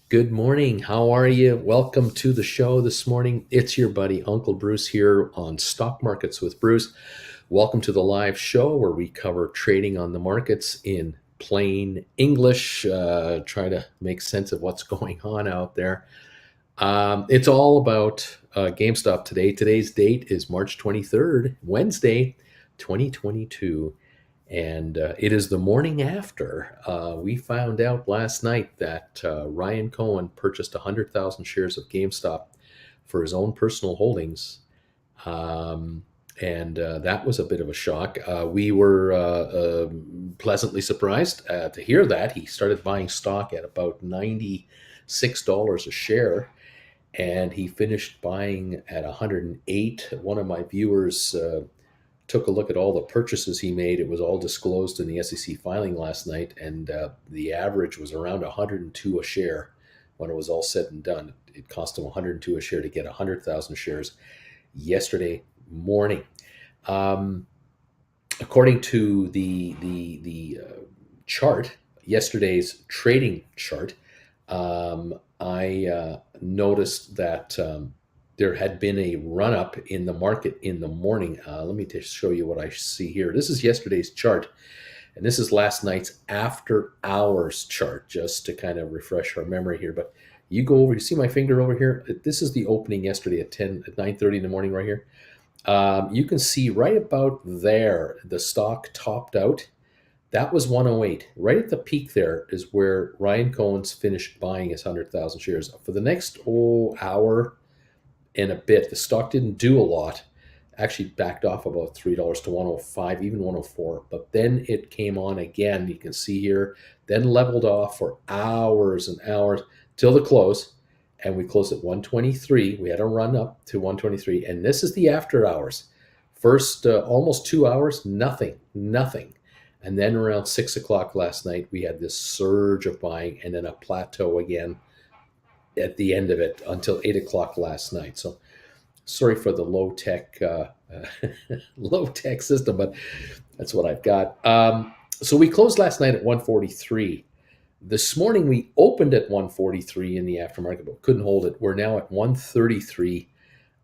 Good morning. How are you? Welcome to the show this morning. It's your buddy Uncle Bruce here on Stock Markets with Bruce. Welcome to the live show where we cover trading on the markets in plain English, try to make sense of what's going on out there. It's all about GameStop today. Today's date is March 23rd, Wednesday, 2022. And it is the morning after we found out last night that Ryan Cohen purchased 100,000 shares of GameStop for his own personal holdings. And that was a bit of a shock. We were pleasantly surprised to hear that. He started buying stock at about $96 a share, and he finished buying at 108. One of my viewers took a look at all the purchases he made. It was all disclosed in the SEC filing last night, and the average was around 102 a share when it was all said and done. It cost him 102 a share to get 100,000 shares yesterday morning. According to the chart, yesterday's trading chart, I noticed that there had been a run up in the market in the morning. Let me just show you what I see here. This is yesterday's chart, and this is last night's after hours chart, just to kind of refresh our memory here. But you go over, you see my finger over here? This is the opening yesterday at 9:30 in the morning right here. You can see right about there, the stock topped out. That was 108. Right at the peak there is where Ryan Cohen's finished buying his 100,000 shares. For the next hour and a bit, the stock didn't do a lot. Actually backed off about $3 to 105, even 104. But then it came on again. You can see here, then leveled off for hours and hours till the close. And we closed at 123. We had a run up to 123. And this is the after hours. First almost 2 hours, nothing. And then around 6 o'clock last night, we had this surge of buying and then a plateau again at the end of it until 8 o'clock last night. So sorry for the low tech low tech system, but that's what I've got. So we closed last night at 143. This morning we opened at 143 in the aftermarket, but couldn't hold it. We're now at 133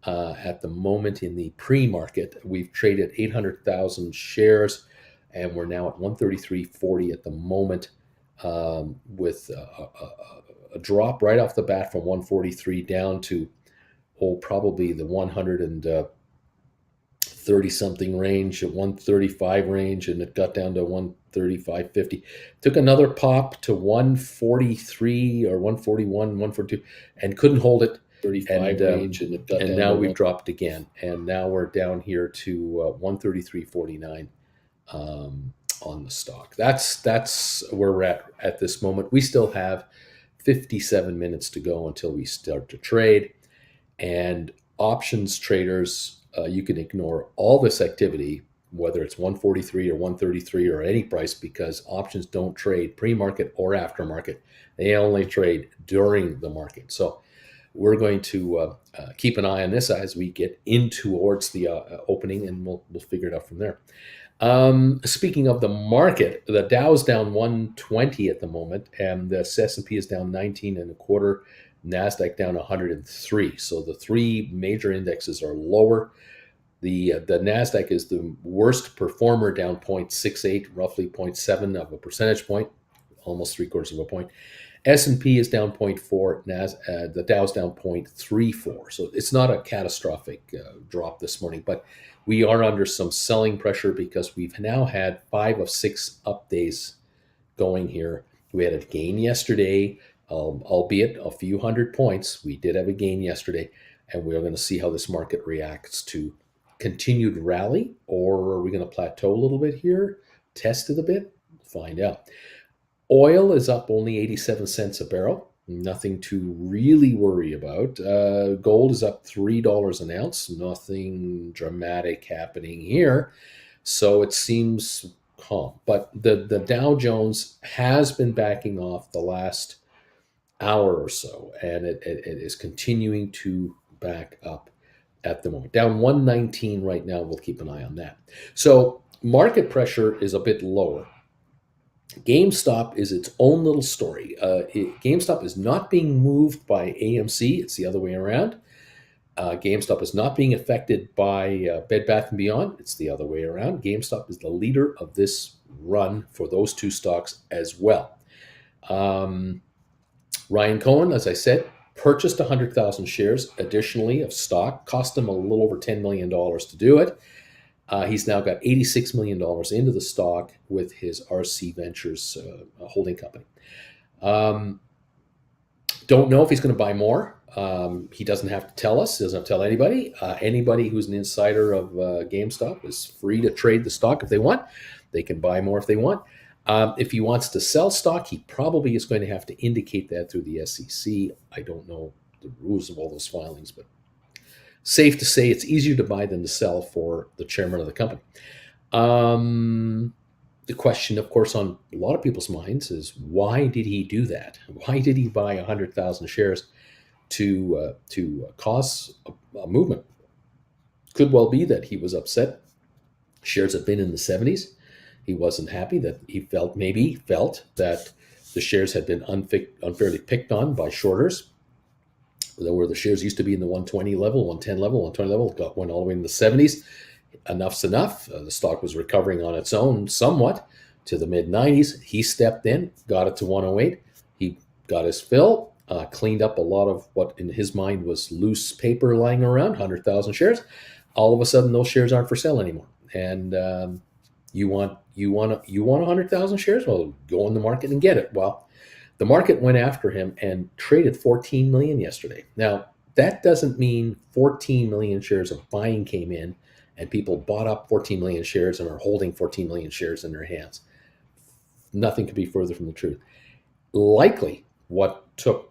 at the moment in the pre-market. We've traded 800,000 shares, and we're now at 133.40 at the moment, with a drop right off the bat from 143 down to probably the 130 something range, at 135 range, and it got down to 135.50. Took another pop to 143 or 141, 142, and couldn't hold it. 35 range, and it got and down now we've dropped again, and now we're down here to 133.49 on the stock. That's where we're at this moment. We still have 57 minutes to go until we start to trade. And options traders, you can ignore all this activity, whether it's 143 or 133 or any price, because options don't trade pre-market or aftermarket. They only trade during the market. So we're going to keep an eye on this as we get in towards the opening, and we'll figure it out from there. Speaking of the market, the Dow's down 120 at the moment, and the S&P is down 19 and a quarter. NASDAQ down 103. So the three major indexes are lower. The NASDAQ is the worst performer, down 0.68, roughly zero point 0.7 of a percentage point, almost 3/4 of a point. S&P is down 0.4, the Dow's down 0.34. So it's not a catastrophic drop this morning, but we are under some selling pressure because we've now had 5 of 6 up days going here. We had a gain yesterday, albeit a few hundred points. We did have a gain yesterday, and we're going to see how this market reacts to continued rally, or are we going to plateau a little bit here, test it a bit? Find out. Oil is up only 87 cents a barrel. Nothing to really worry about. Gold is up $3 an ounce. Nothing dramatic happening here. So it seems calm. But the Dow Jones has been backing off the last hour or so, and it is continuing to back up at the moment. Down 119 right now. We'll keep an eye on that. So market pressure is a bit lower. GameStop is its own little story. GameStop is not being moved by AMC. It's the other way around. GameStop is not being affected by Bed Bath & Beyond. It's the other way around. GameStop is the leader of this run for those two stocks as well. Ryan Cohen, as I said, purchased 100,000 shares additionally of stock. Cost him a little over $10 million to do it. He's now got $86 million into the stock with his RC Ventures holding company. Don't know if he's going to buy more. He doesn't have to tell us. He doesn't have to tell anybody. Anybody who's an insider of GameStop is free to trade the stock if they want. They can buy more if they want. If he wants to sell stock, he probably is going to have to indicate that through the SEC. I don't know the rules of all those filings, but safe to say it's easier to buy than to sell for the chairman of the company. The question, of course, on a lot of people's minds is, why did he do that? Why did he buy 100,000 shares to cause a movement? Could well be that he was upset. Shares have been in the 70s. He wasn't happy that he felt that the shares had been unfairly picked on by shorters. Where the shares used to be in the 120 level, 110 level, 120 level, went all the way in the 70s. Enough's enough. The stock was recovering on its own somewhat to the mid 90s. He stepped in, got it to 108. He got his fill, cleaned up a lot of what in his mind was loose paper lying around, 100,000 shares. All of a sudden, those shares aren't for sale anymore. And you want 100,000 shares? Well, go in the market and get it. Well, the market went after him and traded 14 million yesterday. Now, that doesn't mean 14 million shares of buying came in and people bought up 14 million shares and are holding 14 million shares in their hands. Nothing could be further from the truth. Likely what took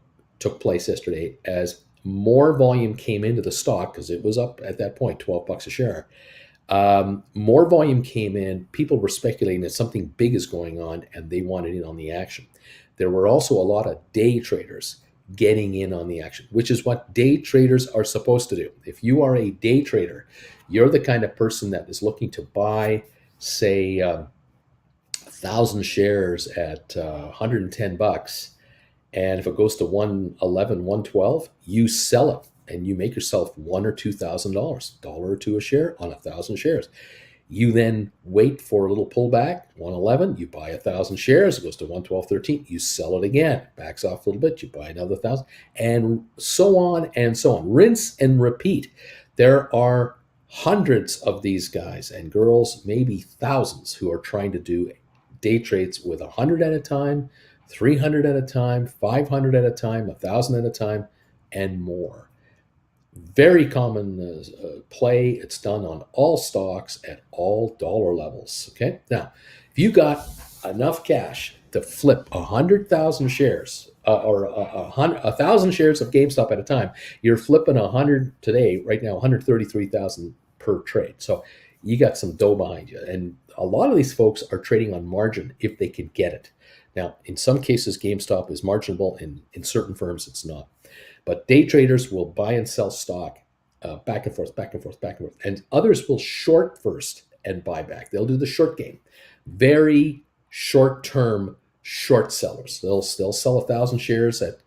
place yesterday, as more volume came into the stock, because it was up at that point, $12 a share. More volume came in. People were speculating that something big is going on and they wanted in on the action. There were also a lot of day traders getting in on the action, which is what day traders are supposed to do. If you are a day trader, you're the kind of person that is looking to buy, say, 1,000 shares at $110, and if it goes to 111, 112, you sell it and you make yourself $1,000 or $2,000, $1 or $2 a share on 1,000 shares. You then wait for a little pullback, 111, you buy 1,000 shares, it goes to 112, 13, you sell it again, backs off a little bit, you buy another 1,000, and so on and so on. Rinse and repeat. There are hundreds of these guys and girls, maybe thousands, who are trying to do day trades with 100 at a time, 300 at a time, 500 at a time, 1,000 at a time, and more. Very common play. It's done on all stocks at all dollar levels. Okay. Now, if you got enough cash to flip 100,000 shares or 1,000 shares of GameStop at a time, you're flipping 100 today, right now, 133,000 per trade. So you got some dough behind you. And a lot of these folks are trading on margin if they can get it. Now, in some cases, GameStop is marginable. In certain firms, it's not. But day traders will buy and sell stock back and forth, back and forth, back and forth. And others will short first and buy back. They'll do the short game. Very short-term short sellers. They'll sell 1,000 shares at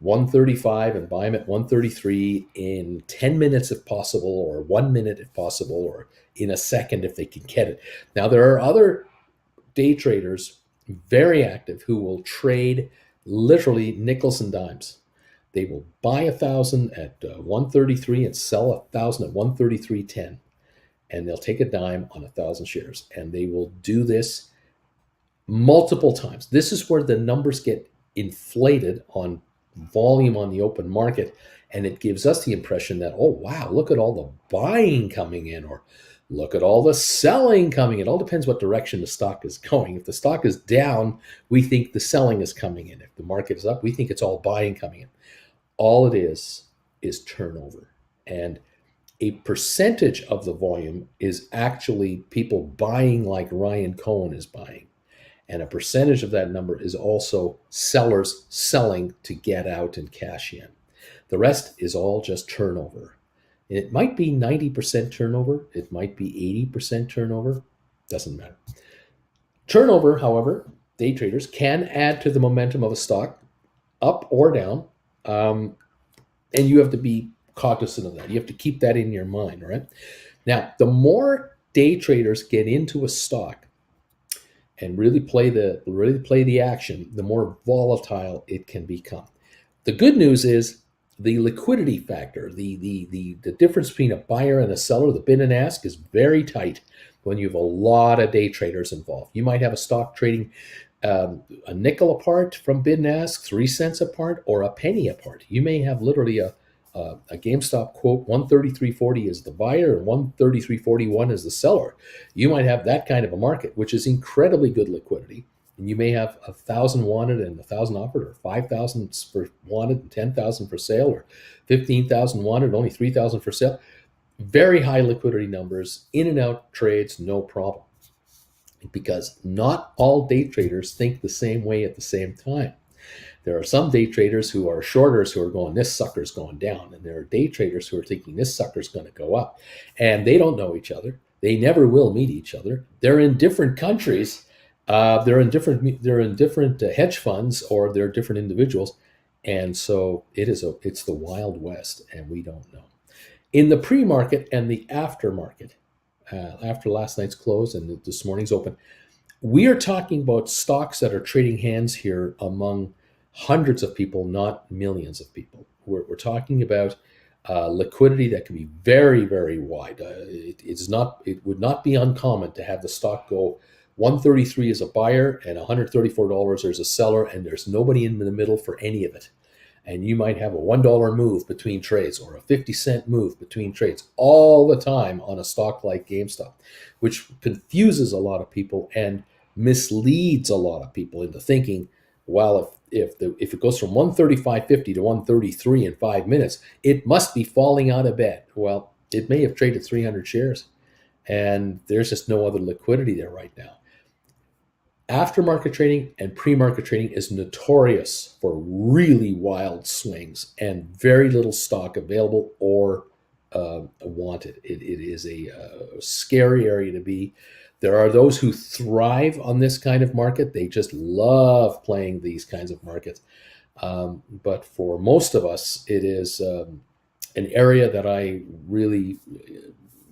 135 and buy them at 133 in 10 minutes if possible, or 1 minute if possible, or in a second if they can get it. Now, there are other day traders, very active, who will trade literally nickels and dimes. They will buy 1,000 at 133 and sell 1,000 at 133.10, and they'll take a dime on 1,000 shares. And they will do this multiple times. This is where the numbers get inflated on volume on the open market, and it gives us the impression that, oh wow, look at all the buying coming in, or look at all the selling coming in. It all depends what direction the stock is going. If the stock is down, we think the selling is coming in. If the market is up, we think it's all buying coming in. All it is turnover. And a percentage of the volume is actually people buying like Ryan Cohen is buying. And a percentage of that number is also sellers selling to get out and cash in. The rest is all just turnover. It might be 90% turnover. It might be 80% turnover. Doesn't matter. Turnover, however, day traders can add to the momentum of a stock, up or down, and you have to be cognizant of that. You have to keep that in your mind, right? Now, the more day traders get into a stock and really play the action, the more volatile it can become. The good news is the liquidity factor, the difference between a buyer and a seller, the bid and ask, is very tight when you have a lot of day traders involved. You might have a stock trading a nickel apart from bid and ask, 3 cents apart, or a penny apart. You may have literally a GameStop quote 133.40 is the buyer and 133.41 is the seller. You might have that kind of a market, which is incredibly good liquidity. And you may have 1,000 wanted and 1,000 offered, or 5,000 for wanted and 10,000 for sale, or 15,000 wanted and only 3,000 for sale. Very high liquidity numbers, in and out trades, no problem. Because not all day traders think the same way at the same time. There are some day traders who are shorters who are going, this sucker's going down. And there are day traders who are thinking this sucker's going to go up. And they don't know each other. They never will meet each other. They're in different countries. They're in different hedge funds, or they're different individuals. And so it's the Wild West, and we don't know. In the pre-market and the aftermarket, after last night's close and this morning's open, we are talking about stocks that are trading hands here among hundreds of people, not millions of people. We're talking about liquidity that can be very, very wide. It would not be uncommon to have the stock go 133 as a buyer and $134 as a seller, and there's nobody in the middle for any of it. And you might have a $1 move between trades or a 50-cent move between trades all the time on a stock like GameStop, which confuses a lot of people and misleads a lot of people into thinking, well, if it goes from 135.50 to 133 in 5 minutes, it must be falling out of bed. Well, it may have traded 300 shares, and there's just no other liquidity there right now. Aftermarket trading and pre-market trading is notorious for really wild swings and very little stock available or wanted. It is a scary area to be. There are those who thrive on this kind of market. They just love playing these kinds of markets. But for most of us, it is an area that I really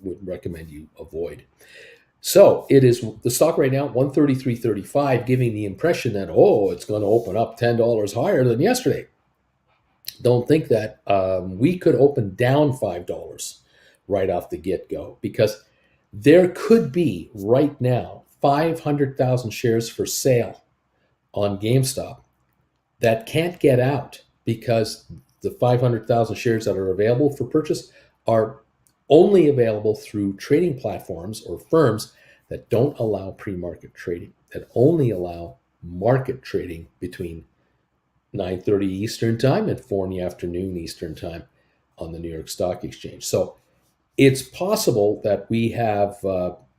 would recommend you avoid. So it is the stock right now, 133.35, giving the impression that, it's going to open up $10 higher than yesterday. Don't think that. We could open down $5 right off the get-go, because there could be right now 500,000 shares for sale on GameStop that can't get out, because the 500,000 shares that are available for purchase are only available through trading platforms or firms that don't allow pre-market trading, that only allow market trading between 9:30 Eastern time and 4 in the afternoon Eastern time on the New York Stock Exchange. So it's possible that we have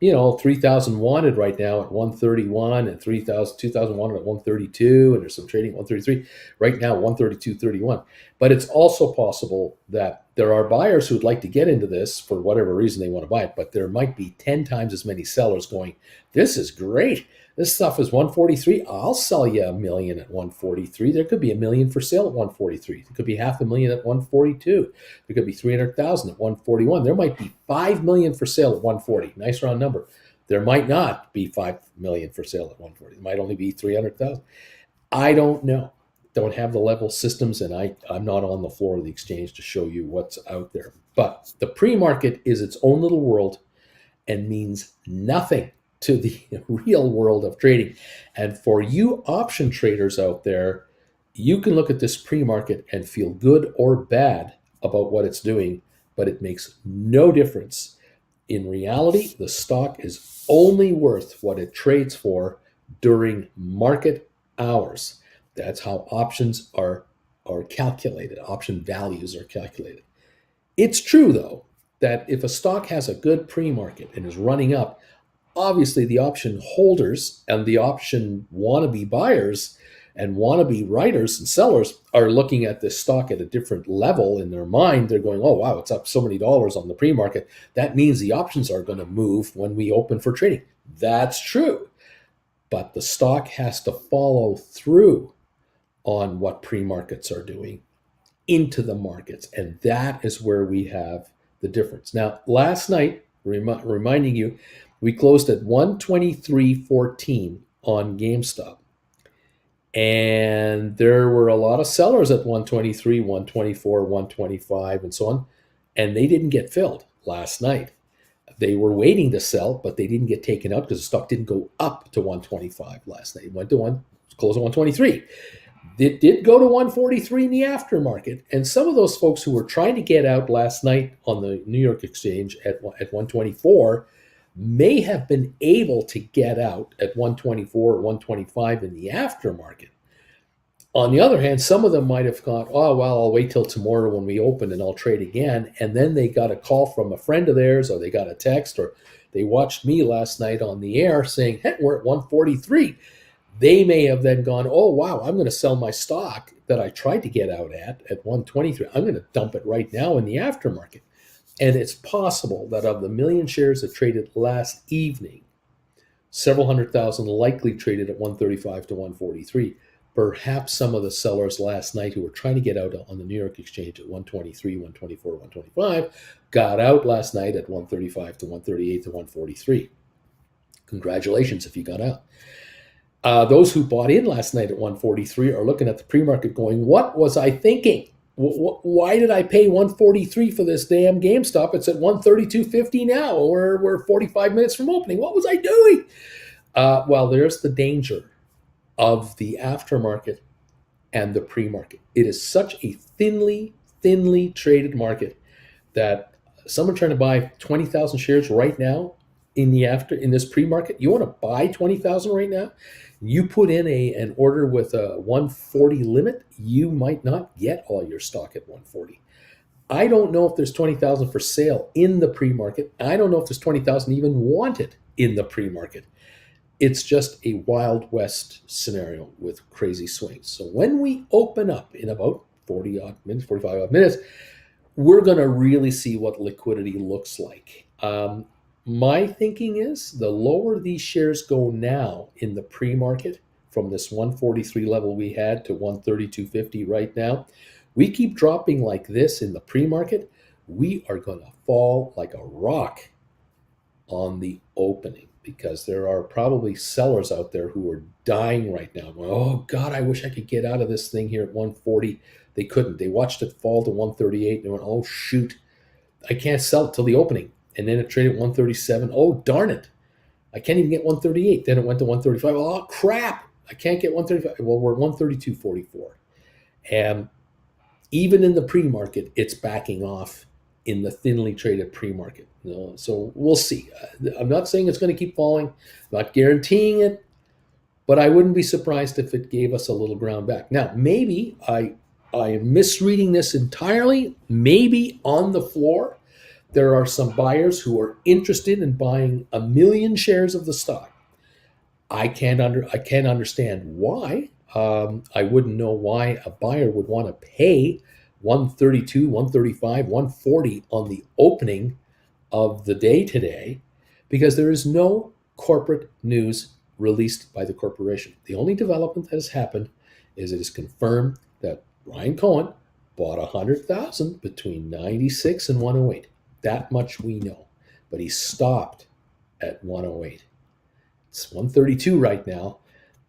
3,000 wanted right now at 131 and 2,000 wanted at 132, and there's some trading at 133 right now, 132.31. But it's also possible that there are buyers who would like to get into this for whatever reason they want to buy it, but there might be 10 times as many sellers going, this is great. This stuff is 143. I'll sell you $1 million at 143. There could be $1 million for sale at 143. There could be $500,000 at 142. There could be 300,000 at 141. There might be $5 million for sale at 140. Nice round number. There might not be $5 million for sale at 140. It might only be 300,000. I don't know. Don't have the level systems, and I'm not on the floor of the exchange to show you what's out there. But the pre-market is its own little world and means nothing to the real world of trading. And for you option traders out there, you can look at this pre-market and feel good or bad about what it's doing, but it makes no difference. In reality, the stock is only worth what it trades for during market hours. That's how options are calculated. Option values are calculated. It's true, though, that if a stock has a good pre-market and is running up, obviously the option holders and the option wannabe buyers and wannabe writers and sellers are looking at this stock at a different level in their mind. They're going, oh, wow, it's up so many dollars on the pre-market. That means the options are going to move when we open for trading. That's true. but the stock has to follow through on what pre-markets are doing into the markets. And that is where we have the difference. Now, last night, reminding you, we closed at 123.14 on GameStop. And there were a lot of sellers at 123, 124, 125, and so on. And they didn't get filled last night. They were waiting to sell, but they didn't get taken out because the stock didn't go up to 125 last night. It went to close at 123. It did go to 143 in the aftermarket. And some of those folks who were trying to get out last night on the New York Exchange at 124 may have been able to get out at 124 or 125 in the aftermarket. On the other hand, some of them might have gone, oh, well, I'll wait till tomorrow when we open and I'll trade again. And then they got a call from a friend of theirs, or they got a text, or they watched me last night on the air saying, hey, we're at 143. They may have then gone, oh, wow, I'm going to sell my stock that I tried to get out at 123. I'm going to dump it right now in the aftermarket. And it's possible that of the million shares that traded last evening, several hundred thousand likely traded at 135 to 143. Perhaps some of the sellers last night who were trying to get out on the New York Exchange at 123, 124, 125 got out last night at 135 to 138 to 143. Congratulations if you got out. Those who bought in last night at 143 are looking at the pre-market going, what was I thinking? Why did I pay 143 for this damn GameStop? It's at 132.50 now. We're 45 minutes from opening. What was I doing? Well, there's the danger of the aftermarket and the pre-market. It is such a thinly traded market that someone trying to buy 20,000 shares right now in this pre-market, you want to buy 20,000 right now? You put in an order with a 140 limit, you might not get all your stock at 140. I don't know if there's 20,000 for sale in the pre-market. I don't know if there's 20,000 even wanted in the pre-market. It's just a Wild West scenario with crazy swings. So when we open up in about 45 odd minutes, we're going to really see what liquidity looks like. My thinking is the lower these shares go now in the pre-market from this 143 level we had to 132.50 right now, we keep dropping like this in the pre-market, we are going to fall like a rock on the opening, because there are probably sellers out there who are dying right now going, oh God, I wish I could get out of this thing here at 140. They couldn't. They watched it fall to 138 and they went, oh shoot, I can't sell it till the opening. And then it traded at 137. Oh darn it, I can't even get 138. Then it went to 135. Oh crap, I can't get 135. Well, we're at 132.44. And even in the pre-market, it's backing off in the thinly traded pre-market. So we'll see. I'm not saying it's going to keep falling, I'm not guaranteeing it, but I wouldn't be surprised if it gave us a little ground back. Now, maybe I am misreading this entirely. Maybe on the floor, there are some buyers who are interested in buying 1 million shares of the stock. I can't understand why. I wouldn't know why a buyer would want to pay 132, 135, 140 on the opening of the day today, because there is no corporate news released by the corporation. The only development that has happened is it is confirmed that Ryan Cohen bought 100,000 between 96 and 108. That much we know, but he stopped at 108. It's 132 right now.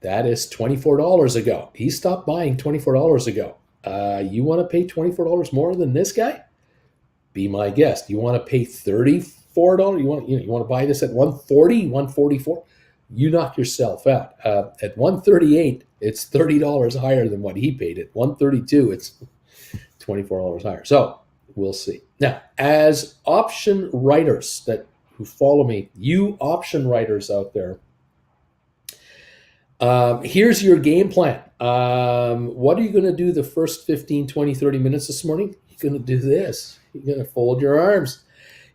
That is $24 ago. He stopped buying $24 ago. You want to pay $24 more than this guy? Be my guest. You want to pay $34? You want to buy this at 140, 144? You knock yourself out. At 138, it's $30 higher than what he paid. At 132, it's $24 higher. So we'll see. Now, as option writers who follow me, you option writers out there, here's your game plan. What are you going to do the first 15, 20, 30 minutes this morning? You're going to do this. You're going to fold your arms.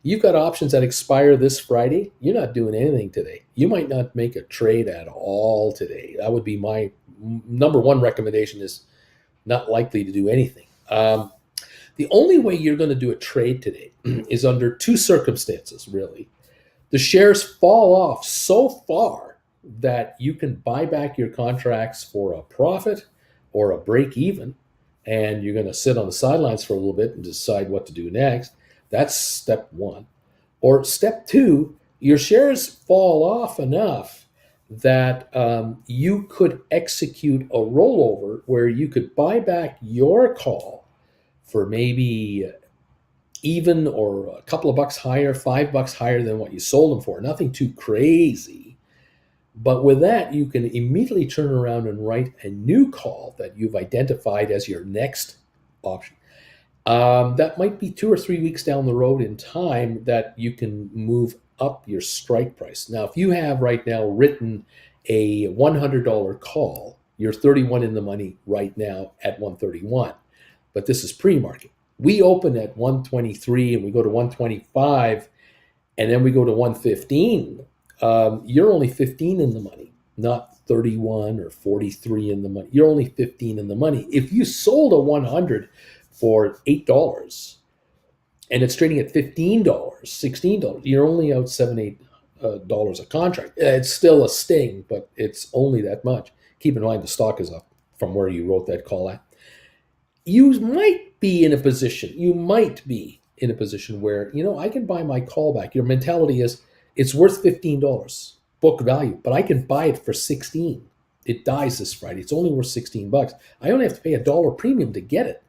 You've got options that expire this Friday. You're not doing anything today. You might not make a trade at all today. That would be my number one recommendation, is not likely to do anything. The only way you're going to do a trade today is under two circumstances, really. The shares fall off so far that you can buy back your contracts for a profit or a break even, and you're going to sit on the sidelines for a little bit and decide what to do next. That's step one. Or step two, your shares fall off enough that you could execute a rollover where you could buy back your call for maybe even or a couple of bucks higher, $5 higher than what you sold them for. Nothing too crazy. But with that, you can immediately turn around and write a new call that you've identified as your next option. That might be 2 or 3 weeks down the road in time that you can move up your strike price. Now, if you have right now written a $100 call, you're 31 in the money right now at 131. But this is pre-market. We open at 123 and we go to 125 and then we go to 115. You're only 15 in the money, not 31 or 43 in the money. You're only 15 in the money. If you sold a 100 for $8 and it's trading at $15, $16, you're only out $7, $8 a contract. It's still a sting, but it's only that much. Keep in mind the stock is up from where you wrote that call at. You might be in a position where, I can buy my call back. Your mentality is it's worth $15 book value, but I can buy it for 16. It dies this Friday. It's only worth $16. I only have to pay $1 premium to get it.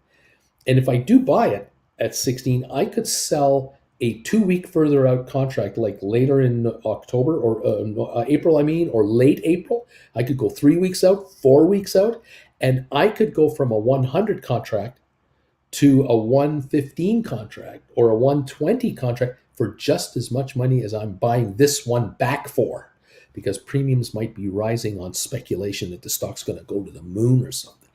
And if I do buy it at 16, I could sell a 2-week further out contract, like later in October or April, or late April. I could go 3 weeks out, 4 weeks out, and I could go from a 100 contract to a 115 contract or a 120 contract for just as much money as I'm buying this one back for, because premiums might be rising on speculation that the stock's going to go to the moon or something.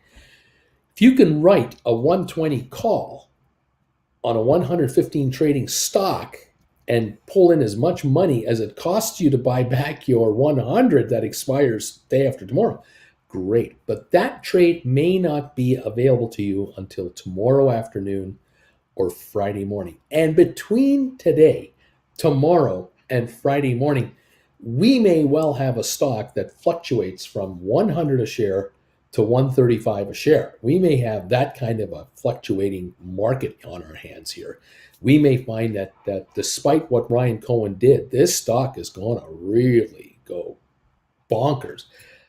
If you can write a 120 call on a 115 trading stock and pull in as much money as it costs you to buy back your 100 that expires day after tomorrow, great. But that trade may not be available to you until tomorrow afternoon or Friday morning. And between today, tomorrow, and Friday morning, we may well have a stock that fluctuates from 100 a share to 135 a share. We may have that kind of a fluctuating market on our hands here. We may find that despite what Ryan Cohen did, this stock is going to really go bonkers.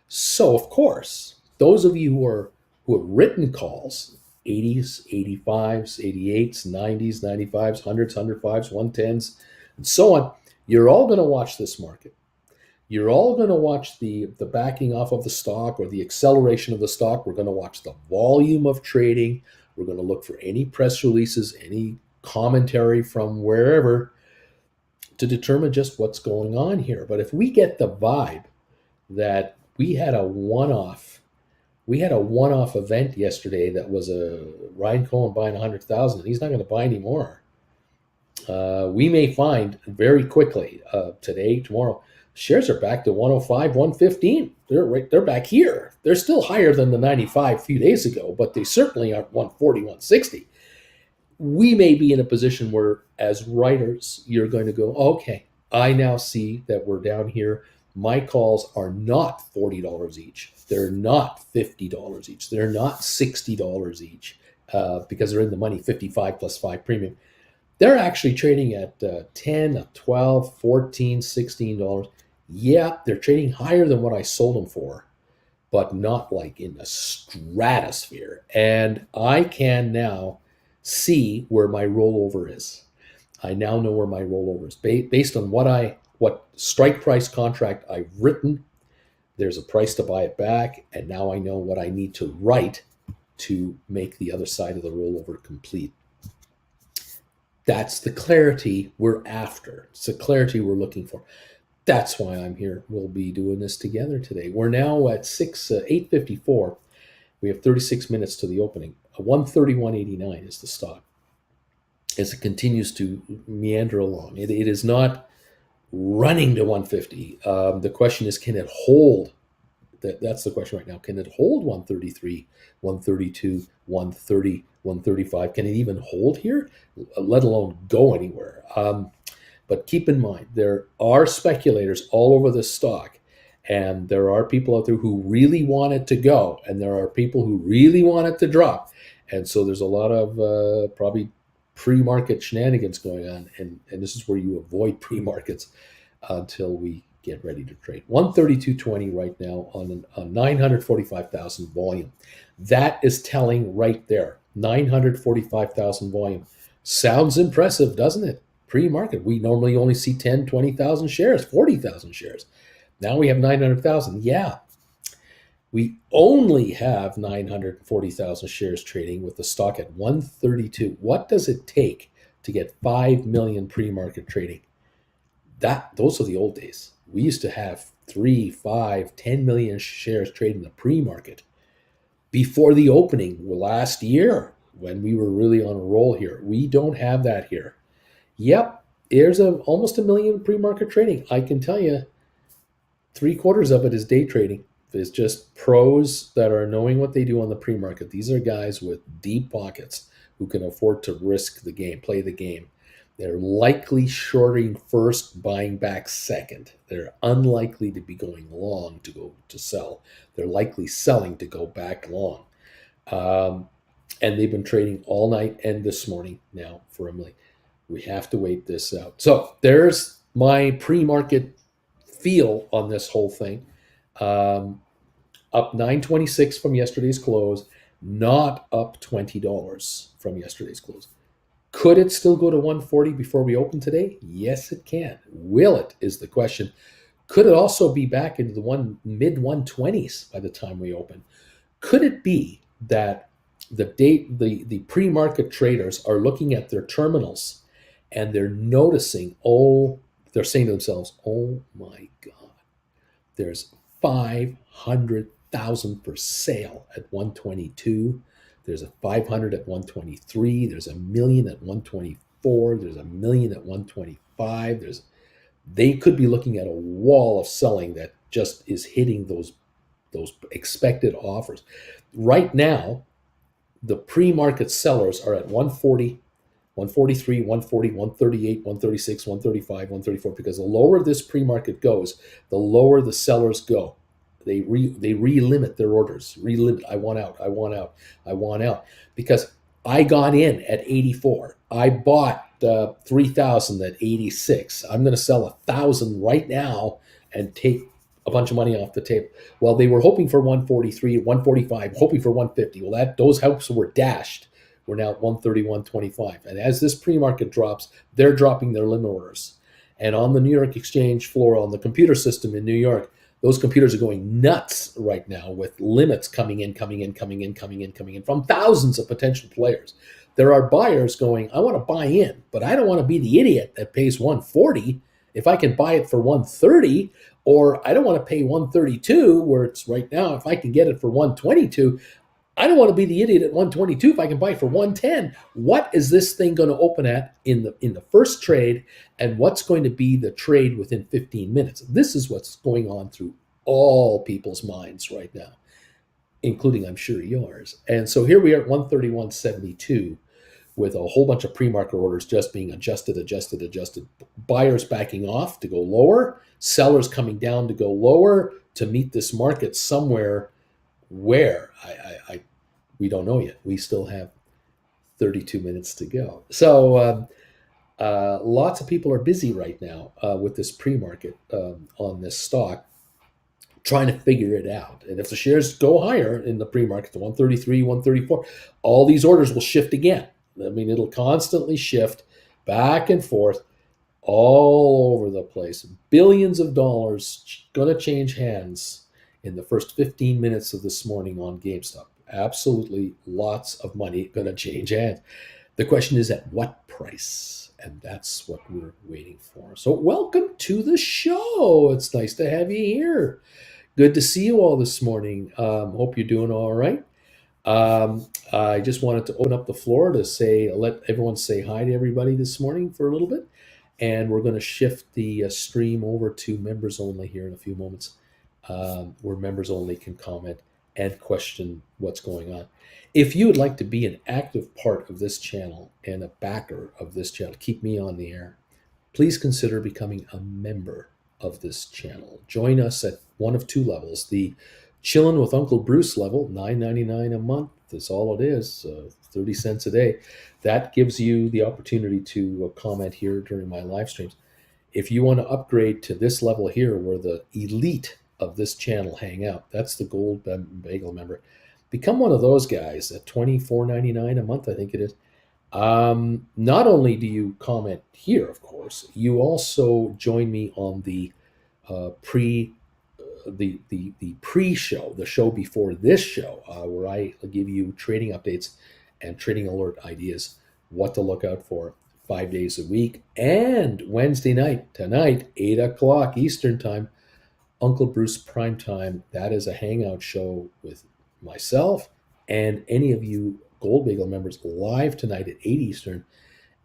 So, of course, those of you who have written calls, 80s, 85s, 88s, 90s, 95s, 100s, 105s, 110s, and so on, you're all going to watch this market. You're all going to watch the backing off of the stock or the acceleration of the stock. We're going to watch the volume of trading. We're going to look for any press releases, any commentary from wherever to determine just what's going on here. But if we get the vibe that we had a one-off event yesterday that was a Ryan Cohen buying 100,000, and he's not going to buy any more. We may find very quickly today, tomorrow, shares are back to 105, 115. They're back here. They're still higher than the 95 a few days ago, but they certainly aren't 140, 160. We may be in a position where, as writers, you're going to go, okay, I now see that we're down here. My calls are not $40 each. They're not $50 each. They're not $60 each because they're in the money, 55 plus 5 premium. They're actually trading at 10, 12, 14, $16. Yeah, they're trading higher than what I sold them for, but not like in the stratosphere. And I can now see where my rollover is. I now know where my rollover is. Based on what strike price contract I've written, there's a price to buy it back, and now I know what I need to write to make the other side of the rollover complete. That's the clarity we're after. It's the clarity we're looking for. That's why I'm here. We'll be doing this together today. We're now at 8:54. We have 36 minutes to the opening. 131.89 is the stock as it continues to meander along. It is not running to 150. The question is, can it hold? That's the question right now. Can it hold 133, 132, 130, 135? Can it even hold here, let alone go anywhere? But keep in mind, there are speculators all over this stock, And there are people out there who really want it to go, and there are people who really want it to drop. And so there's a lot of probably pre-market shenanigans going on, and this is where you avoid pre-markets until we get ready to trade. 132.20 right now on a 945,000 volume. That is telling right there. 945,000 volume. Sounds impressive, doesn't it? Pre-market. We normally only see 10, 20,000 shares, 40,000 shares. Now we have 900,000. Yeah. We only have 940,000 shares trading with the stock at 132. What does it take to get 5 million pre-market trading? Those are the old days. We used to have 3, 5, 10 million shares trading the pre-market before the opening last year when we were really on a roll here. We don't have that here. Yep, there's almost a million pre-market trading. I can tell you 3/4 of it is day trading. It's just pros that are knowing what they do on the pre-market. These are guys with deep pockets who can afford to risk the game, play the game. They're likely shorting first, buying back second. They're unlikely to be going long to go to sell. They're likely selling to go back long. And they've been trading all night and this morning now for a million. We have to wait this out. So there's my pre-market feel on this whole thing. Up 926 from yesterday's close, not up $20 from yesterday's close. Could it still go to 140 before we open today? Yes, it can. Will it is the question. Could it also be back into the mid 120s by the time we open? Could it be that the pre-market traders are looking at their terminals and they're noticing, they're saying to themselves, oh my God, there's 500,000 for sale at 122. There's a 500 at 123. There's a million at 124. There's a million at 125. They could be looking at a wall of selling that just is hitting those expected offers. Right now, the pre-market sellers are at 140, 143, 140, 138, 136, 135, 134, because the lower this pre-market goes, the lower the sellers go. They re-limit their orders. Re-limit. I want out. I want out. I want out. Because I got in at 84. I bought 3,000 at 86. I'm going to sell 1,000 right now and take a bunch of money off the table. Well, they were hoping for 143, 145, hoping for 150. Well, those hopes were dashed. We're now at 131.25. And as this pre-market drops, they're dropping their limit orders. And on the New York Exchange floor, on the computer system in New York, those computers are going nuts right now with limits coming in from thousands of potential players. There are buyers going, I want to buy in, but I don't want to be the idiot that pays 140 if I can buy it for 130, or I don't want to pay 132 where it's right now. If I can get it for 122, I don't want to be the idiot at 122 if I can buy it for 110. What is this thing going to open at in the first trade, and what's going to be the trade within 15 minutes? This is what's going on through all people's minds right now, including, I'm sure, yours. And so here we are at 131.72 with a whole bunch of pre-market orders just being adjusted. Buyers backing off to go lower, sellers coming down to go lower to meet this market somewhere where we don't know yet. We still have 32 minutes to go. So lots of people are busy right now with this pre-market on this stock, trying to figure it out. And if the shares go higher in the pre-market to 133, 134, all these orders will shift again. I mean, it'll constantly shift back and forth all over the place. Billions of dollars going to change hands in the first 15 minutes of this morning on GameStop. Absolutely lots of money going to change hands. The question is at what price? And that's what we're waiting for. So welcome to the show. It's nice to have you here. Good to see you all this morning. Hope you're doing all right. I just wanted to open up the floor to let everyone say hi to everybody this morning for a little bit. And we're going to shift the stream over to members only here in a few moments, where members only can comment and question what's going on. If you would like to be an active part of this channel and a backer of this channel, keep me on the air, please consider becoming a member of this channel. Join us at one of two levels. The Chillin' with Uncle Bruce level, $9.99 a month is all it is, 30 cents a day. That gives you the opportunity to comment here during my live streams. If you want to upgrade to this level here where the elite of this channel hang out, that's the Gold Bagel member. Become one of those guys at $24.99 a month, I think it is. Not only do you comment here, of course, you also join me on the pre-show, the show before this show, where I give you trading updates and trading alert ideas, what to look out for 5 days a week. And Wednesday night, tonight, 8 o'clock Eastern time, Uncle Bruce Prime Time. That is a hangout show with myself and any of you Gold Bagel members live tonight at 8 Eastern.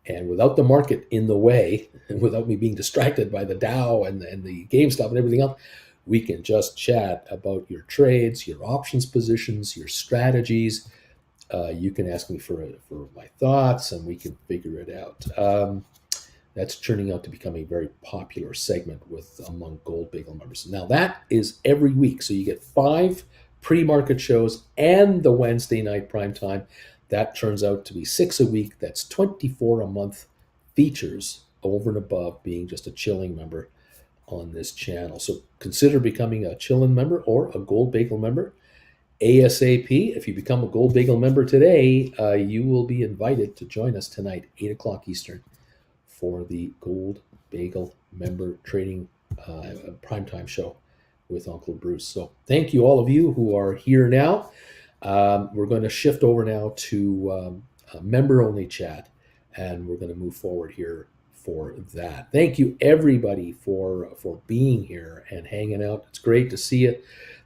And without the market in the way, and without me being distracted by the Dow and the GameStop and everything else, we can just chat about your trades, your options positions, your strategies. You can ask me for my thoughts, and we can figure it out. That's turning out to become a very popular segment among Gold Bagel members. Now, that is every week. So you get 5 pre-market shows and the Wednesday night prime time. That turns out to be 6 a week. That's 24 a month features over and above being just a chilling member on this channel. So consider becoming a chilling member or a Gold Bagel member ASAP. If you become a Gold Bagel member today, you will be invited to join us tonight, 8 o'clock Eastern, for the Gold Bagel member trading primetime show with Uncle Bruce. So thank you, all of you who are here now. We're going to shift over now to member-only chat, and we're going to move forward here for that. Thank you, everybody, for being here and hanging out. It's great to see you.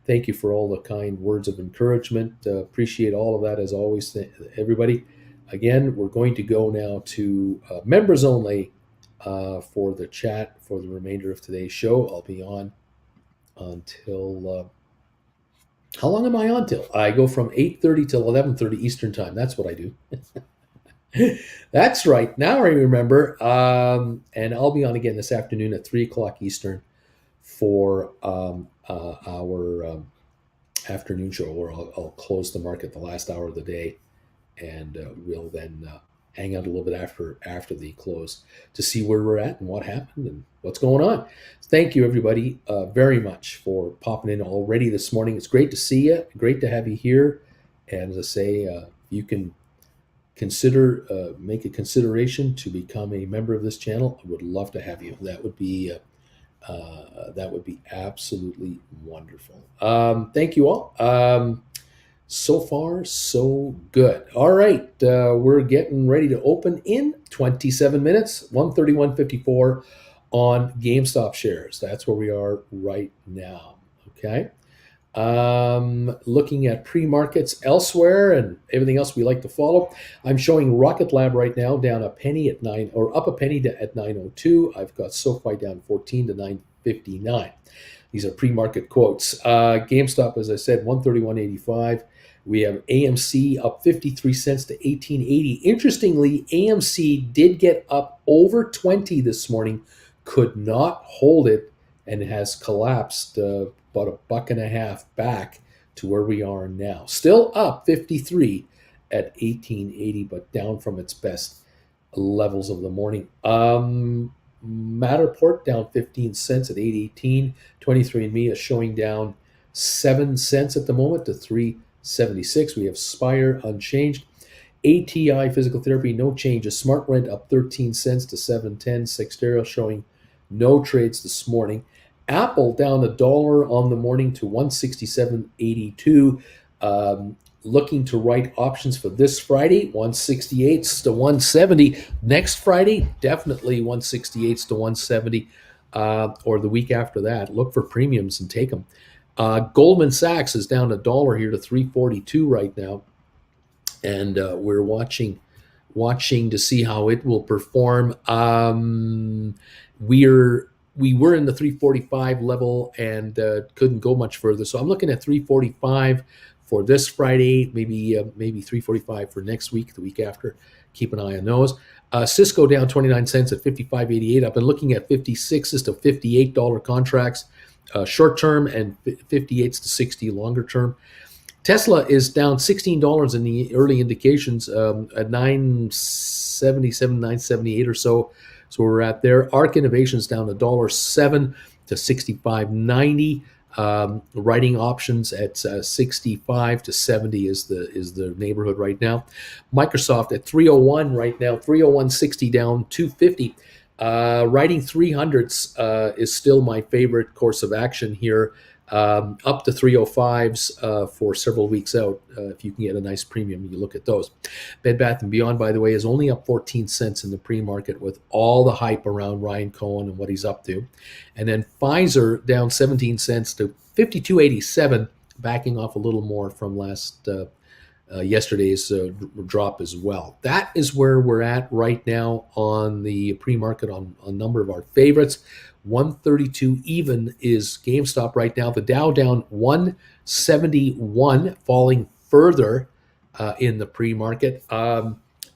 Thank you for all the kind words of encouragement. Appreciate all of that, as always, everybody. Again, we're going to go now to members only for the chat for the remainder of today's show. I'll be on until... how long am I on till? I go from 8:30 till 11:30 Eastern time. That's what I do. That's right. Now I remember. And I'll be on again this afternoon at 3 o'clock Eastern for our afternoon show, where I'll close the market the last hour of the day, and we'll then hang out a little bit after the close to see where we're at and what happened and what's going on. Thank you, everybody, very much for popping in already this morning. It's great to see you. Great to have you here. And as I say, you can make a consideration to become a member of this channel. I would love to have you. That would be absolutely wonderful. Thank you all. So far, so good. All right, we're getting ready to open in 27 minutes, 131.54 on GameStop shares. That's where we are right now, okay? Looking at pre-markets elsewhere and everything else we like to follow. I'm showing Rocket Lab right now down a penny at 9, or up a penny at 9.02. I've got SoFi down 14 to 9.59. These are pre-market quotes. GameStop, as I said, 131.85. We have AMC up 53 cents to 18.80. Interestingly, AMC did get up over 20 this morning, could not hold it, and has collapsed about $1.50 back to where we are now. Still up 53 at 18.80, but down from its best levels of the morning. Matterport down 15 cents at 8.18. 23andMe is showing down 7 cents at the moment to 3.76. We have Spire unchanged. ATI Physical Therapy, no changes. Smart Rent up 13 cents to 7.10. Sextero showing no trades this morning. Apple down $1 on the morning to 167.82. Looking to write options for this Friday, 168s to 170. Next Friday, definitely 168s to 170, or the week after that. Look for premiums and take them. Goldman Sachs is down $1 here to 342 right now, and we're watching to see how it will perform. We were in the 345 level and couldn't go much further, so I'm looking at 345 for this Friday, maybe 345 for next week, the week after. Keep an eye on those. Cisco down 29 cents at 55.88. I've been looking at 56s to $58 contracts, short term, and 58s to 60 longer term. Tesla is down $16 in the early indications at 977, 978 or so. So we're at there. ARC Innovations down $1.07 to 65.90. Writing options at 65 to 70 is the neighborhood right now. Microsoft at 301 right now, 301.60 down 250. Writing 300s is still my favorite course of action here. Up to 305s for several weeks out. If you can get a nice premium, you look at those. Bed Bath & Beyond, by the way, is only up 14 cents in the pre-market with all the hype around Ryan Cohen and what he's up to. And then Pfizer down 17 cents to 52.87, backing off a little more from yesterday's drop as well. That is where we're at right now on the pre-market on a number of our favorites. 132 even is GameStop right now. The Dow down 171, falling further in the pre-market.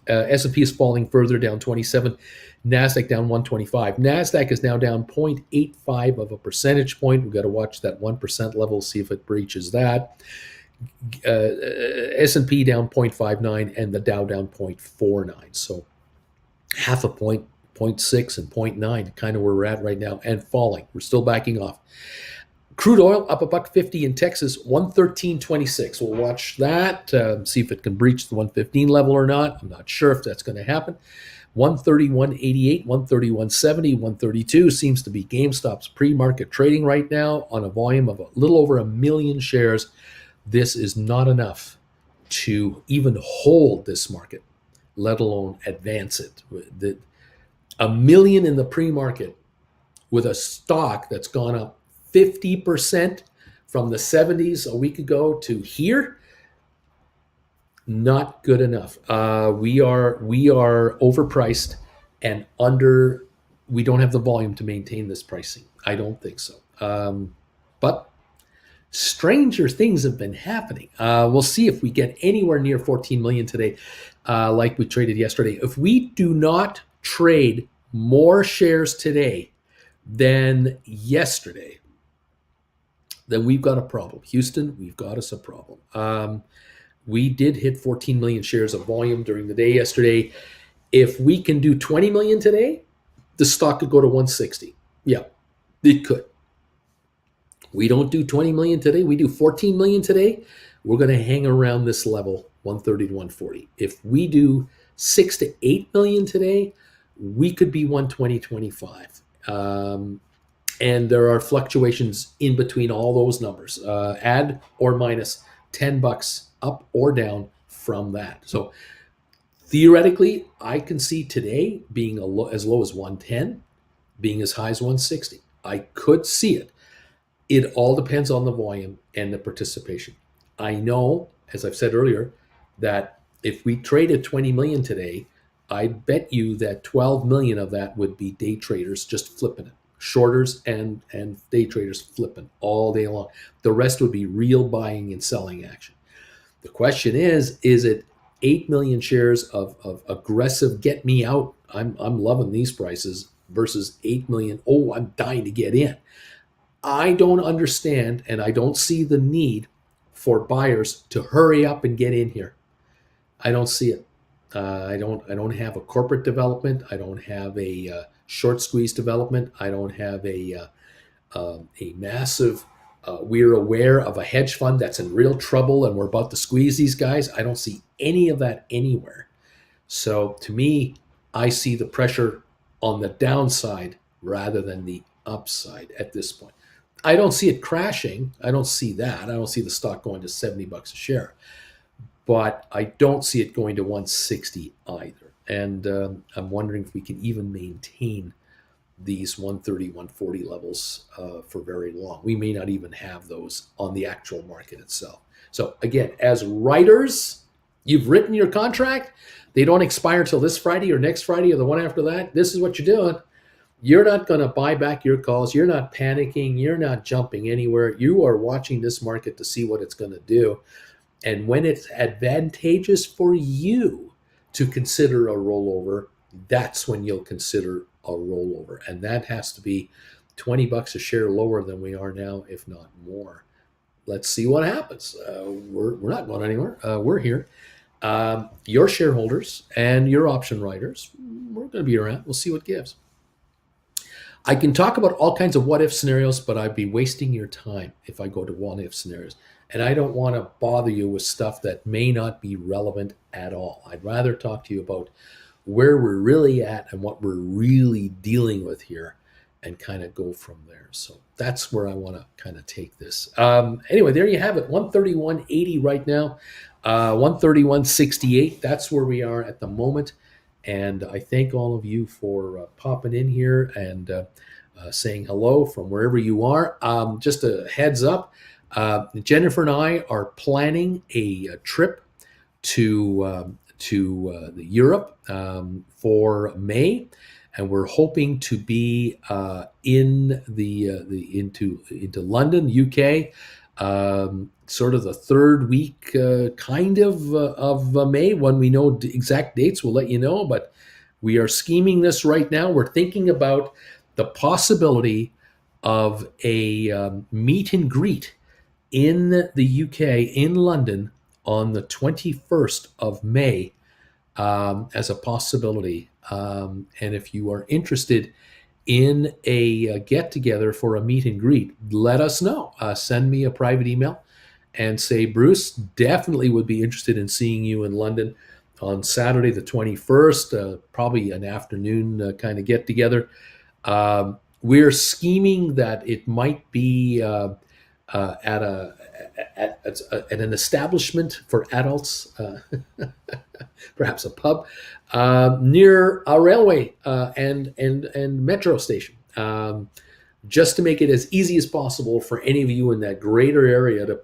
S&P is falling further, down 27. NASDAQ down 125. NASDAQ is now down 0.85 of a percentage point. We've got to watch that 1% level, see if it breaches that. S&P down 0.59 and the Dow down 0.49. So half a point, 0.6 and 0.9, kind of where we're at right now, and falling. We're still backing off. Crude oil up $1.50 in Texas, 113.26. We'll watch that, see if it can breach the 115 level or not. I'm not sure if that's going to happen. 131.88, 131.70, 132 seems to be GameStop's pre-market trading right now on a volume of a little over 1 million shares. This is not enough to even hold this market, let alone advance it. 1 million in the pre-market with a stock that's gone up 50% from the 70s a week ago to here, not good enough. We are overpriced and we don't have the volume to maintain this pricing. I don't think so. But stranger things have been happening. We'll see if we get anywhere near 14 million today, like we traded yesterday. If we do not trade more shares today than yesterday, then we've got a problem. Houston, we've got us a problem. We did hit 14 million shares of volume during the day yesterday. If we can do 20 million today, the stock could go to 160. Yeah, it could. We don't do 20 million today. We do 14 million today. We're going to hang around this level, 130 to 140. If we do 6 to 8 million today, we could be 120.25. And there are fluctuations in between all those numbers, add or minus $10 up or down from that. So theoretically, I can see today being as low as 110, being as high as 160. I could see it. It all depends on the volume and the participation. I know, as I've said earlier, that if we traded 20 million today, I bet you that 12 million of that would be day traders just flipping it. Shorters and day traders flipping all day long. The rest would be real buying and selling action. The question is it 8 million shares of aggressive get me out, I'm loving these prices, versus 8 million, oh, I'm dying to get in. I don't understand, and I don't see the need for buyers to hurry up and get in here. I don't see it. I don't have a corporate development. I don't have a short squeeze development. I don't have a massive. We're aware of a hedge fund that's in real trouble, and we're about to squeeze these guys. I don't see any of that anywhere. So to me, I see the pressure on the downside rather than the upside at this point. I don't see it crashing. I don't see that. I don't see the stock going to $70 a share. But I don't see it going to 160 either. And I'm wondering if we can even maintain these 130, 140 levels for very long. We may not even have those on the actual market itself. So again, as writers, you've written your contract. They don't expire till this Friday or next Friday or the one after that. This is what you're doing. You're not going to buy back your calls. You're not panicking. You're not jumping anywhere. You are watching this market to see what it's going to do. And when it's advantageous for you to consider a rollover, that's when you'll consider a rollover. And that has to be $20 a share lower than we are now, if not more. Let's see what happens. We're not going anywhere. We're here. Your shareholders and your option writers, we're going to be around. We'll see what gives. I can talk about all kinds of what if scenarios, but I'd be wasting your time if I go to what if scenarios. And I don't want to bother you with stuff that may not be relevant at all. I'd rather talk to you about where we're really at and what we're really dealing with here and kind of go from there. So that's where I want to kind of take this. Anyway, there you have it. 131.80 right now, 131.68. That's where we are at the moment. And I thank all of you for popping in here and saying hello from wherever you are. Just a heads up, Jennifer and I are planning a trip to Europe for May, and we're hoping to be into London, UK. Sort of the third week, kind of May. When we know exact dates, we'll let you know. But we are scheming this right now. We're thinking about the possibility of a meet and greet in the UK, in London, on the 21st of May as a possibility. And if you are interested in a get-together for a meet and greet, let us know. Send me a private email and say, Bruce, definitely would be interested in seeing you in London on Saturday the 21st, probably an afternoon kind of get-together. We're scheming that it might be at an establishment for adults, perhaps a pub, near a railway and metro station, just to make it as easy as possible for any of you in that greater area to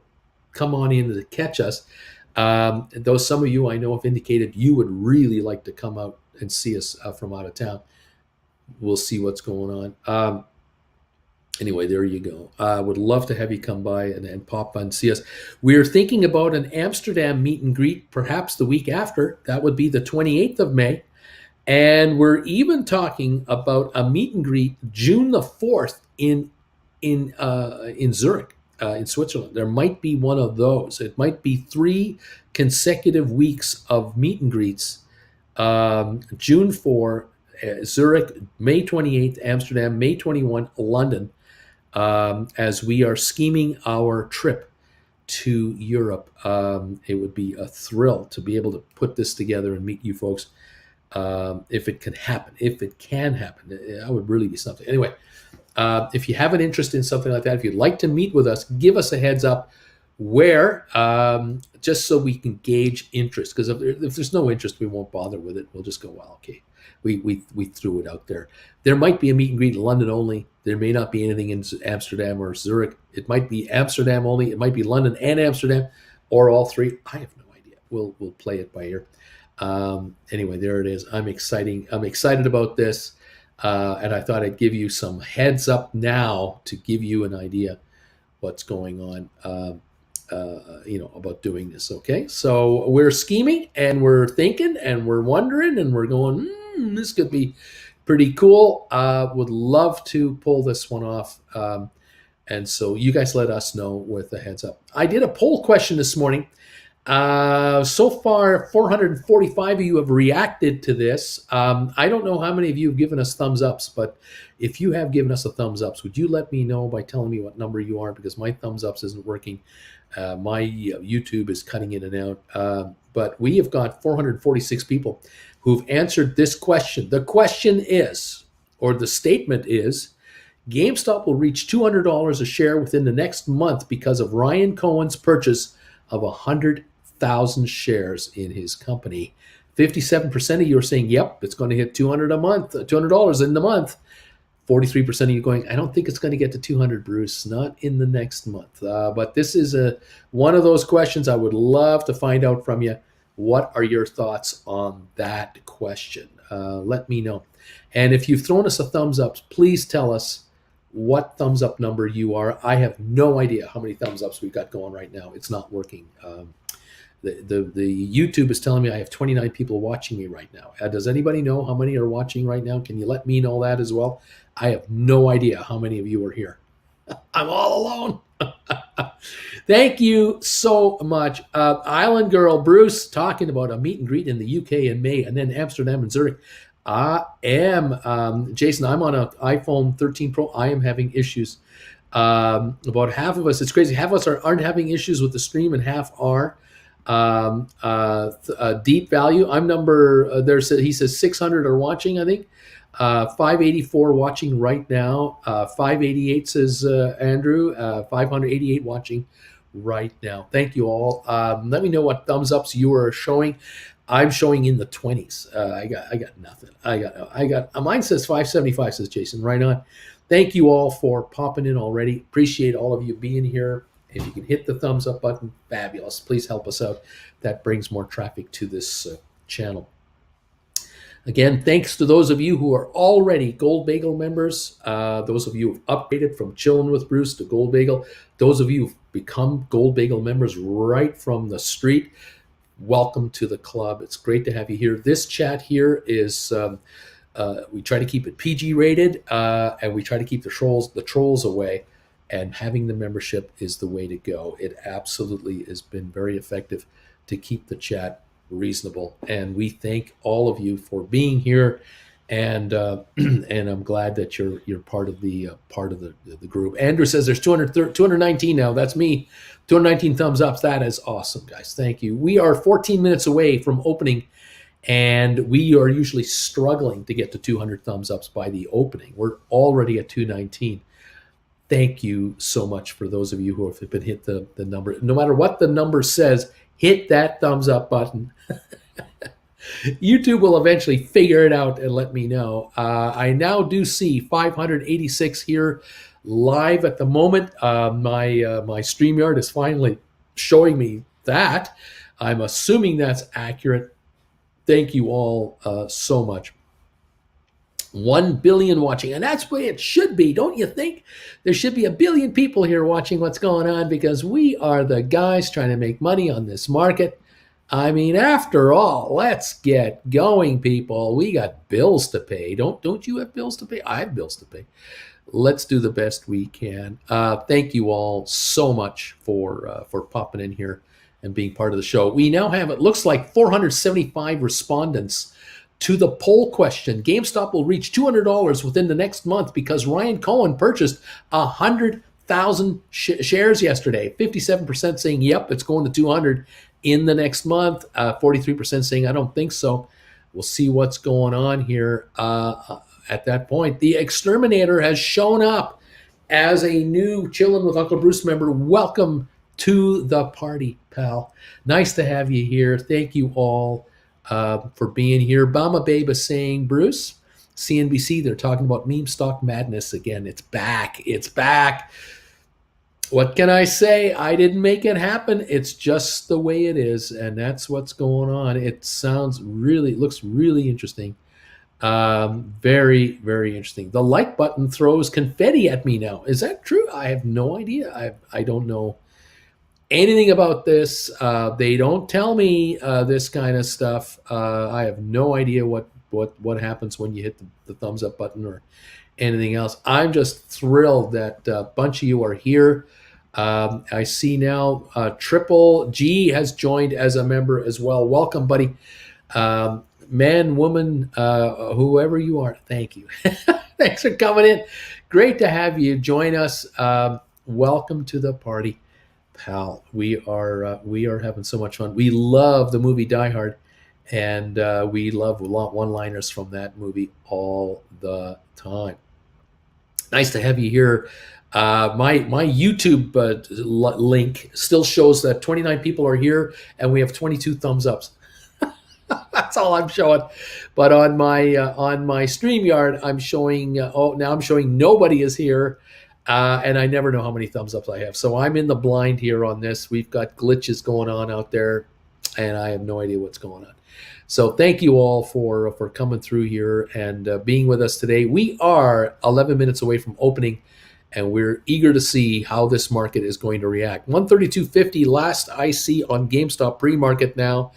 come on in to catch us. Though some of you I know have indicated you would really like to come out and see us from out of town. We'll see what's going on. Anyway, there you go. I would love to have you come by and pop by and see us. We're thinking about an Amsterdam meet and greet, perhaps the week after. That would be the 28th of May. And we're even talking about a meet and greet June the 4th in Zurich, in Switzerland. There might be one of those. It might be 3 consecutive weeks of meet and greets. June 4, Zurich, May 28th, Amsterdam, May 21, London, as we are scheming our trip to Europe. It would be a thrill to be able to put this together and meet you folks. If it can happen, that would really be something. Anyway, if you have an interest in something like that, if you'd like to meet with us, give us a heads up where, just so we can gauge interest. Because if there's no interest, we won't bother with it. We'll just go, well, okay, we threw it out there. There might be a meet and greet in London only. There may not be anything in Amsterdam or Zurich. It might be Amsterdam only. It might be London and Amsterdam, or all 3. I have no idea. We'll play it by ear. Anyway, there it is. I'm excited about this. And I thought I'd give you some heads up now to give you an idea what's going on, about doing this. Okay. So we're scheming and we're thinking and we're wondering and we're going, this could be pretty cool. Would love to pull this one off. And so you guys let us know with a heads up. I did a poll question this morning. So far, 445 of you have reacted to this. I don't know how many of you have given us thumbs ups, but if you have given us a thumbs ups, would you let me know by telling me what number you are? Because my thumbs ups isn't working. My YouTube is cutting in and out. But we have got 446 people who've answered this question. The question is, or the statement is, GameStop will reach $200 a share within the next month because of Ryan Cohen's purchase of 100,000 shares in his company. 57% of you are saying, yep, it's going to hit $200 in the month. 43% of you going, I don't think it's going to get to 200, Bruce, not in the next month. But this is one of those questions I would love to find out from you. What are your thoughts on that question? Let me know. And if you've thrown us a thumbs up, please tell us what thumbs up number you are. I have no idea how many thumbs ups we've got going right now. It's not working. the YouTube is telling me I have 29 people watching me right now. Does anybody know how many are watching right now? Can you let me know that as well? I have no idea how many of you are here. I'm all alone. Thank you so much. Island Girl Bruce talking about a meet and greet in the UK in May, and then Amsterdam and Zurich. I am, Jason, I'm on an iPhone 13 Pro. I am having issues. About half of us, it's crazy. Half of us aren't having issues with the stream, and half are. Deep value. I'm number, he says 600 are watching, I think. 584 watching right now. 588 says Andrew. 588 watching right now. Thank you all. Let me know what thumbs ups you are showing. I'm showing in the 20s. I got nothing. I got. Mine says 575. Says Jason. Right on. Thank you all for popping in already. Appreciate all of you being here. If you can hit the thumbs up button, fabulous. Please help us out. That brings more traffic to this channel. Again, thanks to those of you who are already Gold Bagel members, those of you who've upgraded from Chillin' with Bruce to Gold Bagel, those of you who've become Gold Bagel members right from the street, welcome to the club. It's great to have you here. This chat here is, we try to keep it PG rated, and we try to keep the trolls away, and having the membership is the way to go. It absolutely has been very effective to keep the chat reasonable, and we thank all of you for being here, and and I'm glad that you're part of the group. Andrew says there's 219 now. That's me. 219 thumbs ups. That is awesome, guys. Thank you. We are 14 minutes away from opening, and we are usually struggling to get to 200 thumbs ups by the opening. We're already at 219. Thank you so much for those of you who have been hit the number. No matter what the number says, hit that thumbs up button. YouTube will eventually figure it out and let me know. I now do see 586 here live at the moment. My StreamYard is finally showing me that. I'm assuming that's accurate. Thank you all so much. 1 billion watching, and that's the way it should be, don't you think? There should be 1 billion people here watching what's going on, because we are the guys trying to make money on this market. I mean, after all, let's get going, people. We got bills to pay. Don't you have bills to pay? I have bills to pay. Let's do the best we can. Thank you all so much for popping in here and being part of the show. We now have, it looks like, 475 respondents to the poll question. GameStop will reach $200 within the next month because Ryan Cohen purchased 100,000 shares yesterday. 57% saying, yep, it's going to 200 in the next month. 43% saying, I don't think so. We'll see what's going on here at that point. The Exterminator has shown up as a new Chillin' with Uncle Bruce member. Welcome to the party, pal. Nice to have you here. Thank you all for being here. Bama Babe is saying, Bruce, CNBC, they're talking about meme stock madness again. It's back. It's back. What can I say? I didn't make it happen. It's just the way it is, and that's what's going on. It looks really interesting. Very, very interesting. The like button throws confetti at me now. Is that true? I have no idea. I don't know anything about this. They don't tell me this kind of stuff. I have no idea what happens when you hit the thumbs up button or anything else. I'm just thrilled that a bunch of you are here. I see now Triple G has joined as a member as well. Welcome, buddy. Man, woman, whoever you are, thank you. Thanks for coming in. Great to have you join us. Welcome to the party, pal. We are having so much fun. We love the movie Die Hard, and we love one-liners from that movie all the time. Nice to have you here. My YouTube link still shows that 29 people are here, and we have 22 thumbs ups. That's all I'm showing. But on my StreamYard, I'm showing. Now I'm showing nobody is here, and I never know how many thumbs ups I have. So I'm in the blind here on this. We've got glitches going on out there, and I have no idea what's going on. So thank you all for coming through here and being with us today. We are 11 minutes away from opening, and we're eager to see how this market is going to react. 132.50 last I see on GameStop pre-market now.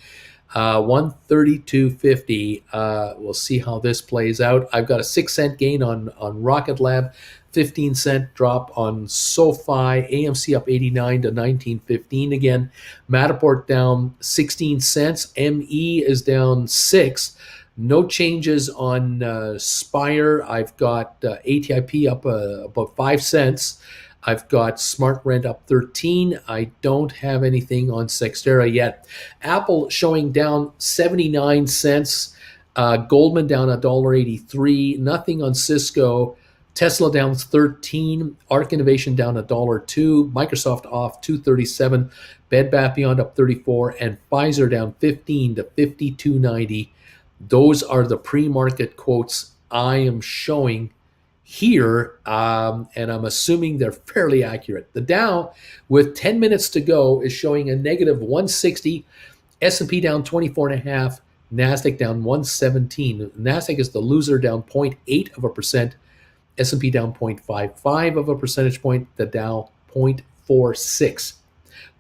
132.50. We'll see how this plays out. I've got a 6-cent gain on Rocket Lab, 15-cent drop on SoFi, AMC up 89 to 19.15 again. Matterport down 16 cents. ME is down 6. No changes on Spire. I've got ATIP up about 5 cents. I've got Smart Rent up 13. I don't have anything on Sextera yet. Apple showing down 79 cents. Goldman down $1.83. Nothing on Cisco. Tesla down 13. Arc Innovation down $1.02. Microsoft off 237. Bed Bath Beyond up 34. And Pfizer down 15 to 52.90. Those are the pre-market quotes I am showing here, and I'm assuming they're fairly accurate. The Dow, with 10 minutes to go, is showing a negative 160. S&P down 24.5. NASDAQ down 117. NASDAQ is the loser, down 0.8%. S&P down 0.55 of a percentage point. The Dow 0.46.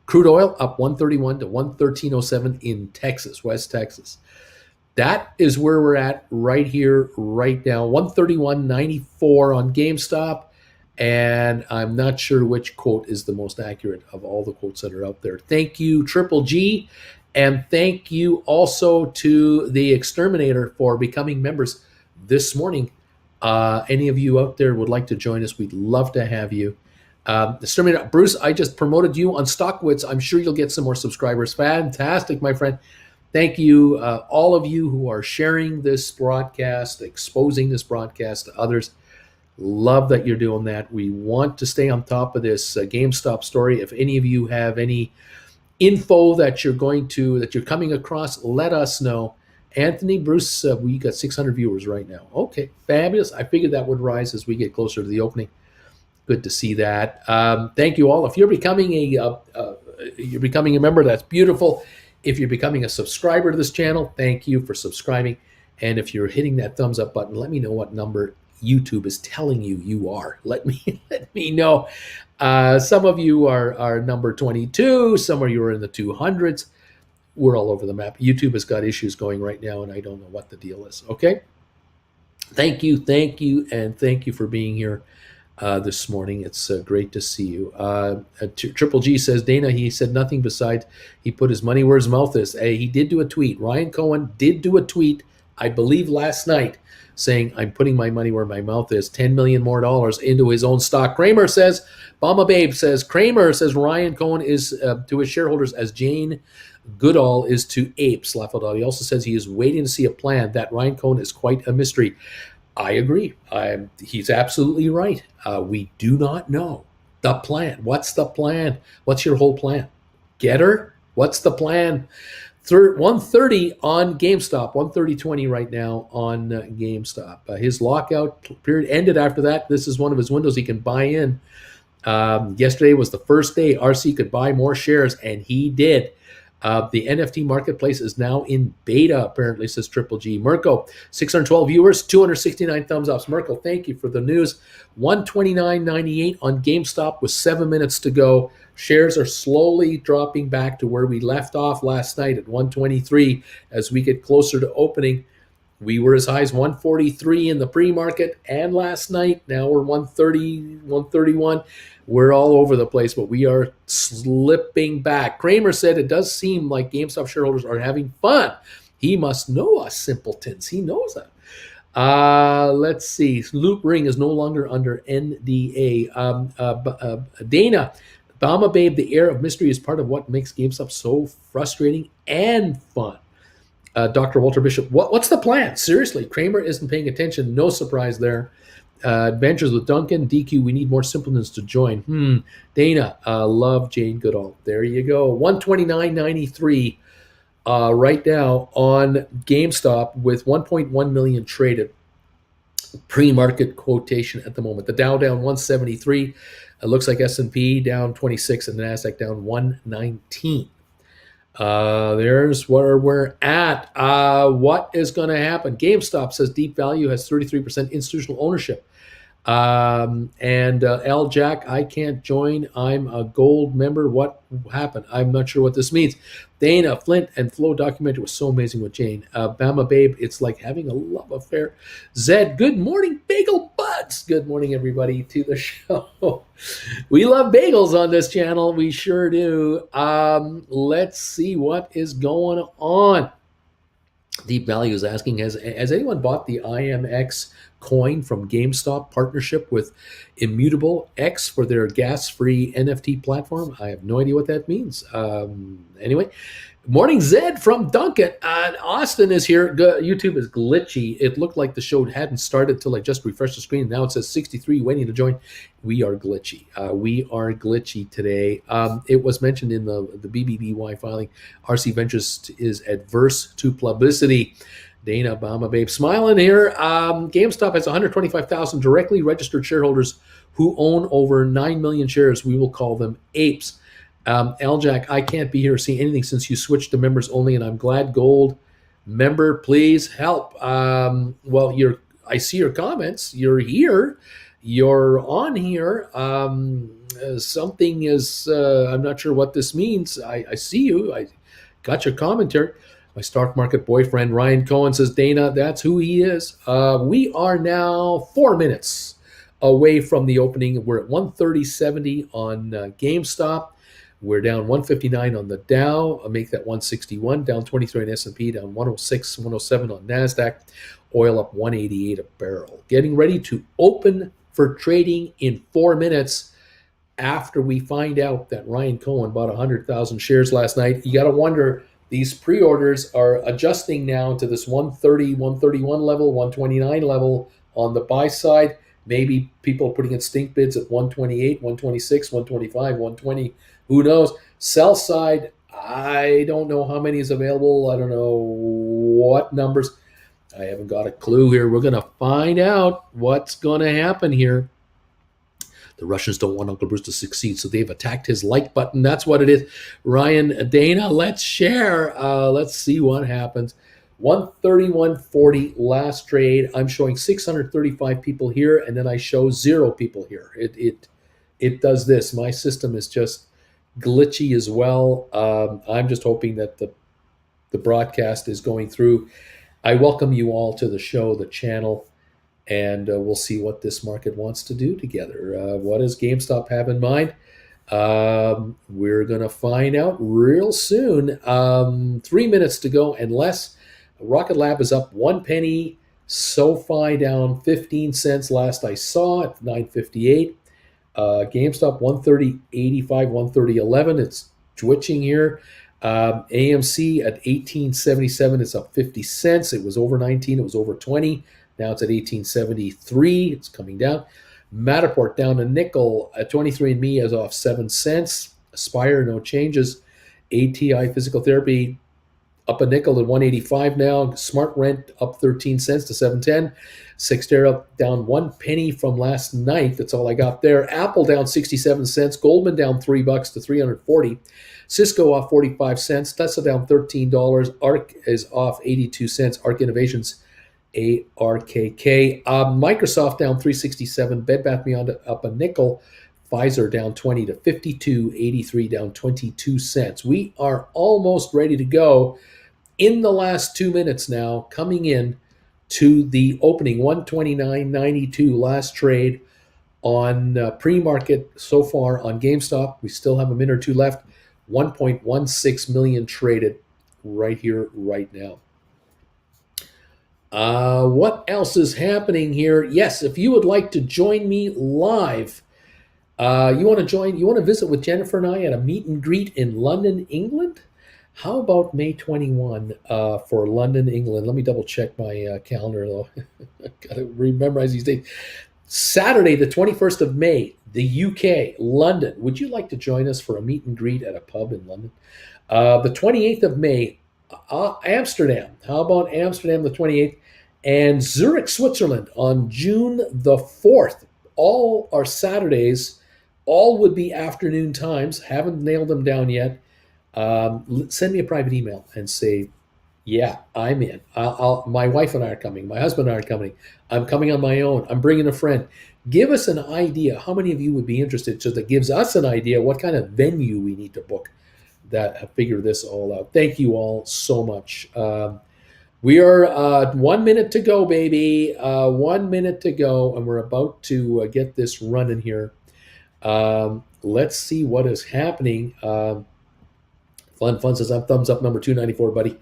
Crude oil up 131 to 113.07 in Texas, West Texas. That is where we're at right here, right now. 131.94 on GameStop, and I'm not sure which quote is the most accurate of all the quotes that are out there. Thank you, Triple G, and thank you also to the Exterminator for becoming members this morning. Any of you out there would like to join us, we'd love to have you. Exterminator, Bruce, I just promoted you on Stockwits. I'm sure you'll get some more subscribers. Fantastic, my friend. Thank you, all of you who are sharing this broadcast, exposing this broadcast to others. Love that you're doing that. We want to stay on top of this GameStop story. If any of you have any info that you're coming across, let us know. Anthony, Bruce, we got 600 viewers right now. Okay, fabulous. I figured that would rise as we get closer to the opening. Good to see that. Thank you all. If you're becoming a member, that's beautiful. If you're becoming a subscriber to this channel, thank you for subscribing. And if you're hitting that thumbs up button, let me know what number YouTube is telling you are. Let me know. Some of you are number 22. Some of you are in the 200s. We're all over the map. YouTube has got issues going right now, and I don't know what the deal is. Okay? Thank you, and thank you for being here this morning. It's great to see you. Triple G says, Dana, he said nothing besides he put his money where his mouth is. He did do a tweet. Ryan Cohen did do a tweet, I believe last night, saying, I'm putting my money where my mouth is, $10 million more into his own stock. Kramer says, Bama Babe says, Kramer says Ryan Cohen is to his shareholders as Jane Goodall is to apes. Laugh out loud. He also says he is waiting to see a plan. That Ryan Cohen is quite a mystery. I agree. He's absolutely right. We do not know the plan. What's the plan? What's your whole plan? Get her? What's the plan? 130 on GameStop, 130.20 right now on GameStop. His lockout period ended after that. This is one of his windows he can buy in. Yesterday was the first day RC could buy more shares, and he did. The NFT marketplace is now in beta, apparently, says Triple G. Mirko, 612 viewers, 269 thumbs ups. Mirko, thank you for the news. 129.98 on GameStop with 7 minutes to go. Shares are slowly dropping back to where we left off last night at 123 as we get closer to opening. We were as high as 143 in the pre-market and last night. Now we're 130, 131. We're all over the place, but we are slipping back. Kramer said it does seem like GameStop shareholders are having fun. He must know us simpletons. He knows that. Let's see. Loop Ring is no longer under NDA. Dana, Bama Babe, the air of mystery is part of what makes GameStop so frustrating and fun. Dr. Walter Bishop, what's the plan? Seriously, Kramer isn't paying attention. No surprise there. Adventures with Duncan, DQ, we need more simpletons to join. Dana, love Jane Goodall. There you go. 129.93 right now on GameStop with 1.1 million traded. Pre-market quotation at the moment. The Dow down 173. It looks like S&P down 26 and the NASDAQ down 119. There's where we're at. What is going to happen? GameStop says Deep Value has 33% institutional ownership. And L Jack, I can't join. I'm a gold member. What happened? I'm not sure what this means. Dana, Flint, and Flo documentary was so amazing with Jane. Bama Babe, it's like having a love affair. Zed, good morning, Bagel Buds. Good morning, everybody, to the show. We love bagels on this channel. We sure do. Let's see what is going on. Deep Value is asking, has anyone bought the IMX coin from GameStop partnership with Immutable X for their gas-free NFT platform? I have no idea what that means. Anyway, morning Zed from Duncan. Austin is here. YouTube is glitchy. It looked like the show hadn't started till I just refreshed the screen. Now it says 63 waiting to join. We are glitchy. We are glitchy today. It was mentioned in the BBBY filing. RC Ventures is adverse to publicity. Dana Obama Babe smiling here. GameStop has 125,000 directly registered shareholders who own over 9 million shares. We will call them apes. Aljack, I can't be here to see anything since you switched to members only, and I'm glad. Gold member, please help. Well, I see your comments. You're here. You're on here. Something is, I'm not sure what this means. I see you. I got your commentary. My stock market boyfriend, Ryan Cohen, says, Dana, that's who he is. We are now 4 minutes away from the opening. We're at 130.70 on GameStop. We're down 159 on the Dow. I'll make that 161. Down 23 on S&P. Down 106, 107 on NASDAQ. Oil up 188 a barrel. Getting ready to open for trading in 4 minutes after we find out that Ryan Cohen bought 100,000 shares last night. You got to wonder, these pre-orders are adjusting now to this 130, 131 level, 129 level on the buy side. Maybe people putting in stink bids at 128, 126, 125, 120. Who knows? Sell side, I don't know how many is available. I don't know what numbers. I haven't got a clue here. We're going to find out what's going to happen here. The Russians don't want Uncle Bruce to succeed, so they've attacked his like button. That's what it is. Ryan, Dana, let's share. Let's see what happens. 131.40 last trade. I'm showing 635 people here, and then I show 0 people here. It does this. My system is just glitchy as well. I'm just hoping that the broadcast is going through. I welcome you all to the show, the channel, and we'll see what this market wants to do together. What does GameStop have in mind? We're going to find out real soon. 3 minutes to go and less. Rocket Lab is up 1 penny. SoFi down 15 cents last I saw at 9.58. GameStop 130.85, 130.11. It's twitching here. AMC at 18.77. It's up 50 cents. It was over 19. It was over 20. Now it's at 18.73. It's coming down. Matterport down a nickel. 23andMe is off 7 cents. Aspire, no changes. ATI Physical Therapy up a nickel to 185 now. Smart Rent up 13 cents to 710. Cyxtera down 1 penny from last night. That's all I got there. Apple down 67 cents. Goldman down $3 to 340. Cisco off 45 cents. Tesla down $13. ARK is off 82 cents. ARK Innovations, ARKK. Microsoft down 367. Bed Bath Beyond up a nickel. Pfizer down 20 to 52.83, down 22 cents. We are almost ready to go in the last 2 minutes now, coming in to the opening. 129.92 last trade on pre-market so far on GameStop. We still have a minute or two left. 1.16 million traded right here, right now. What else is happening here? Yes, if you would like to join me live, you want to visit with Jennifer and I at a meet and greet in London, England? How about May 21 for London, England? Let me double check my calendar though. Got to rememorize these dates. Saturday, the 21st of May, the UK, London. Would you like to join us for a meet and greet at a pub in London? The 28th of May, Amsterdam. How about Amsterdam, the 28th? And Zurich, Switzerland on June the 4th. All are Saturdays. All would be afternoon times. Haven't nailed them down yet. Send me a private email and say, Yeah, I'm in. My wife and I are coming. My husband and I are coming. I'm coming on my own. I'm bringing a friend. Give us an idea. How many of you would be interested? So that gives us an idea what kind of venue we need to book that figure this all out. Thank you all so much. We are 1 minute to go, baby. 1 minute to go, and we're about to get this running here. Let's see what is happening. Fun says, I'm thumbs up number 294, buddy.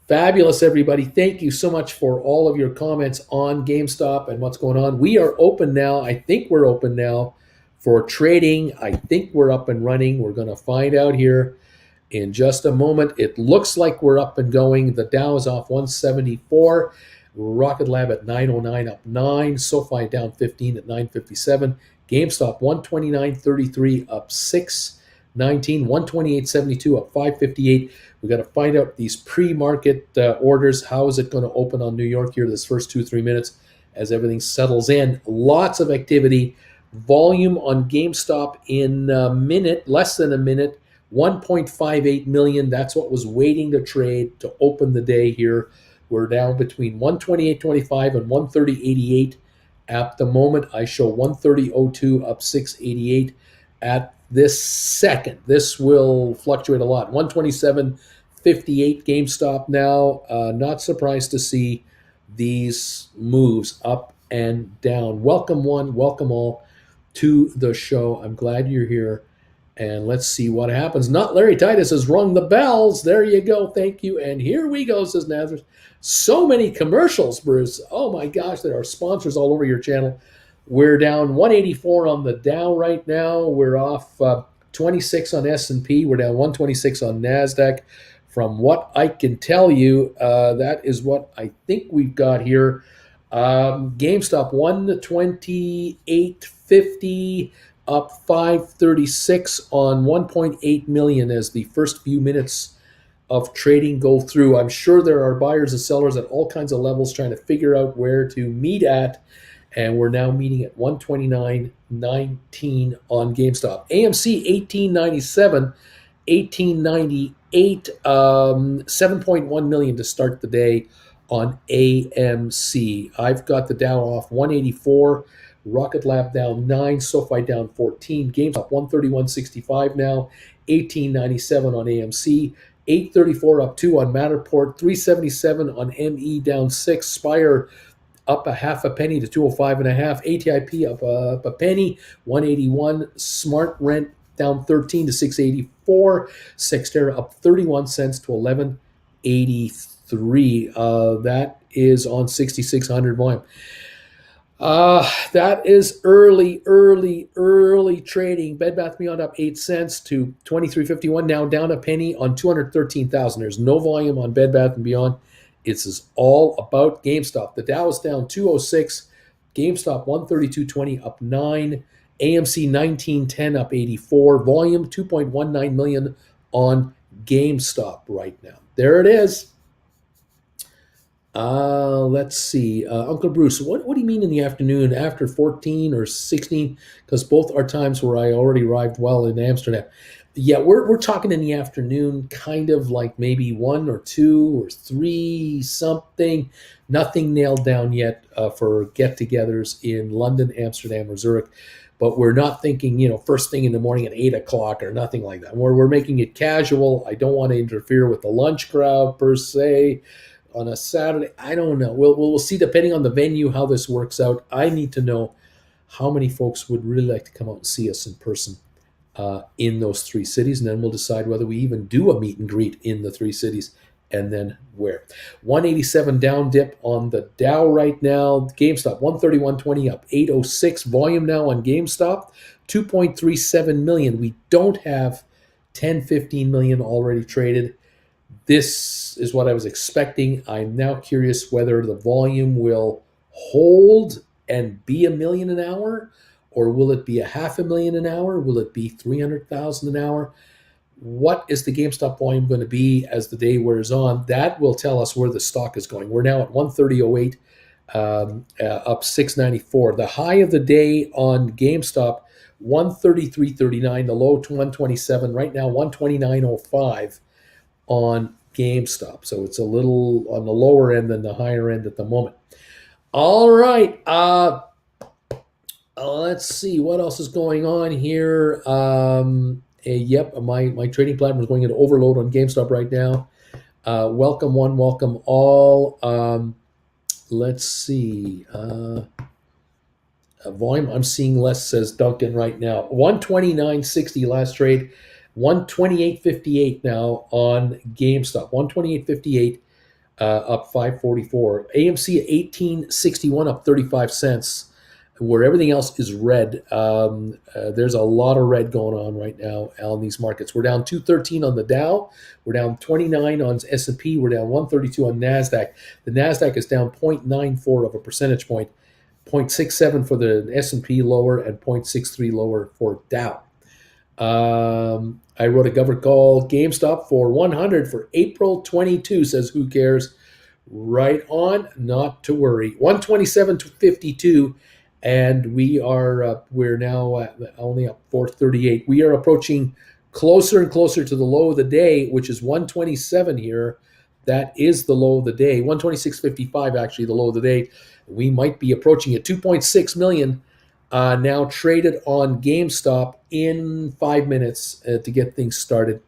Fabulous, everybody. Thank you so much for all of your comments on GameStop and what's going on. We are open now. I think we're open now for trading. I think we're up and running. We're going to find out here in just a moment. It looks like we're up and going. The Dow is off 174. Rocket Lab at 909 up 9. SoFi down 15 at 957. GameStop 129.33 up 619. 128.72 up 558. We got to find out these pre-market orders. How is it going to open on New York here this first 2-3 minutes as everything settles in? Lots of activity. Volume on GameStop in a minute, less than a minute, 1.58 million. That's what was waiting to trade to open the day here. We're now between 128.25 and 130.88 at the moment. I show 130.02 up 688 at this second. This will fluctuate a lot. 127.58 GameStop now. Not surprised to see these moves up and down. Welcome one, welcome all to the show. I'm glad you're here. And let's see what happens. Not Larry Titus has rung the bells. There you go. Thank you. And here we go, says Nazareth. So many commercials, Bruce. Oh my gosh, there are sponsors all over your channel. We're down 184 on the Dow right now. We're off 26 on S&P. We're down 126 on NASDAQ. From what I can tell you, that is what I think we've got here. GameStop 128.50 up 536 on 1.8 million as the first few minutes of trading go through. I'm sure there are buyers and sellers at all kinds of levels trying to figure out where to meet at, and we're now meeting at 129.19 on GameStop. AMC 1897, 1898, 7.1 million to start the day on AMC. I've got the Dow off 184. Rocket Lab down 9, SoFi down 14, GameStop 131.65 now, 18.97 on AMC, 8.34 up 2 on Matterport, 3.77 on ME down 6, Spire up a half a penny to 205 and a half, ATIP up a penny, 181, Smart Rent down 13 to 684, Sextera up 31 cents to 11.83. That is on 6,600 volume. That is early trading. Bed Bath Beyond up 8 cents to 23.51. Now down a penny on 213,000. There's no volume on Bed Bath and Beyond. It's all about GameStop. The Dow is down 206. GameStop 132.20 up 9. AMC 19.10 up 84. Volume 2.19 million on GameStop right now. There it is. Let's see. Uncle Bruce, what do you mean in the afternoon after 14 or 16? Because both are times where I already arrived well in Amsterdam. Yeah, we're talking in the afternoon, kind of like maybe 1 or 2 or 3 something. Nothing nailed down yet for get-togethers in London, Amsterdam, or Zurich. But we're not thinking, first thing in the morning at 8 o'clock or nothing like that. We're making it casual. I don't want to interfere with the lunch crowd per se. On a Saturday, I don't know. We'll see depending on the venue how this works out. I need to know how many folks would really like to come out and see us in person in those 3 cities, and then we'll decide whether we even do a meet and greet in the 3 cities, and then where. 187 down dip on the Dow right now. GameStop 131.20 up 806. Volume now on GameStop 2.37 million. We don't have 10-15 million already traded. This is what I was expecting. I'm now curious whether the volume will hold and be 1 million an hour, or will it be 500,000 an hour? Will it be 300,000 an hour? What is the GameStop volume going to be as the day wears on? That will tell us where the stock is going. We're now at 130.08, up 694. The high of the day on GameStop, 133.39. The low to 127. Right now, 129.05. On GameStop. So it's a little on the lower end than the higher end at the moment. All right. Let's see what else is going on here. Yep, my trading platform is going into overload on GameStop right now. Welcome one, welcome all. Let's see. Volume, I'm seeing less, says Duncan right now. 129.60 last trade. 128.58 now on GameStop. 128.58, up 544. AMC at 18.61, up 35 cents. Where everything else is red, there's a lot of red going on right now on these markets. We're down 213 on the Dow. We're down 29 on S&P. We're down 132 on NASDAQ. The NASDAQ is down 0.94 of a percentage point. 0.67 for the S&P lower and 0.63 lower for Dow. I wrote a government call GameStop for 100 for April 22, says who cares? Right on, not to worry. 127.52, and we're now only up 438. We are approaching closer and closer to the low of the day, which is 127 here. That is the low of the day. 126.55 actually the low of the day. We might be approaching it. 2.6 million now traded on GameStop in 5 minutes to get things started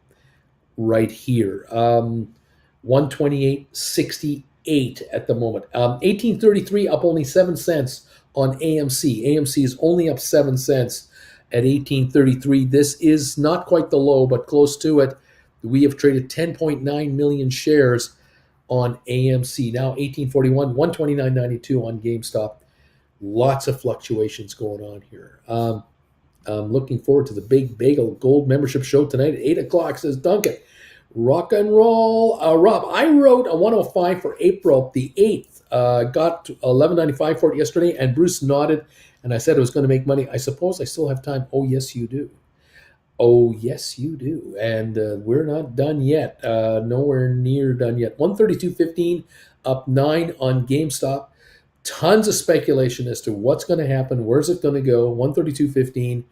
right here. 128.68 at the moment. 1833 up only 7 cents on AMC. AMC is only up 7 cents at 1833. This is not quite the low, but close to it. We have traded 10.9 million shares on AMC. Now 1841, 129.92 on GameStop. Lots of fluctuations going on here. I'm looking forward to the Big Bagel Gold membership show tonight at 8 o'clock, says Duncan. Rock and roll. Rob, I wrote a 105 for April the 8th. Got $11.95 for it yesterday, and Bruce nodded, and I said it was going to make money. I suppose I still have time. Oh, yes, you do. Oh, yes, you do. And we're not done yet. Nowhere near done yet. 132.15, up 9 on GameStop. Tons of speculation as to what's going to happen. Where's it going to go? 132.15.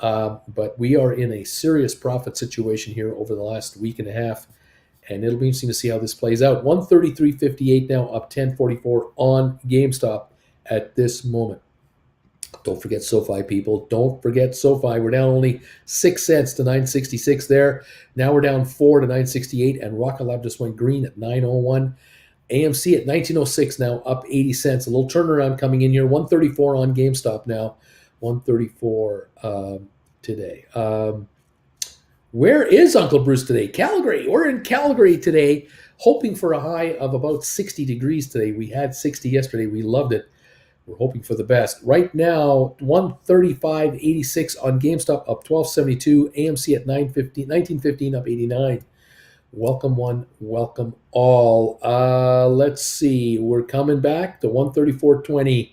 But we are in a serious profit situation here over the last week and a half. And it'll be interesting to see how this plays out. 133.58 now, up 10.44 on GameStop at this moment. Don't forget SoFi, people. Don't forget SoFi. We're down only 6 cents to 9.66 there. Now we're down 4 to 9.68, and Rocket Lab just went green at 9.01. AMC at 19.06 now, up 80 cents. A little turnaround coming in here. 134 on GameStop now. 134 today. Where is Uncle Bruce today? Calgary. We're in Calgary today, hoping for a high of about 60 degrees today. We had 60 yesterday. We loved it. We're hoping for the best. Right now, 135.86 on GameStop, up 12.72. AMC at 19.15, up 89. Welcome one, welcome all. Let's see. We're coming back to 134.20.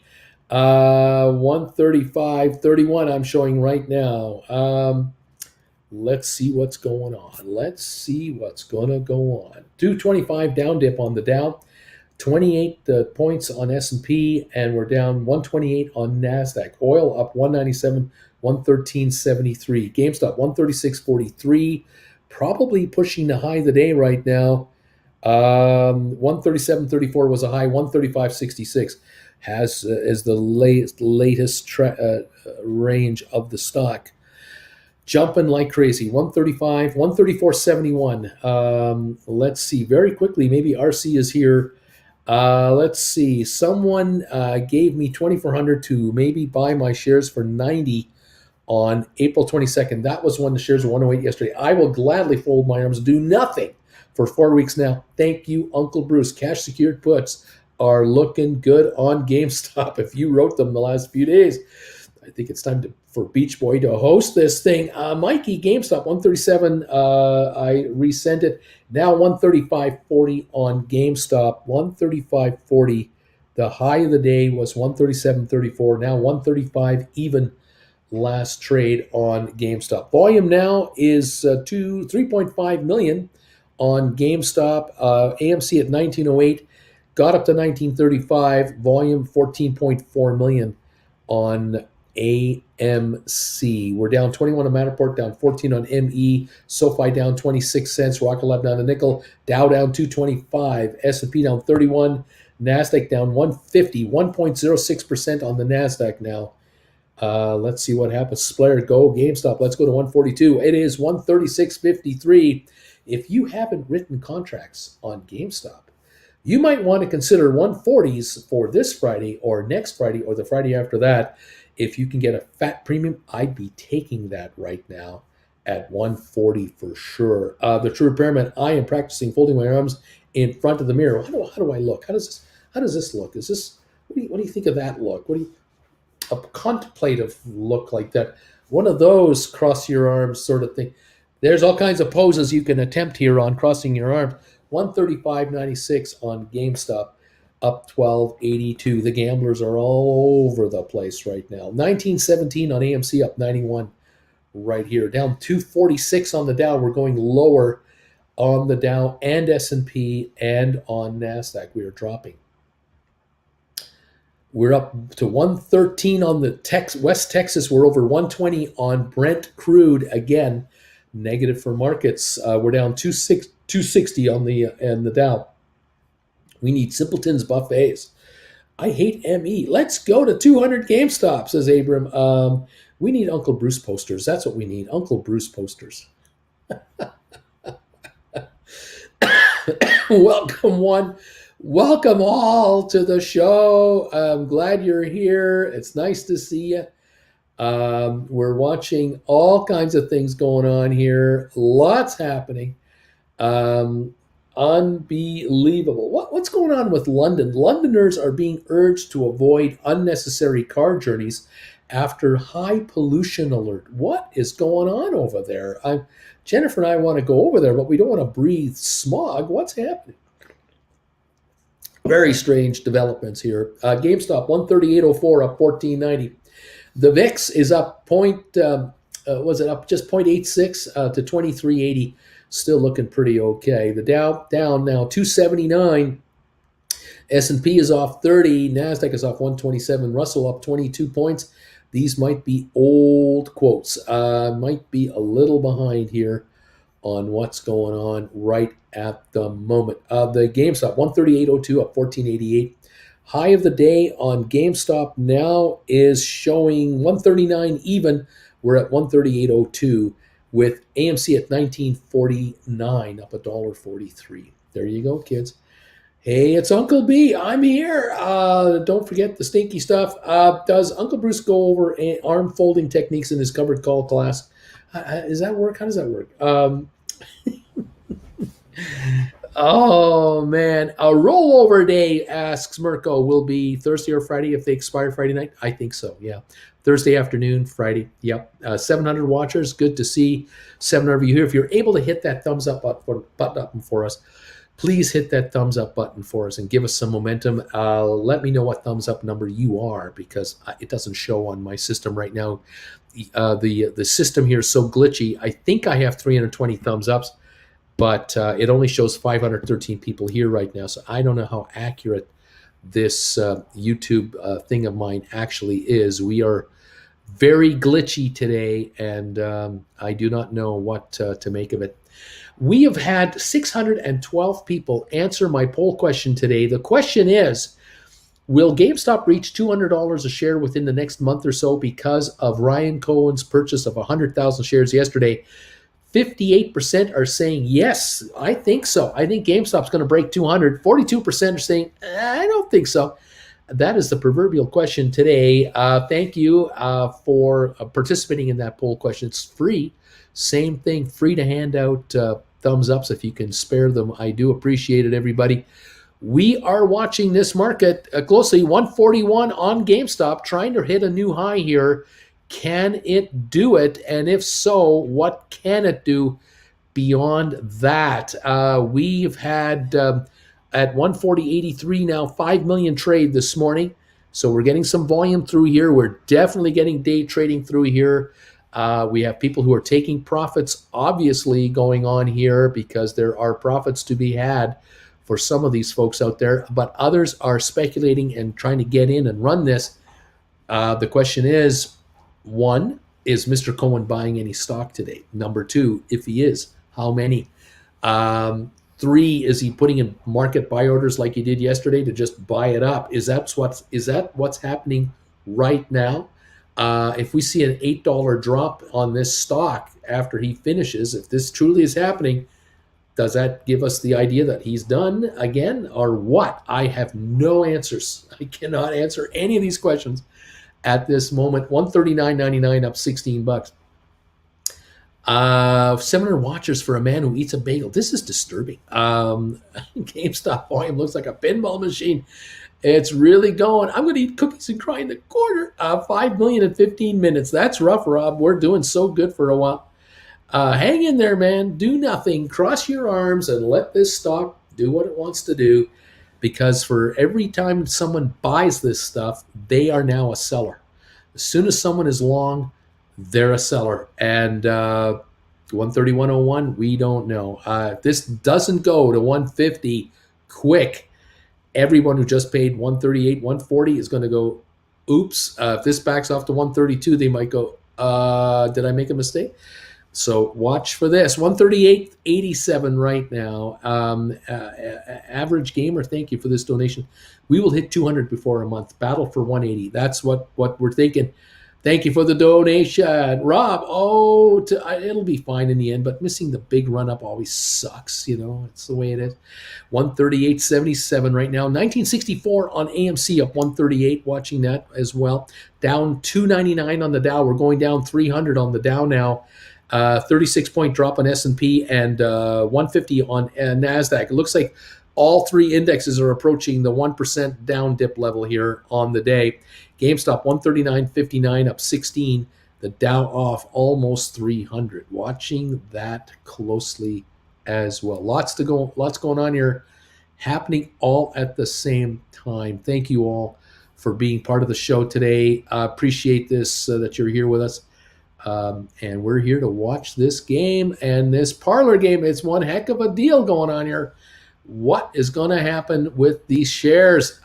135.31 I'm showing right now. Let's see what's going on. Let's see what's going to go on. 225 down dip on the Dow. 28 points on S&P, and we're down 128 on NASDAQ. Oil up 197, 113.73. GameStop 136.43, probably pushing the high of the day right now. 137.34 was a high. 135.66 is the latest range of the stock. Jumping like crazy. 135, 134.71. Let's see very quickly. Maybe RC is here. Let's see. Someone gave me $2,400 to maybe buy my shares for $90 on April 22nd. That was when the shares were 108 yesterday. I will gladly fold my arms, do nothing for 4 weeks now. Thank you, Uncle Bruce. Cash secured puts are looking good on GameStop. If you wrote them the last few days, I think it's time for Beach Boy to host this thing. Mikey, GameStop 137. I resent it. Now 135.40 on GameStop. 135.40. The high of the day was 137.34. Now 135 even last trade on GameStop. Volume now is 3.5 million on GameStop. AMC at 1908. Got up to 1935. Volume 14.4 million on AMC. We're down 21 on Matterport, down 14 on ME, SoFi down 26 cents, Rocket Lab down a nickel, Dow down 225, S&P down 31, NASDAQ down 150, 1.06% on the NASDAQ now. Let's see what happens. Splair, go. GameStop, let's go to 142. It is 136.53. If you haven't written contracts on GameStop, you might want to consider 140s for this Friday or next Friday or the Friday after that. If you can get a fat premium, I'd be taking that right now at 140 for sure. The True Repairman, I am practicing folding my arms in front of the mirror. How do I look? How does this look? Is this what do you think of that look? A contemplative look like that? One of those cross your arms sort of thing. There's all kinds of poses you can attempt here on crossing your arms. 135.96 on GameStop, up 12.82. The gamblers are all over the place right now. 19.17 on AMC, up 91 right here. Down 246 on the Dow. We're going lower on the Dow and S&P and on NASDAQ. We are dropping. We're up to 113 on the West Texas. We're over 120 on Brent crude. Again, negative for markets. We're down 260 on the Dow. We need simpletons buffets. I hate ME. Let's go to 200 GameStop, says Abram. We need Uncle Bruce posters. That's what we need. Uncle Bruce posters. Welcome all to the show. I'm glad you're here. It's nice to see you. We're watching all kinds of things going on here. Lots happening. Unbelievable. What's going on with London? Londoners are being urged to avoid unnecessary car journeys after high pollution alert. What is going on over there? Jennifer and I want to go over there, but we don't want to breathe smog. What's happening? Very strange developments here. GameStop 138.04, up 14.90. The VIX is up just 0.86 to 23.80. Still looking pretty okay. The Dow down now 279. S&P is off 30. NASDAQ is off 127. Russell up 22 points. These might be old quotes. Might be a little behind here on what's going on right at the moment. The GameStop 138.02, up 14.88. High of the day on GameStop now is showing 139 even. We're at 138.02 with AMC at 19.49, up $1.43. There you go, kids. Hey, it's Uncle B. I'm here. Don't forget the stinky stuff. Does Uncle Bruce go over arm folding techniques in his covered call class? Does that work? How does that work? Oh, man. A rollover day, asks Mirko, will be Thursday or Friday if they expire Friday night? I think so, yeah. Thursday afternoon, Friday. Yep. 700 watchers. Good to see 700 of you here. If you're able to hit that thumbs up button for us, please hit that thumbs up button for us and give us some momentum. Let me know what thumbs up number you are, because it doesn't show on my system right now. The system here is so glitchy. I think I have 320 thumbs ups, but it only shows 513 people here right now. So I don't know how accurate this YouTube thing of mine actually is. We are very glitchy today, and I do not know what to make of it. We have had 612 people answer my poll question today. The question is, will GameStop reach $200 a share within the next month or so because of Ryan Cohen's purchase of 100,000 shares yesterday? 58% are saying, yes, I think so. I think GameStop's going to break 200. 42% are saying, I don't think so. That is the proverbial question today. Thank you for participating in that poll question. It's free. Same thing, free to hand out thumbs ups if you can spare them. I do appreciate it, everybody. We are watching this market closely. 141 on GameStop, trying to hit a new high here. Can it do it? And if so, what can it do beyond that? We've had at 140.83 now, 5 million trade this morning. So we're getting some volume through here. We're definitely getting day trading through here. We have people who are taking profits, obviously, going on here because there are profits to be had for some of these folks out there. But others are speculating and trying to get in and run this. The question is, One, is Mr. Cohen buying any stock today? Number two, if he is, how many? Three, is he putting in market buy orders like he did yesterday to just buy it up? Is that what's happening right now? If we see an $8 drop on this stock after he finishes, if this truly is happening, does that give us the idea that he's done again or what? I have no answers. I cannot answer any of these questions at this moment. 139.99 up 16 bucks. 700 watchers for a man who eats a bagel. This is disturbing. GameStop volume looks like a pinball machine. It's really going. I'm going to eat cookies and cry in the corner. 5 million in 15 minutes. That's rough, Rob. We're doing so good for a while. Hang in there, man. Do nothing. Cross your arms and let this stock do what it wants to do. Because for every time someone buys this stuff, they are now a seller. As soon as someone is long, they're a seller. And 131.01, we don't know. If this doesn't go to 150 quick, everyone who just paid 138, 140 is going to go, oops. If this backs off to 132, they might go, did I make a mistake? So watch for this. 138.87 right now. Average gamer, thank you for this donation. We will hit 200 before a month. Battle for 180. That's what we're thinking. Thank you for the donation, Rob. It'll be fine in the end, but missing the big run up always sucks. It's the way it is. 138.77 right now. 1964 on AMC up 138. Watching that as well. Down 299 on the Dow. We're going down 300 on the Dow now. 36-point drop on S&P and 150 on NASDAQ. It looks like all three indexes are approaching the 1% down dip level here on the day. GameStop 139.59 up 16. The Dow off almost 300. Watching that closely as well. Lots going on here, happening all at the same time. Thank you all for being part of the show today. Appreciate this that you're here with us. And we're here to watch this game and this parlor game. It's one heck of a deal going on here. What is going to happen with these shares?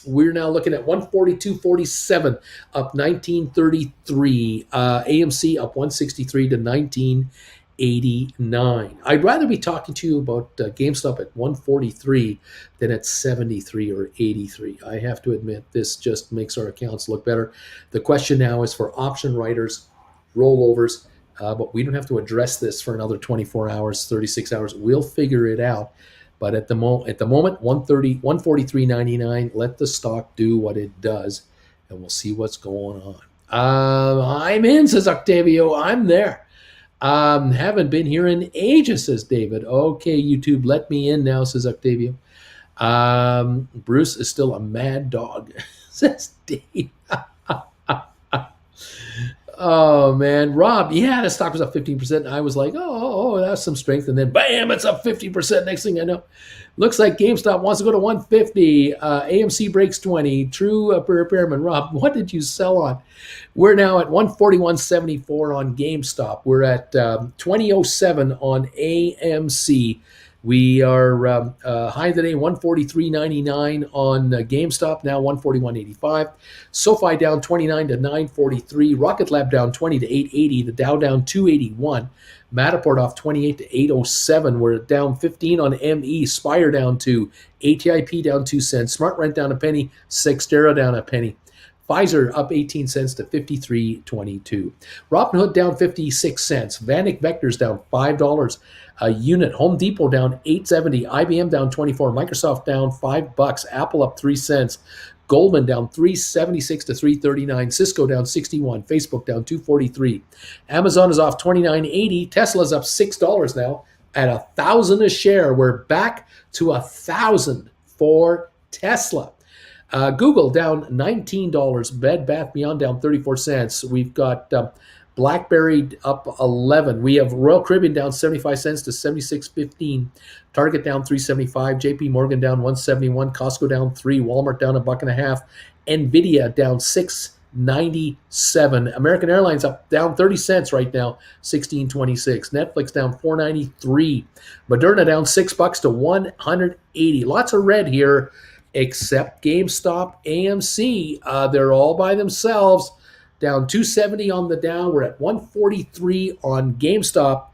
We're now looking at 142.47 up 19.33. AMC up 163 to 19.89. I'd rather be talking to you about GameStop at 143 than at 73 or 83. I have to admit, this just makes our accounts look better. The question now is for option writers, rollovers, but we don't have to address this for another 24 hours, 36 hours. We'll figure it out. But at the moment, 143.99. Let the stock do what it does, and we'll see what's going on. I'm in, says Octavio. I'm there. Haven't been here in ages, says David. Okay, YouTube, let me in now, says Octavio. Bruce is still a mad dog, says Dave. Oh, man. Rob, yeah, the stock was up 15%. I was like, oh, that's some strength. And then, bam, it's up 50%. Next thing I know, looks like GameStop wants to go to 150. AMC breaks 20. True repairman. Rob, what did you sell on? We're now at 141.74 on GameStop. We're at 20.07 on AMC. We are high today, 143.99 on GameStop, now 141.85. SoFi down 29 to 943. Rocket Lab down 20 to 880. The Dow down 281. Matterport off 28 to 807. We're down 15 on ME. Spire down 2. ATIP down 2 cents. SmartRent down a penny. Sextera down a penny. Pfizer up 18 cents to 53.22. Robinhood down 56 cents. Vanik Vectors down $5 a unit. Home Depot down $8.70. IBM down 24. Microsoft down $5. Apple up 3 cents. Goldman down 376 to 339. Cisco down 61. Facebook down 243. Amazon is off 29.80. Tesla's up $6 now at $1,000 a share. We're back to $1,000 for Tesla. Google down $19. Bed Bath Beyond down 34 cents. We've got BlackBerry up 11. We have Royal Caribbean down 75 cents to 76.15. Target down 3.75. JP Morgan down 1.71. Costco down 3. Walmart down $1.50. Nvidia down 6.97. American Airlines up down 30 cents right now, 16.26. Netflix down 4.93. Moderna down $6 to 180. Lots of red here, except GameStop, AMC. They're all by themselves. down 270 on the Dow. We're at 143 on GameStop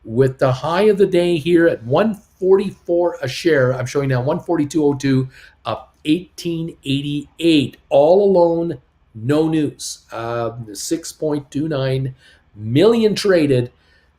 with the high of the day here at 144 a share. I'm showing now 142.02, up 1888. All alone, no news. 6.29 million traded.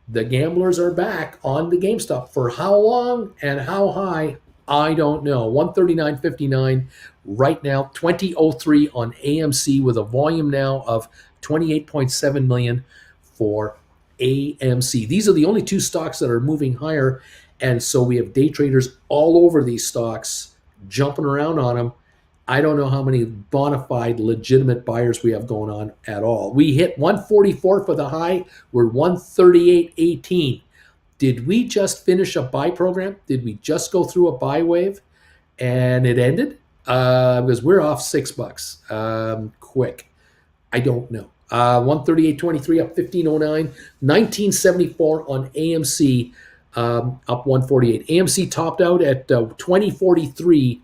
The gamblers are back on the GameStop. For how long and how high, I don't know. 139.59 right now, 20.03 on AMC with a volume now of 28.7 million for AMC. These are the only two stocks that are moving higher. And so we have day traders all over these stocks, jumping around on them. I don't know how many bona fide, legitimate buyers we have going on at all. We hit 144 for the high. We're 138.18. Did we just finish a buy program? Did we just go through a buy wave and it ended? Because we're off $6 quick. I don't know. 138.23 up 15.09. 1974 on AMC, up 148. AMC topped out at 2043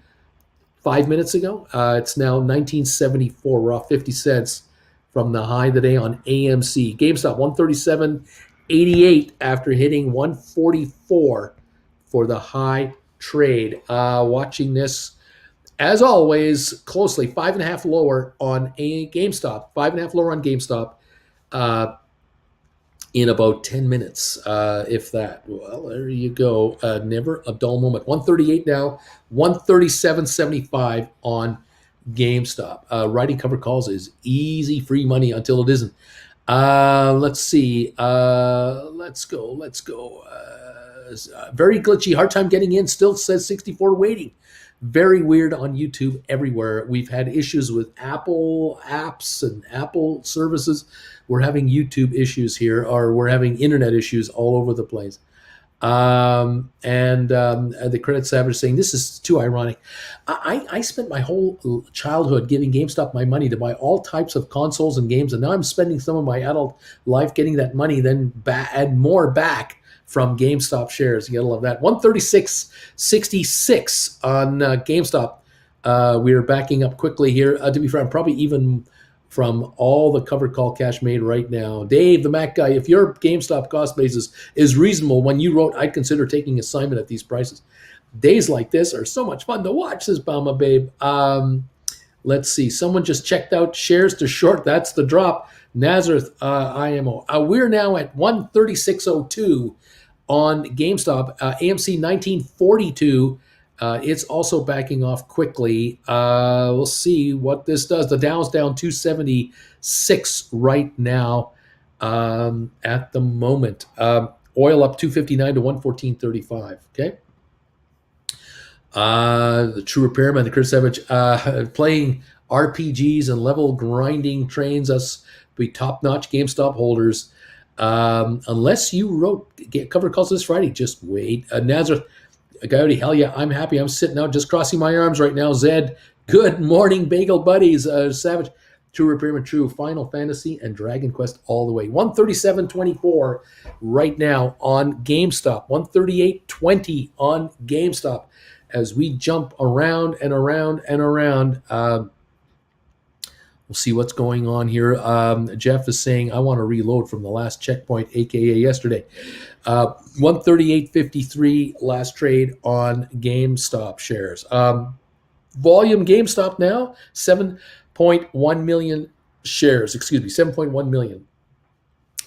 5 minutes ago. It's now 1974. We're off 50 cents from the high of the day on AMC. GameStop 137.88 after hitting 144 for the high trade. Watching this, as always, closely. 5.5 lower on GameStop. 5.5 lower on GameStop in about 10 minutes, if that. Well, there you go. Never a dull moment. 138 now. 137.75 on GameStop. Writing cover calls is easy, free money until it isn't. Let's see. Let's go. Very glitchy. Hard time getting in. Still says 64 waiting. Very weird on YouTube everywhere. We've had issues with Apple apps and Apple services. We're having YouTube issues here, or we're having internet issues all over the place. The Credit Savage saying, this is too ironic. I spent my whole childhood giving GameStop my money to buy all types of consoles and games, and now I'm spending some of my adult life getting that money, then add more back from GameStop shares. You gotta love that. 136.66 on GameStop. We are backing up quickly here. To be fair, I'm probably even from all the covered call cash made right now. Dave, the Mac guy, if your GameStop cost basis is reasonable, when you wrote, I'd consider taking assignment at these prices. Days like this are so much fun to watch, says Bama Babe. Let's see. Someone just checked out shares to short. That's the drop. Nazareth IMO. We're now at 136.02 on GameStop. AMC 1942. It's also backing off quickly. We'll see what this does. The Dow's down 276 right now at the moment. Oil up 259 to 114.35. Okay. The True Repairman, the Chris Savage, playing RPGs and level grinding trains us to be top-notch GameStop holders. Unless you wrote cover calls this Friday, just wait. Nazareth, Coyote, hell yeah, I'm happy. I'm sitting out, just crossing my arms right now. Zed, good morning, Bagel Buddies. Savage, True Repairman, True, Final Fantasy, and Dragon Quest all the way. 137.24 right now on GameStop. 138.20 on GameStop. As we jump around and around and around, we'll see what's going on here. Jeff is saying, I want to reload from the last checkpoint, aka yesterday. 138.53 last trade on GameStop shares. Volume GameStop now, 7.1 million shares. 7.1 million.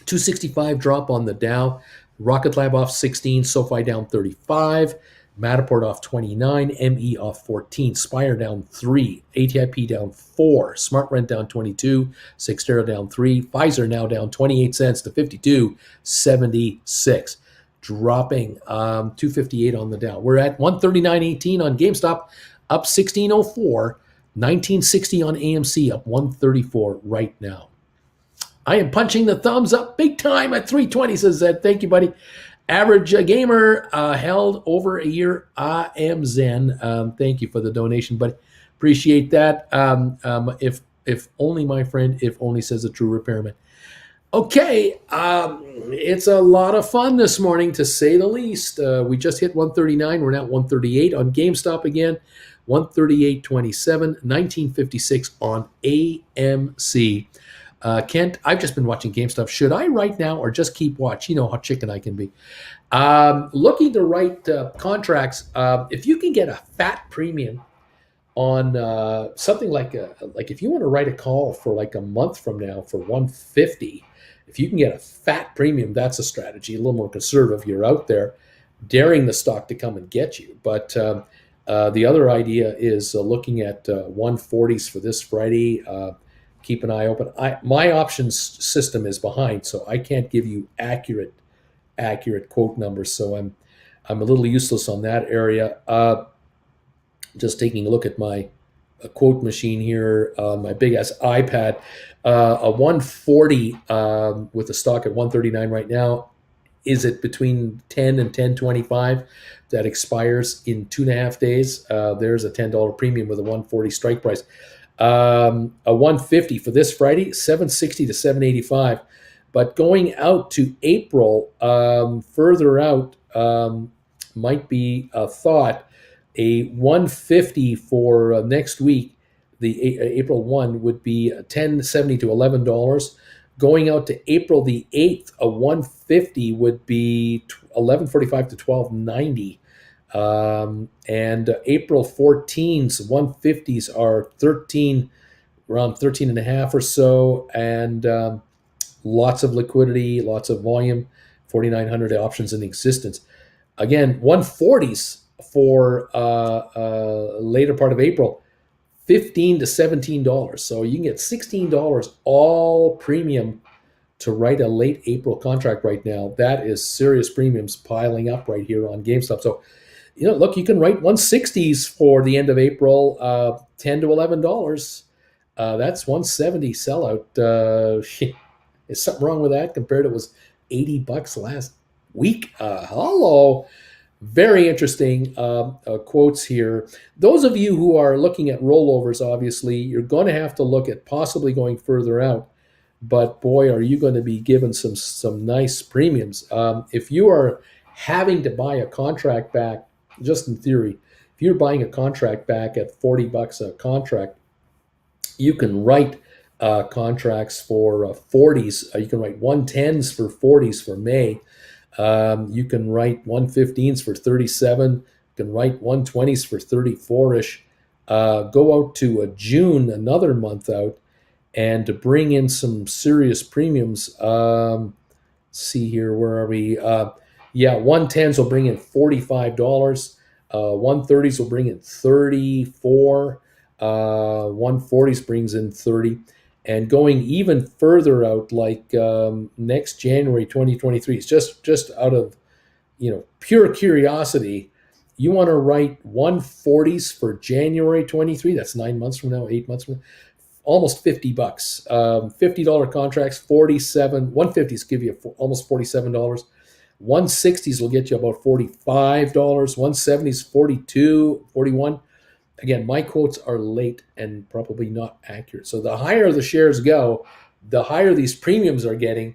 265 drop on the Dow. Rocket Lab off 16. SoFi down 35. Matterport off 29, ME off 14, Spire down 3, ATIP down 4, SmartRent down 22, Cyxtera down 3, Pfizer now down 28 cents to 52.76, dropping 258 on the Dow. We're at 139.18 on GameStop, up 1604, 1960 on AMC, up 134 right now. I am punching the thumbs up big time at 320, says Zed. Thank you, buddy. Average gamer held over a year. I am Zen. Thank you for the donation, buddy. Appreciate that. If only, my friend, if only, says a True Repairman. Okay, it's a lot of fun this morning, to say the least. We just hit 139. We're now at 138 on GameStop again. 138.27, 1956 on AMC. Kent, I've just been watching GameStop. Should I write now or just keep watch? You know how chicken I can be. Looking to write contracts. If you can get a fat premium on something like if you want to write a call for like a month from now for 150, if you can get a fat premium, that's a strategy. A little more conservative. You're out there daring the stock to come and get you. But the other idea is looking at 140s for this Friday. Keep an eye open. My options system is behind, so I can't give you accurate quote numbers. So I'm a little useless on that area. Just taking a look at my quote machine here on my big ass iPad. A 140 with the stock at 139 right now. Is it between 10 and 10.25 that expires in 2.5 days? There's a $10 premium with a 140 strike price. A 150 for this Friday, 760 to 785. But going out to April, further out, might be a thought. A 150 for next week, the April 1 would be $10.70 to $11. Going out to April the 8th, a 150 would be $11.45 to $12.90. And April 14's 150s are around 13 and a half or so, and lots of liquidity, lots of volume, 4,900 options in existence. Again, 140s for later part of April, $15 to $17. So you can get $16 all premium to write a late April contract right now. That is serious premiums piling up right here on GameStop. So, look, you can write 160s for the end of April, $10 to $11. That's 170 sellout. Is something wrong with that compared to it was $80 last week? Hello. Very interesting quotes here. Those of you who are looking at rollovers, obviously, you're going to have to look at possibly going further out. But boy, are you going to be given some nice premiums. If you are having to buy a contract back, just in theory, if you're buying a contract back at $40 a contract, you can write contracts for 40s. You can write 110s for 40s for May. You can write 115s for 37. You can write 120s for 34-ish. Go out to June, another month out, and to bring in some serious premiums. See here, where are we? 110s will bring in $45. 130s will bring in 34. 140s brings in 30. And going even further out, like next January 2023, it's just out of pure curiosity. You want to write 140s for January 23? That's 9 months from now, 8 months from now. Almost $50. $50 contracts, 47. 150s give you almost $47. 160s will get you about $45. 170s, 42, 41. Again, my quotes are late and probably not accurate. So the higher the shares go, the higher these premiums are getting.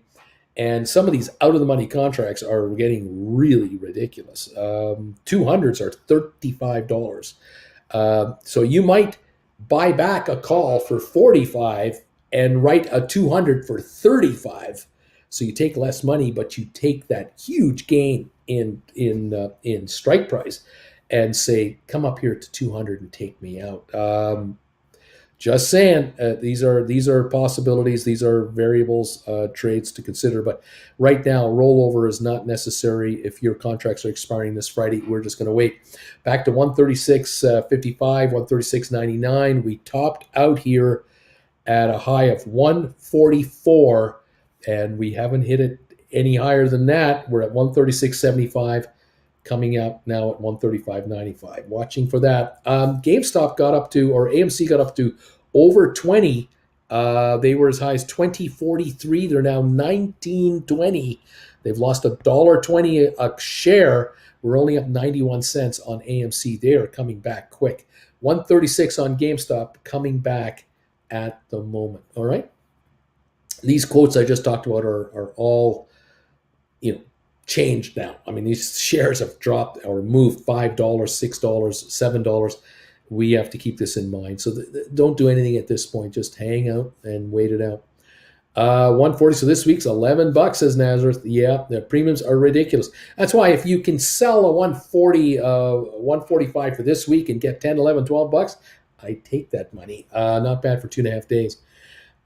And some of these out-of-the-money contracts are getting really ridiculous. 200s are $35. So you might buy back a call for 45 and write a 200 for 35. So you take less money, but you take that huge gain in strike price and say, come up here to 200 and take me out. Just saying, these are possibilities. These are variables, trades to consider. But right now, rollover is not necessary. If your contracts are expiring this Friday, we're just going to wait. Back to 136.55, 136.99. We topped out here at a high of 144, and we haven't hit it any higher than that. We're at 136.75. Coming out now at 135.95. Watching for that. GameStop got up to, or AMC got up to over 20. They were as high as 20.43. They're now 19.20. They've lost $1.20 a share. We're only up 91 cents on AMC. They are coming back quick. 136 on GameStop, coming back at the moment. All right. These quotes I just talked about are all, changed now. I mean, these shares have dropped or moved $5, $6, $7. We have to keep this in mind. So don't do anything at this point. Just hang out and wait it out. 140. So this week's $11, says Nazareth. Yeah, the premiums are ridiculous. That's why if you can sell a 140, 145 for this week and get 10, 11, $12, I take that money. Not bad for 2.5 days.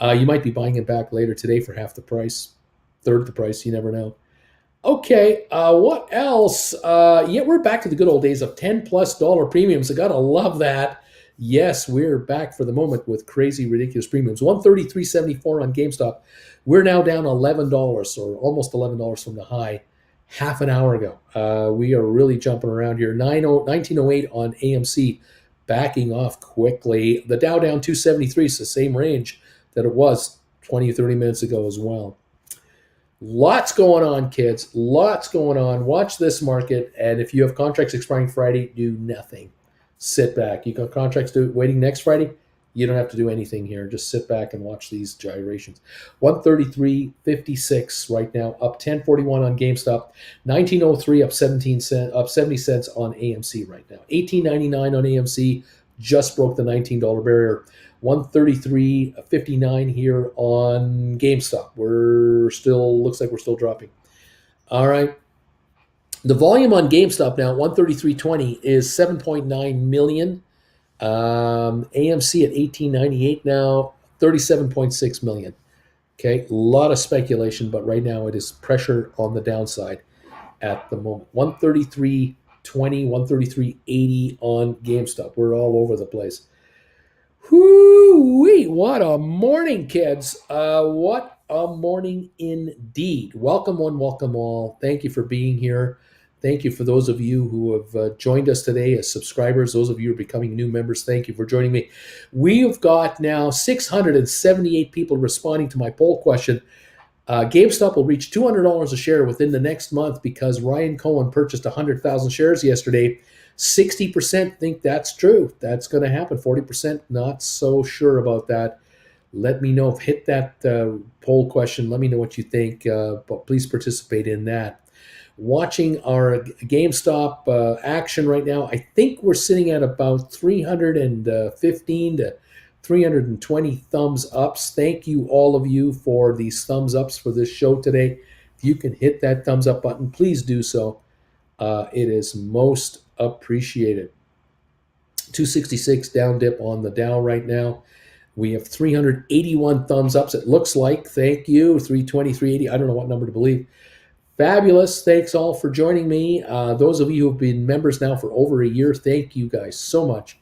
You might be buying it back later today for half the price, third the price. You never know. Okay, what else? Yeah, we're back to the good old days of $10+ premiums. I gotta love that. Yes, we're back for the moment with crazy, ridiculous premiums. 133.74 on GameStop. We're now down $11 or almost $11 from the high half an hour ago. We are really jumping around here. 1908 on AMC, backing off quickly. The Dow down 273, is the same range that it was 20 or 30 minutes ago as well. Lots going on, kids. Lots going on. Watch this market. And if you have contracts expiring Friday, do nothing. Sit back. You got contracts waiting next Friday. You don't have to do anything here. Just sit back and watch these gyrations. 133.56 right now, up 10.41 on GameStop. 1903 up 17 cents, up 70 cents on AMC right now. 18.99 on AMC. Just broke the $19 barrier. 133.59 here on GameStop. Looks like we're still dropping. All right. The volume on GameStop now, 133.20, is 7.9 million. AMC at 18.98 now, 37.6 million. Okay, a lot of speculation, but right now it is pressure on the downside at the moment. 133.20, 133.80 on GameStop. We're all over the place. Whoo-wee, what a morning, kids. What a morning indeed. Welcome one, welcome all. Thank you for being here. Thank you for those of you who have joined us today as subscribers. Those of you who are becoming new members, thank you for joining me. We've got now 678 people responding to my poll question. GameStop will reach $200 a share within the next month because Ryan Cohen purchased 100,000 shares yesterday. 60% think that's true. That's going to happen. 40% not so sure about that. Let me know. Hit that poll question. Let me know what you think. But please participate in that. Watching our GameStop action right now, I think we're sitting at about 315 to 320 thumbs ups. Thank you, all of you, for these thumbs ups for this show today. If you can hit that thumbs up button, please do so. It is most appreciated. 266 down dip on the Dow right now. We have 381 thumbs ups, it looks like. Thank you. 320, 380. I don't know what number to believe. Fabulous. Thanks all for joining me. Those of you who have been members now for over a year, thank you guys so much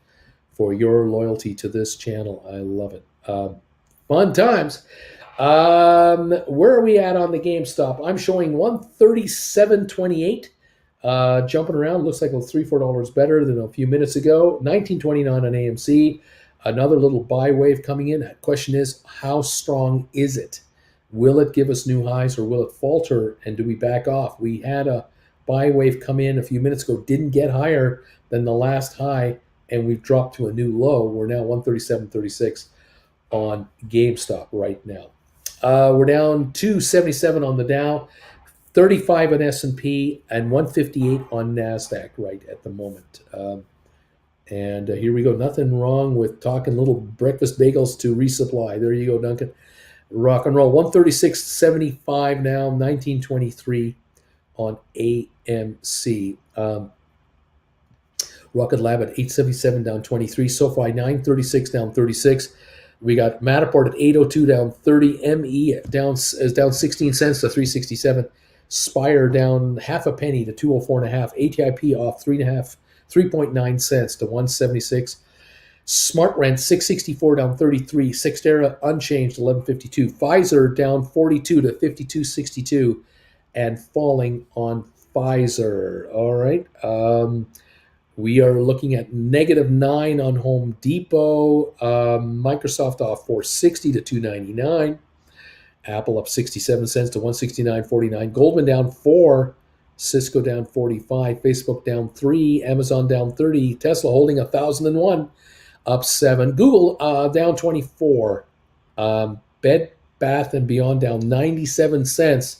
for your loyalty to this channel. I love it. Fun times. Where are we at on the GameStop? I'm showing 137.28. Jumping around, looks like it's $3-4 better than a few minutes ago. 19.29 on AMC. Another little buy wave coming in. The question is, how strong is it? Will it give us new highs or will it falter? And do we back off? We had a buy wave come in a few minutes ago, didn't get higher than the last high, and we've dropped to a new low. We're now 137.36 on GameStop right now. We're down 277 on the Dow, 35 on S&P, and 158 on NASDAQ right at the moment. And here we go. Nothing wrong with talking little breakfast bagels to resupply. There you go, Duncan. Rock and roll. 136.75 now, 19.23 on AMC. Rocket Lab at 877 down 23. SoFi 936 down 36. We got Matterport at 802 down 30. ME is down 16 cents to 367. Spire down half a penny to 204.5. ATIP off 3.9 cents to 176. Smart Rent 664 down 33. Cyxtera unchanged 1152. Pfizer down 42 to 52.62 and falling on Pfizer. All right. We are looking at -9 on Home Depot. Microsoft off 460 to 299. Apple up 67 cents to 169.49. Goldman down 4. Cisco down 45. Facebook down 3. Amazon down 30. Tesla holding 1,001. Up 7. Google down 24. Bed Bath and Beyond down 97 cents.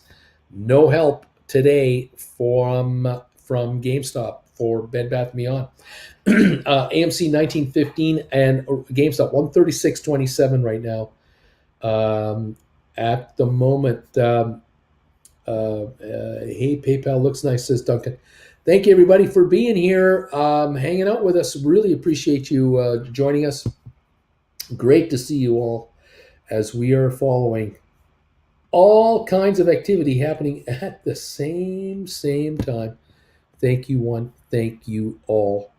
No help today from GameStop for Bed Bath & Beyond. AMC 1915 and GameStop 136.27 right now. at the moment. Hey, PayPal looks nice, says Duncan. Thank you, everybody, for being here, hanging out with us. Really appreciate you joining us. Great to see you all as we are following all kinds of activity happening at the same time. Thank you, one. Thank you all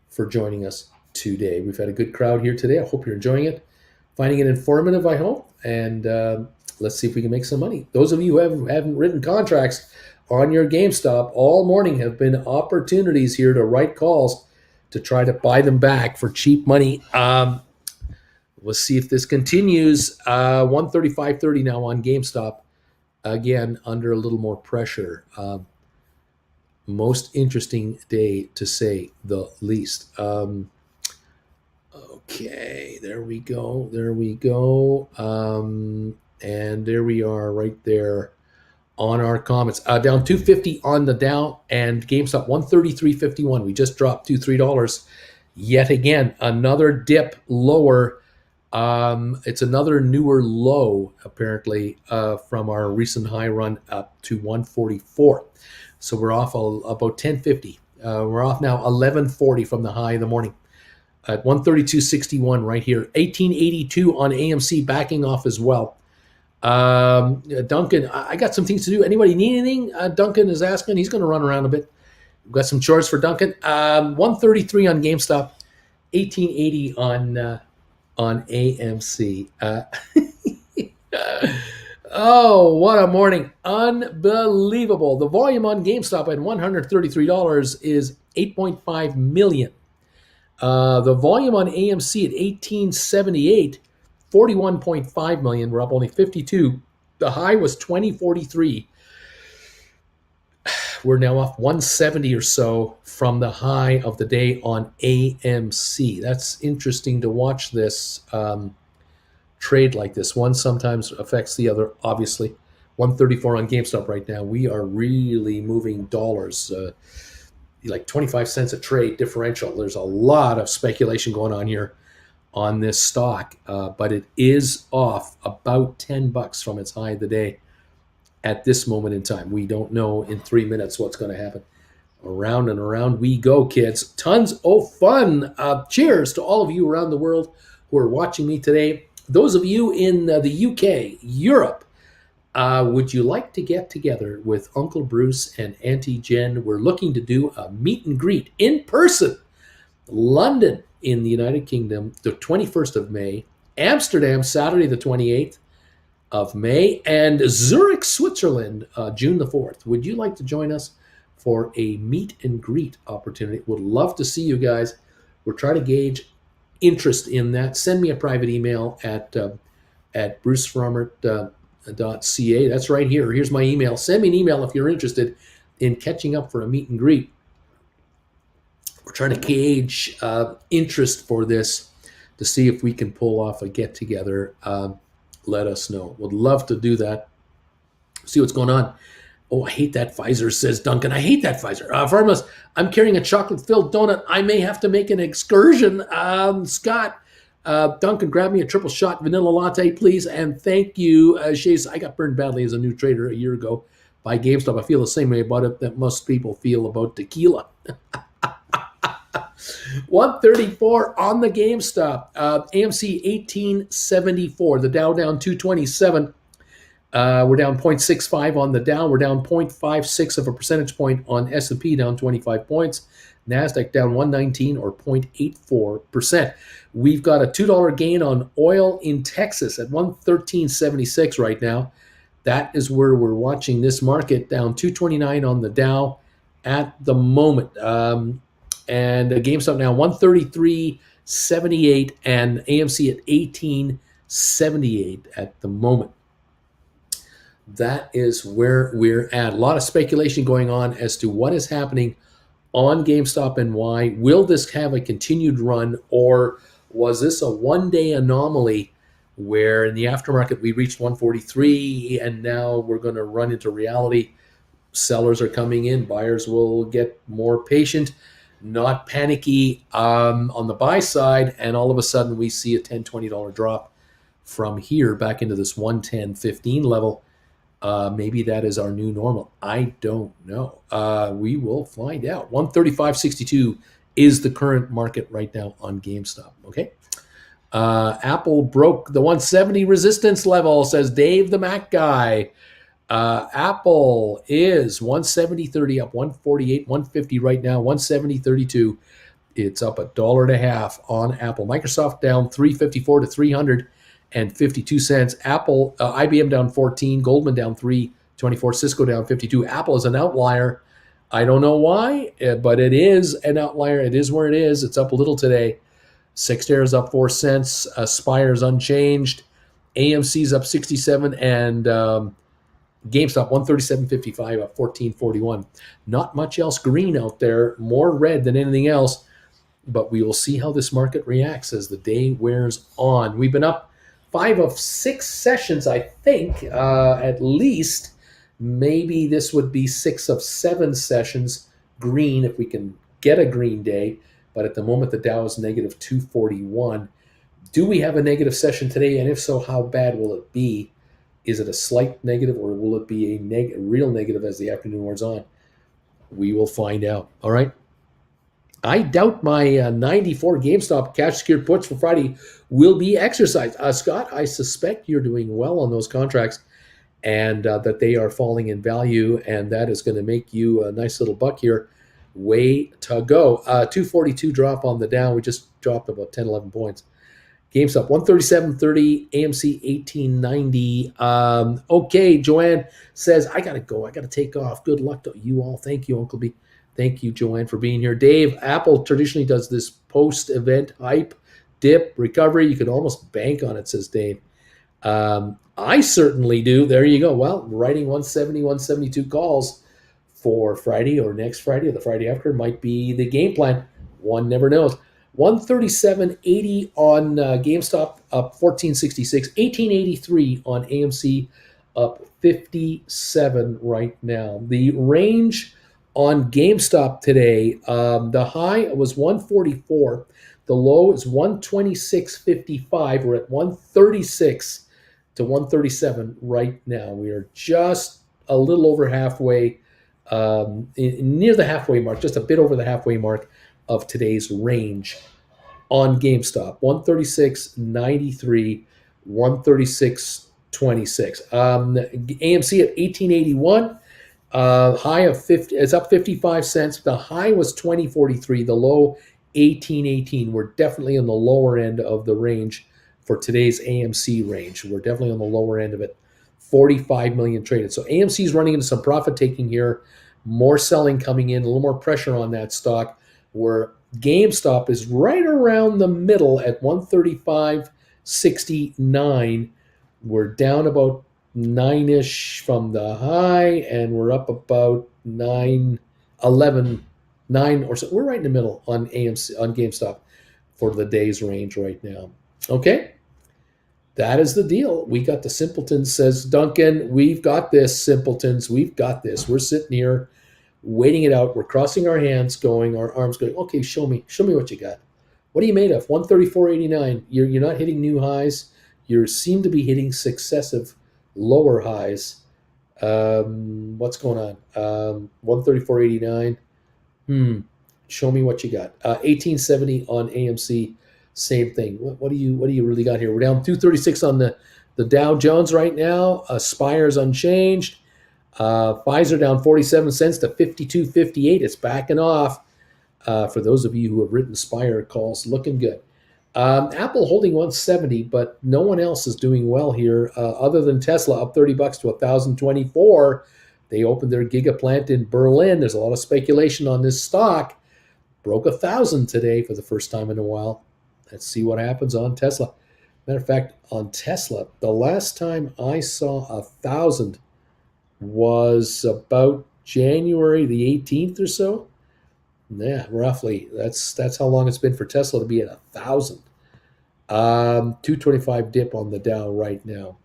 for joining us today. We've had a good crowd here today. I hope you're enjoying it, finding it informative, I hope. And let's see if we can make some money. Those of you who haven't written contracts on your GameStop all morning have been opportunities here to write calls to try to buy them back for cheap money. We'll see if this continues. 135.30 now on GameStop. Again, under a little more pressure. Most interesting day, to say the least. Okay, there we go. And there we are right there on our comments. Down 250 on the Dow, and GameStop 133.51. We just dropped $2-3 yet again. Another dip lower. It's another newer low, apparently, from our recent high run up to 144. So we're off about 1050. We're off now 1140 from the high in the morning at 132.61 right here. 1882 on AMC backing off as well. Duncan, I got some things to do. Anybody need anything? Duncan is asking. He's going to run around a bit. We've got some chores for Duncan. 133 on GameStop, 1880 on AMC. Oh, what a morning. Unbelievable. The volume on GameStop at $133 is 8.5 million. The volume on AMC at 1878, 41.5 million. We're up only 52. The high was 2043. We're now off 170 or so from the high of the day on AMC. That's interesting to watch this trade like this. One sometimes affects the other, obviously. 134 on GameStop right now. We are really moving dollars, like 25 cents a trade differential. There's a lot of speculation going on here on this stock, but it is off about $10 from its high of the day at this moment in time. We don't know in 3 minutes what's going to happen. Around and around we go, kids. Tons of fun. Cheers to all of you around the world who are watching me today. Those of you in the UK, Europe, would you like to get together with Uncle Bruce and Auntie Jen? We're looking to do a meet and greet in person. London in the United Kingdom, the 21st of May. Amsterdam, Saturday the 28th of May. And Zurich, Switzerland, June the 4th. Would you like to join us for a meet and greet opportunity? Would love to see you guys. We're trying to gauge interest in that. Send me a private email at brucefrommert.ca. That's right here. Here's my email. Send me an email if you're interested in catching up for a meet and greet. We're trying to gauge interest for this to see if we can pull off a get together. Let us know. Would love to do that. See what's going on. Oh, I hate that Pfizer, says Duncan. I hate that Pfizer. Farmers, I'm carrying a chocolate-filled donut. I may have to make an excursion. Scott, Duncan, grab me a triple shot vanilla latte, please. And thank you, Shays. I got burned badly as a new trader a year ago by GameStop. I feel the same way about it that most people feel about tequila. 134 on the GameStop. AMC 1874. The Dow down 227. We're down 0.65 on the Dow. We're down 0.56 of a percentage point on S&P, down 25 points. NASDAQ down 119 or 0.84%. We've got a $2 gain on oil in Texas at 113.76 right now. That is where we're watching this market, down 229 on the Dow at the moment. And GameStop now 133.78 and AMC at 18.78 at the moment. That is where we're at. A lot of speculation going on as to what is happening on GameStop and why. Will this have a continued run, or was this a one-day anomaly where in the aftermarket we reached 143 and now we're going to run into reality? Sellers are coming in. Buyers will get more patient, not panicky on the buy side, and all of a sudden we see a $10, $20 drop from here back into this 110.15 level. Maybe that is our new normal. I don't know. We will find out. 135.62 is the current market right now on GameStop. Okay. Apple broke the 170 resistance level, says Dave the Mac guy. Apple is 170.30 up 148, 150 right now, 170.32. It's up $1.50 on Apple. Microsoft down 354 to 352 cents. Apple, IBM down 14, Goldman down 324, Cisco down 52. Apple is an outlier. I don't know why, but it is an outlier. It is where it is. It's up a little today. Sixtair's up 4 cents. Spire's unchanged. AMC's up 67, and GameStop 137.55 up 14.41. Not much else green out there. More red than anything else. But we will see how this market reacts as the day wears on. We've been up 5 of 6 sessions, I think, at least. Maybe this would be 6 of 7 sessions green if we can get a green day. But at the moment, the Dow is negative 241. Do we have a negative session today? And if so, how bad will it be? Is it a slight negative, or will it be a real negative as the afternoon wears on? We will find out. All right. I doubt my 94 GameStop cash secured puts for Friday will be exercised. Scott, I suspect you're doing well on those contracts, and that they are falling in value, and that is going to make you a nice little buck here. Way to go. 242 drop on the Dow. We just dropped about 10, 11 points. GameStop 137.30, AMC 1890. Okay, Joanne says, I got to go. I got to take off. Good luck to you all. Thank you, Uncle B. Thank you, Joanne, for being here. Dave, Apple traditionally does this post-event hype, dip, recovery. You can almost bank on it, says Dave. I certainly do. There you go. Well, writing 170, 172 calls for Friday or next Friday or the Friday after might be the game plan. One never knows. 137.80 on GameStop, up 14.66. 18.83 on AMC, up 57 right now. The range on GameStop today, the high was 144. The low is 126.55. We're at 136 to 137 right now. We are just a little over halfway, near the halfway mark, just a bit over the halfway mark of today's range on GameStop. 136.93, 136.26. AMC at 1881. High of 50. It's up 55 cents. The high was 20.43. The low 18.18. We're definitely in the lower end of the range for today's AMC range. We're definitely on the lower end of it. 45 million traded. So AMC is running into some profit taking here. More selling coming in. A little more pressure on that stock. Where GameStop is right around the middle at 135.69. We're down about 9-ish from the high, and we're up about 9 or so. We're right in the middle on AMC, on GameStop for the day's range right now. Okay, that is the deal. We got the simpletons, says Duncan. We've got this, simpletons. We've got this. We're sitting here waiting it out. We're crossing our hands, going, our arms going, okay, show me what you got. What are you made of? 134.89. You're not hitting new highs. You seem to be hitting successive lower highs. What's going on? 134.89. Show me what you got. 1870 on AMC. Same thing. What do you really got here? We're down 236 on the Dow Jones right now. Spire's unchanged. Pfizer down 47 cents to 52.58. It's backing off. For those of you who have written Spire calls, looking good. Apple holding 170, but no one else is doing well here other than Tesla, up $30 to 1,024. They opened their giga plant in Berlin. There's a lot of speculation on this stock. Broke 1,000 today for the first time in a while. Let's see what happens on Tesla. Matter of fact, on Tesla, the last time I saw 1,000 was about January the 18th or so. Yeah, roughly. That's how long it's been for Tesla to be at 1,000. 225 dip on the Dow right now.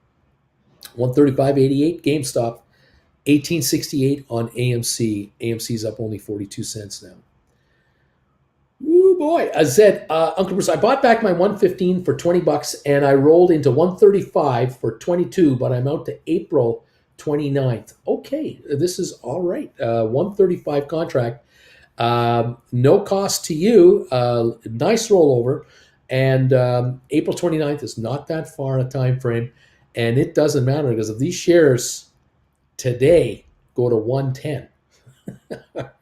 135.88 GameStop. 1868 on AMC. AMC's up only 42 cents now. Ooh boy, Zed, Uncle Bruce, I bought back my 115 for $20 and I rolled into 135 for 22, but I'm out to April 29th. Okay, this is all right. 135 contract. No cost to you. Nice rollover. And April 29th is not that far a time frame. And it doesn't matter because if these shares today go to 110,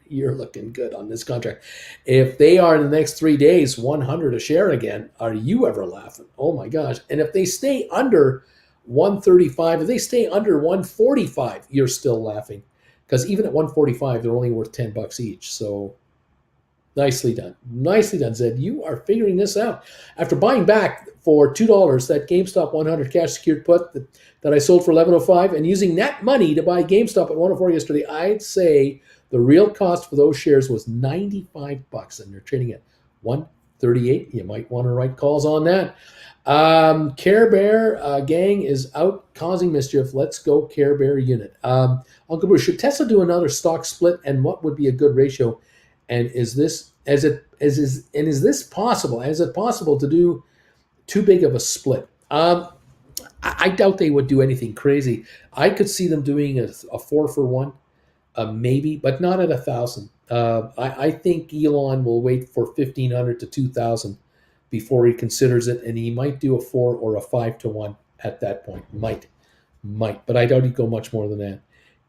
you're looking good on this contract. If they are in the next 3 days 100 a share again, are you ever laughing? Oh my gosh. And if they stay under 135, if they stay under 145, you're still laughing. Because even at 145, they're only worth $10 each. So nicely done. Nicely done, Zed. You are figuring this out. After buying back for $2 that GameStop 100 cash secured put that I sold for 11.05 and using that money to buy GameStop at 104 yesterday, I'd say the real cost for those shares was $95 and they're trading at 138. You might want to write calls on that. Care Bear gang is out causing mischief. Let's go Care Bear unit. Uncle Bruce, should Tesla do another stock split and what would be a good ratio? And is this is this possible? Is it possible to do too big of a split? I doubt they would do anything crazy. I could see them doing a 4-for-1, maybe, but not at 1,000. I think Elon will wait for 1,500 to 2,000 before he considers it, and he might do a 4 or a 5-to-1 at that point. Might, but I doubt he'd go much more than that.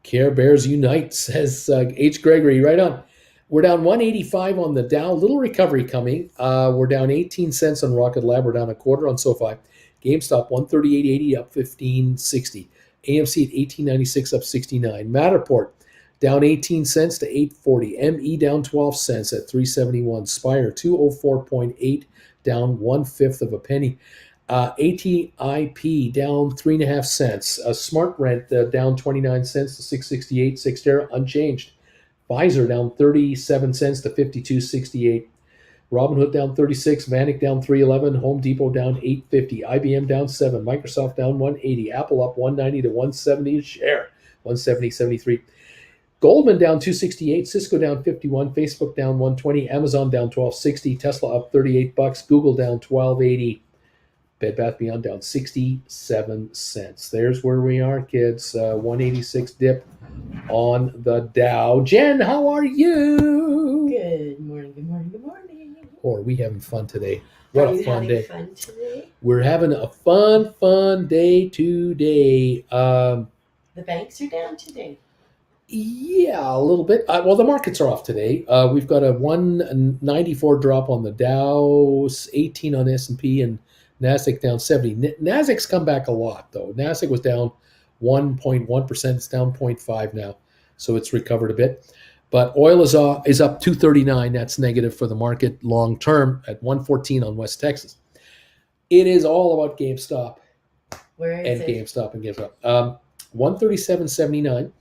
Care Bears Unite, says H. Gregory. Right on. We're down 185 on the Dow. Little recovery coming. We're down 18 cents on Rocket Lab. We're down a quarter on SoFi. GameStop 138.80 up 15.60. AMC at 18.96 up 69. Matterport down 18 cents to 8.40. ME down 12 cents at 3.71. Spire 204.8 down 1/5 of a penny. ATIP down 3.5 cents. Smart Rent down 29 cents to 6.68. Cyxtera unchanged. Pfizer down 37 cents to 52.68. Robinhood down 36. Vanik down 3.11. Home Depot down 8.50. IBM down 7. Microsoft down 1.80. Apple up 1.90 to 1.70 a share. 1.70.73. Goldman down 2.68. Cisco down 51. Facebook down 1.20. Amazon down 12.60. Tesla up $38. Google down 12.80. Bed Bath Beyond down 67 cents. There's where we are, kids. 186 dip on the Dow. Jen, how are you? Good morning, good morning, good morning. Or are we having fun today? What Are a you fun having day. fun today? We're having a fun day today. The banks are down today. Yeah, a little bit. Well, the markets are off today. We've got a 194 drop on the Dow, 18 on S&P, and Nasdaq down 70. Nasdaq's come back a lot, though. Nasdaq was down 1.1%. It's down 0.5 now, so it's recovered a bit. But oil is up 239. That's negative for the market long term at 114 on West Texas. It is all about GameStop. Where is and it? GameStop and GameStop. 137.79.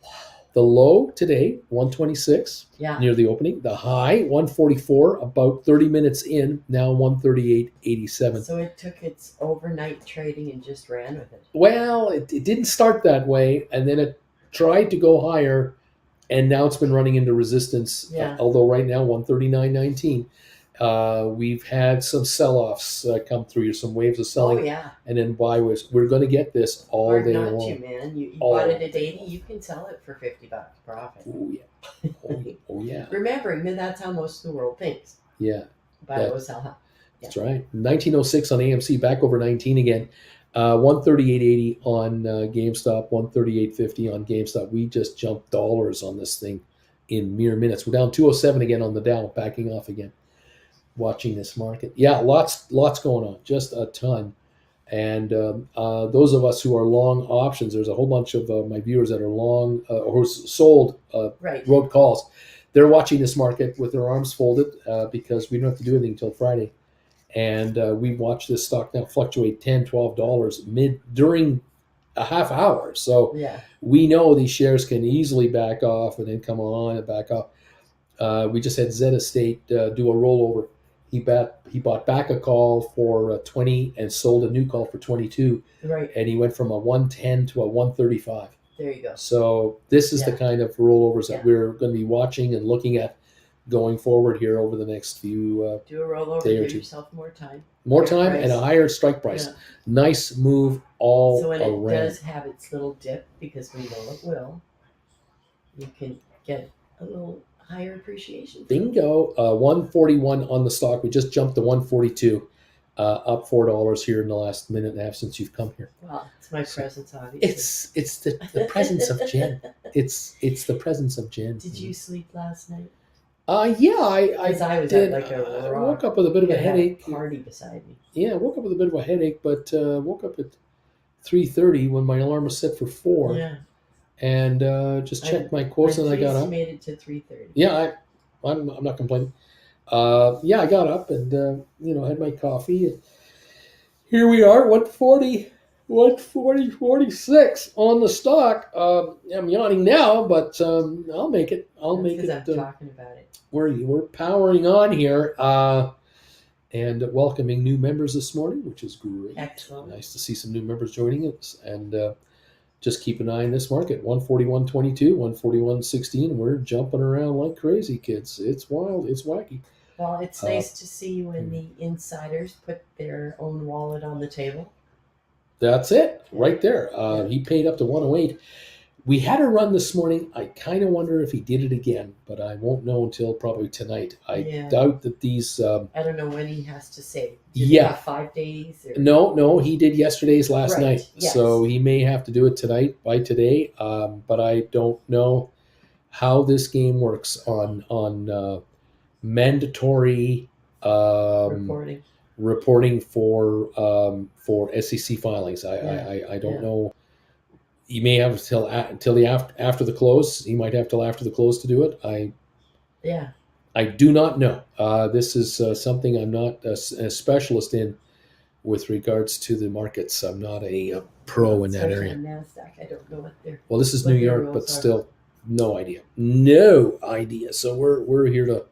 The low today, 126, near the opening. The high, 144, about 30 minutes in, now 138.87. So it took its overnight trading and just ran with it. Well, it didn't start that way, and then it tried to go higher, and now it's been running into resistance, although right now, 139.19. We've had some sell-offs come through, some waves of selling, and then buy waves. We're going to get this all Hard day not long. to, man. You bought it at 80, you can sell it for $50 profit. Oh yeah, oh yeah. Remembering that that's how most of the world thinks. Yeah, buy low, sell high. That's right. 1906 on AMC, back over 19 again. 138.80 on GameStop, 138.50 on GameStop. We just jumped dollars on this thing in mere minutes. We're down 207 again on the Dow, backing off again. Watching this market. Yeah, lots going on, just a ton. And those of us who are long options, there's a whole bunch of my viewers that are long or sold road calls. They're watching this market with their arms folded because we don't have to do anything until Friday. And we watch this stock now fluctuate $10, $12 during a half hour. So we know these shares can easily back off and then come on and back up. We just had Zed Estate do a rollover. He bought back a call for 20 and sold a new call for 22. Right. And he went from a 110 to a 135. There you go. So this is the kind of rollovers that we're going to be watching and looking at going forward here over the next few Do a rollover, day or give two. yourself more time. More Higher time price. and a higher strike price. Yeah. Nice move all So when it around. does have its little dip, because we know it will, you can get a little higher appreciation. Bingo. 141 on the stock. We just jumped to 142. Up $4 here in the last minute and a half since you've come here. Well, it's my presence, obviously. It's the presence of Jen. It's the presence of Jen. Did you sleep last night? Yeah, I was did. at like a I rock. woke up with a bit of a I had headache. a party beside me. Yeah, I woke up with a bit of a headache, but woke up at 3:30 when my alarm was set for 4. Yeah. And just checked my quotes and I got up. You made it to 3:30. Yeah, I'm not complaining. Yeah, I got up and had my coffee. And here we are, 146 on the stock. I'm yawning now, but I'll make it. I'll make it. Because I'm talking about it. We're powering on here and welcoming new members this morning, which is great. Excellent. Nice to see some new members joining us. And just keep an eye on this market. 141.22, 141.16. We're jumping around like crazy, kids. It's wild. It's wacky. Well, it's nice to see when the insiders put their own wallet on the table. That's it, right there. He paid up to 108. We had a run this morning. I kind of wonder if he did it again, but I won't know until probably tonight. I doubt that these... I don't know when he has to say. Yeah. 5 days? Or... No, he did yesterday's last night. Yes. So he may have to do it by today, but I don't know how this game works on mandatory reporting for SEC filings. I don't know. He may have after the close. He might have till after the close to do it. I do not know. This is something I'm not a specialist in with regards to the markets. I'm not a pro in that area. NASDAQ, I don't know what they're. Well, this is New York, but still, no idea. No idea. So we're here to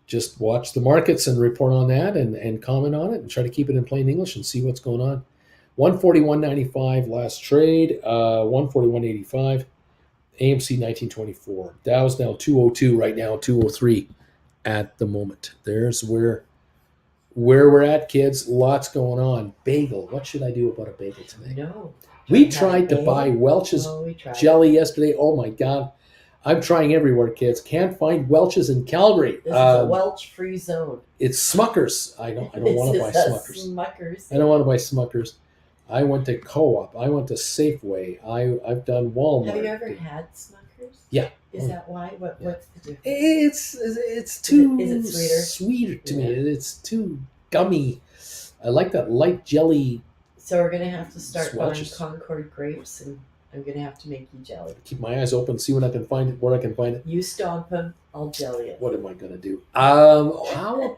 just watch the markets and report on that and comment on it and try to keep it in plain English and see what's going on. 141.95 last trade, 141.85, AMC 1924. Dow's now 202 right now, 203 at the moment. There's where we're at, kids. Lots going on. Bagel. What should I do about a bagel today? No. We tried to buy Welch's jelly yesterday. Oh my God. I'm trying everywhere, kids. Can't find Welch's in Calgary. This is a Welch-free zone. It's Smuckers. I don't want to buy Smuckers. I don't want to buy Smuckers. I went to Co-op. I went to Safeway. I've done Walmart. Have you ever had Smuckers? Yeah. Is that why? What's the difference? It's too is it sweeter to me. It's too gummy. I like that light jelly. So we're gonna have to start Welch's. buying Concord grapes, and I'm gonna have to make you jelly. Keep my eyes open, see when I can find it, where I can find it. You stomp them, I'll jelly it. What am I gonna do? How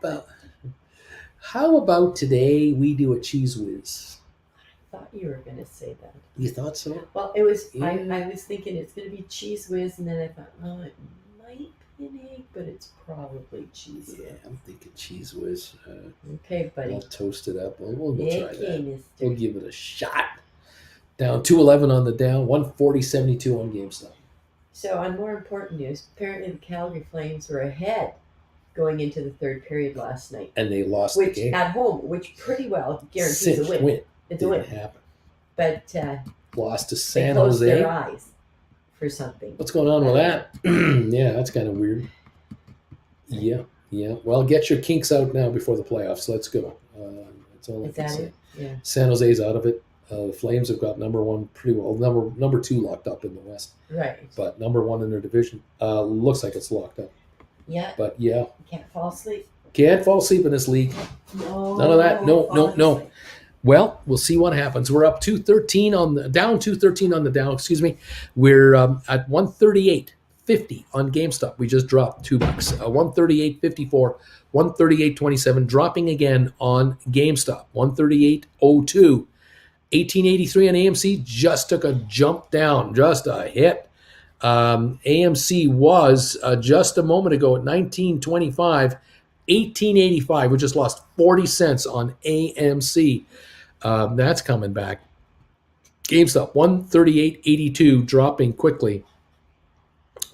about today we do a cheese whiz? I thought you were gonna say that. You thought so? Well, it was. Yeah. I was thinking it's gonna be cheese whiz, and then I thought, oh, it might be an egg, but it's probably cheese whiz. Yeah, I'm thinking cheese whiz. Okay, buddy. I'll toast it up. We'll try that. Mister. We'll give it a shot. Down 211 on the down, 140.72 on GameStop. So on more important news, apparently the Calgary Flames were ahead going into the third period last night. And they lost the game. At home, which pretty well guarantees a win. It's a win. Happen. But lost to San they closed Jose. Their eyes for something. What's going on with that? Yeah, that's kind of weird. Yeah. Well, get your kinks out now before the playoffs. Let's go. That's all I can say. Yeah. San Jose's out of it. The Flames have got number one pretty well. Number two locked up in the West. Right. But number one in their division looks like it's locked up. Yeah. But yeah. You can't fall asleep. Can't fall asleep in this league. No. None of that. No. Well, we'll see what happens. We're up 213 down 213 on the down. Excuse me. We're at 138.50 on GameStop. We just dropped $2. 138.54, 138.27. Dropping again on GameStop. 138.02. 1883 on AMC just took a jump down, just a hit. AMC was just a moment ago at 1925, 1885. We just lost 40 cents on AMC. That's coming back. GameStop 138.82, dropping quickly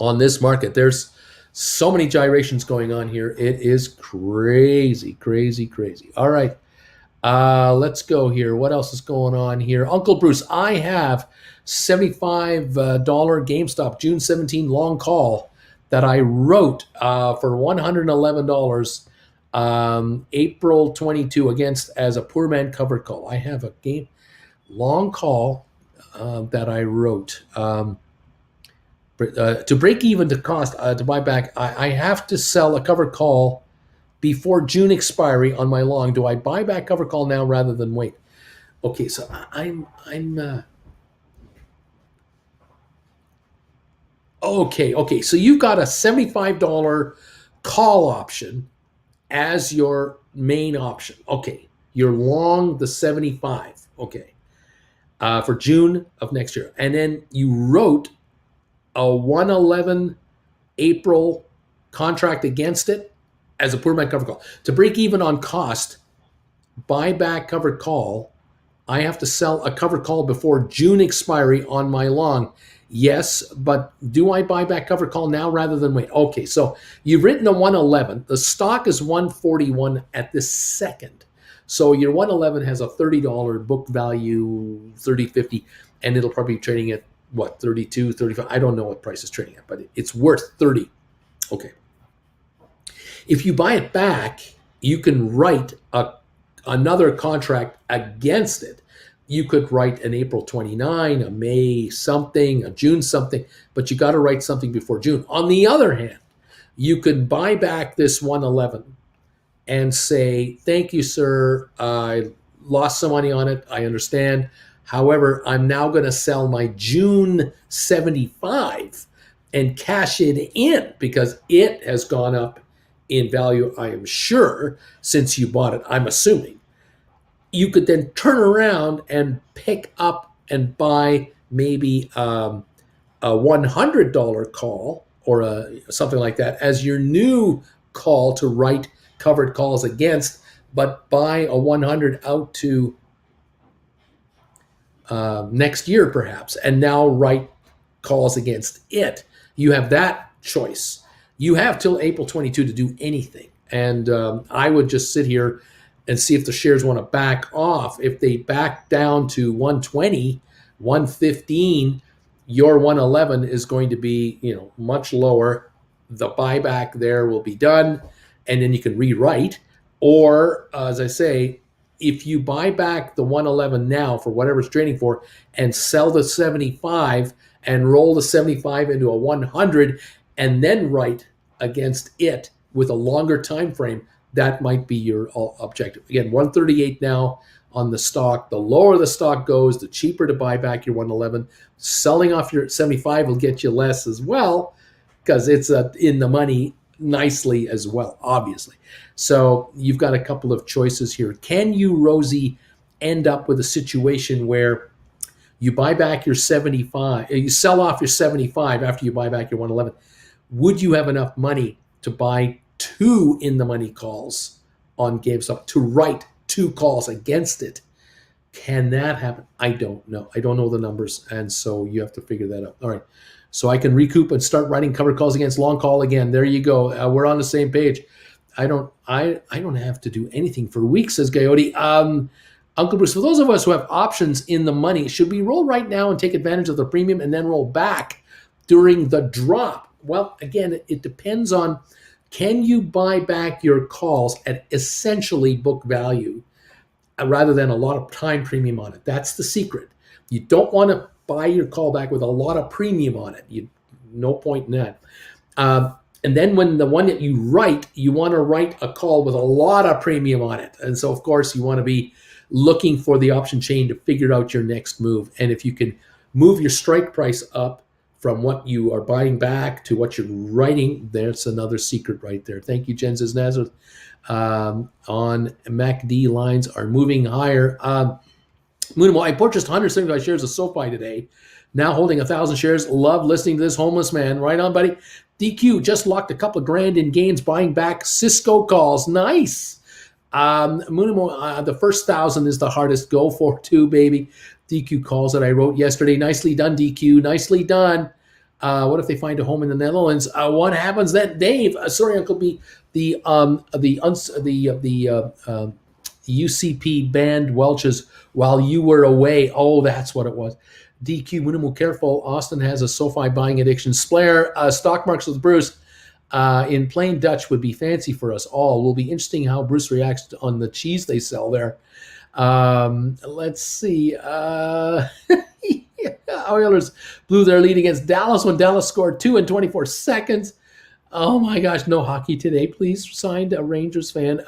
on this market. There's So many gyrations going on here. It is crazy, crazy, crazy. All right. Let's go here. What else is going on here? Uncle Bruce, I have $75 GameStop June 17 long call that I wrote for $111 April 22 against as a poor man covered call. I have a game long call that I wrote. To break even to cost to buy back, I have to sell a covered call before June expiry on my long. Do I buy back cover call now rather than wait? Okay, so I'm okay. So you've got a $75 call option as your main option. Okay, you're long the 75. Okay, for June of next year, and then you wrote a 111 April contract against it as a poor man cover call. To break even on cost, buy back covered call, I have to sell a covered call before June expiry on my long. Yes, but do I buy back covered call now rather than wait? Okay, so you've written a 111. The stock is 141 at this second. So your 111 has a $30 book value, 30.50, and it'll probably be trading at what, 32, 35? I don't know what price is trading at, but it's worth 30. Okay. If you buy it back, you can write another contract against it. You could write an April 29, a May something, a June something, but you got to write something before June. On the other hand, you could buy back this 111 and say, thank you, sir. I lost some money on it. I understand. However, I'm now going to sell my June 75 and cash it in because it has gone up in value, I am sure, since you bought it, I'm assuming. You could then turn around and pick up and buy maybe a $100 call or something like that as your new call to write covered calls against, but buy a 100 out to next year perhaps, and now write calls against it. You have that choice. You have till April 22 to do anything. And I would just sit here and see if the shares want to back off. If they back down to 120, 115, your 111 is going to be, much lower. The buyback there will be done, and then you can rewrite. Or, as I say, if you buy back the 111 now for whatever it's trading for and sell the 75 and roll the 75 into a 100 and then write against it with a longer time frame, that might be your objective. Again, 138 now on the stock. The lower the stock goes, the cheaper to buy back your 111. Selling off your 75 will get you less as well because it's in the money nicely as well, obviously. So you've got a couple of choices here. Can you, Rosie, end up with a situation where you buy back your 75, you sell off your 75 after you buy back your 111? Would you have enough money to buy two in the money calls on GameStop, to write two calls against it? Can that happen? I don't know. I don't know the numbers, and so you have to figure that out. All right. So I can recoup and start writing covered calls against long call again. There you go. We're on the same page. I don't have to do anything for weeks, says Coyote. Uncle Bruce, for those of us who have options in the money, should we roll right now and take advantage of the premium and then roll back during the drop? Well, again, it depends on, can you buy back your calls at essentially book value rather than a lot of time premium on it? That's the secret. You don't want to buy your call back with a lot of premium on it. No point in that. And then when the one that you write, you want to write a call with a lot of premium on it. And so, of course, you want to be looking for the option chain to figure out your next move. And if you can move your strike price up from what you are buying back to what you're writing, that's another secret right there. Thank you, Jen says Nazareth. On MACD lines are moving higher. Moonamo, I purchased 175 shares of SoFi today. Now holding 1,000 shares. Love listening to this homeless man. Right on, buddy. DQ just locked a couple of grand in gains buying back Cisco calls. Nice. Moonamo, the first 1,000 is the hardest. Go for two, baby. DQ calls that I wrote yesterday. Nicely done, DQ. Nicely done. What if they find a home in the Netherlands? What happens then, Dave? Sorry, Uncle B. The UCP banned Welch's while you were away. Oh, that's what it was. DQ, minimal careful. Austin has a SoFi buying addiction. Splair, stock marks with Bruce. In plain Dutch would be fancy for us all. Will be interesting how Bruce reacts on the cheese they sell there. Let's see. Oilers blew their lead against Dallas when Dallas scored 2 in 24 seconds. Oh my gosh, no hockey today. Please, signed a Rangers fan.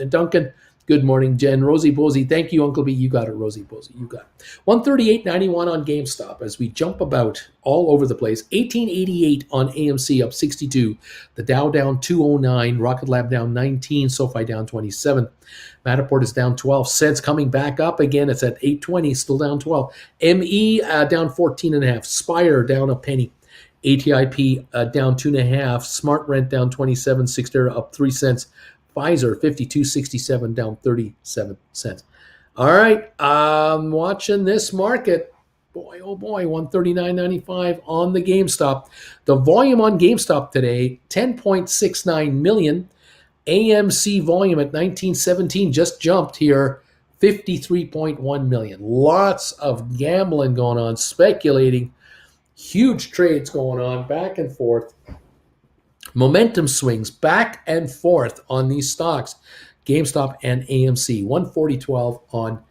Duncan, good morning. Jen, Rosie Posey, thank you, Uncle B. You got it, Rosie Posey. You got it. 138.91 on GameStop as we jump about all over the place. 1888 on AMC, up 62. The Dow down 209. Rocket Lab down 19. SoFi down 27. Matterport is down 12 cents, coming back up again. It's at 820, still down 12. ME down 14.5. Spire down a penny. ATIP down 2.5. Smart Rent down 27. Cyxtera up 3 cents. Pfizer 52.67 down 37 cents. All right, watching this market. Boy, oh boy, 139.95 on the GameStop. The volume on GameStop today, 10.69 million. AMC volume at 1917 just jumped here, 53.1 million. Lots of gambling going on, speculating. Huge trades going on back and forth. Momentum swings back and forth on these stocks. GameStop and AMC, 140.12 on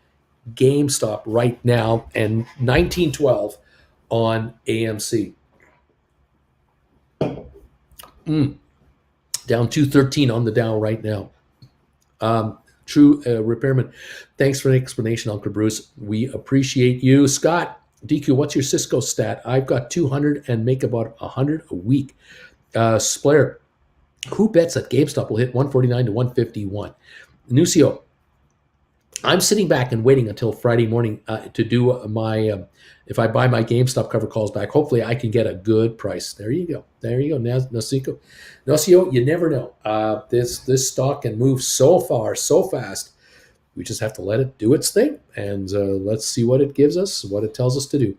GameStop right now and 19.12 on AMC. Down 213 on the Dow right now. True Repairman, thanks for the explanation, Uncle Bruce. We appreciate you. Scott, DQ, what's your Cisco stat? I've got 200 and make about 100 a week. Splair, who bets that GameStop will hit 149 to 151? Nucio, I'm sitting back and waiting until Friday morning to do my, if I buy my GameStop cover calls back, hopefully I can get a good price. There you go. There you go. Nucio, you never know. This stock can move so far, so fast. We just have to let it do its thing. And let's see what it gives us, what it tells us to do.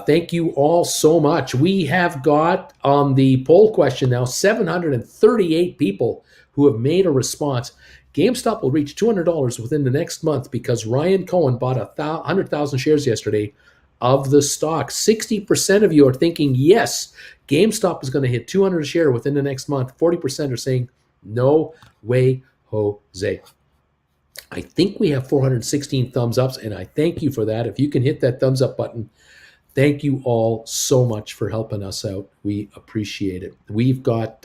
Thank you all so much. We have got on the poll question now 738 people who have made a response. GameStop will reach $200 within the next month because Ryan Cohen bought 100,000 shares yesterday of the stock. 60% of you are thinking, yes, GameStop is going to hit 200 a share within the next month. 40% are saying, no way, Jose. I think we have 416 thumbs ups, and I thank you for that. If you can hit that thumbs up button, thank you all so much for helping us out. We appreciate it. We've got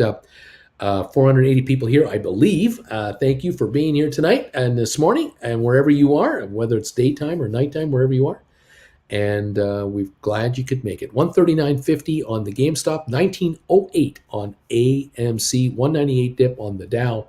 480 people here, I believe. Thank you for being here tonight and this morning and wherever you are, whether it's daytime or nighttime, wherever you are. And we're glad you could make it. 139.50 on the GameStop, 1908 on AMC, 198 dip on the Dow.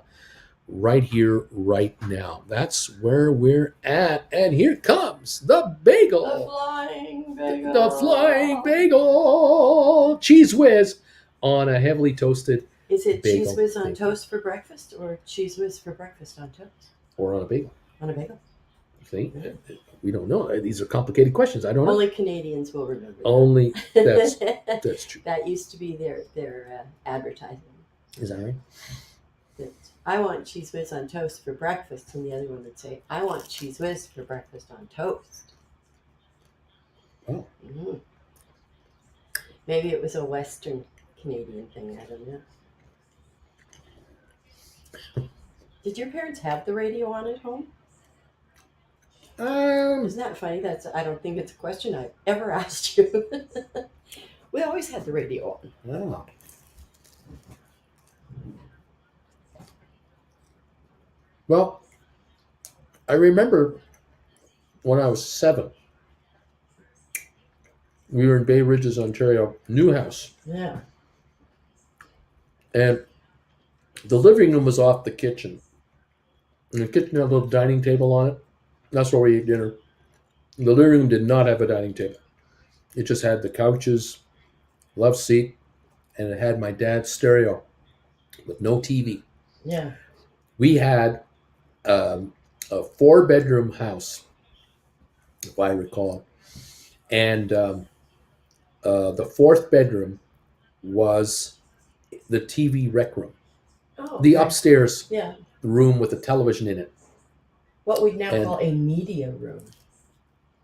Right here, right now. That's where we're at. And here comes the bagel. The flying bagel. The flying bagel. Cheese whiz on a heavily toasted Is it bagel. cheese whiz on toast for breakfast or cheese whiz for breakfast on toast? Or on a bagel. On a bagel. See? We don't know. These are complicated questions. I don't know. Only Canadians will remember that. Only that's true. That used to be their advertising. Is that right? I want cheese whiz on toast for breakfast, and the other one would say, I want cheese whiz for breakfast on toast. Oh. Mm-hmm. Maybe it was a Western Canadian thing. I don't know. Did your parents have the radio on at home? Isn't that funny? I don't think it's a question I've ever asked you. We always had the radio on. Oh. Well, I remember when I was 7, we were in Bay Ridges, Ontario, new house. Yeah. And the living room was off the kitchen. And the kitchen had a little dining table on it. That's where we ate dinner. The living room did not have a dining table. It just had the couches, love seat, and it had my dad's stereo with no TV. Yeah. We had a 4-bedroom house, if I recall, and the fourth bedroom was the TV rec room, Oh, the okay. upstairs Yeah. room with a television in it. What we'd now And call a media room.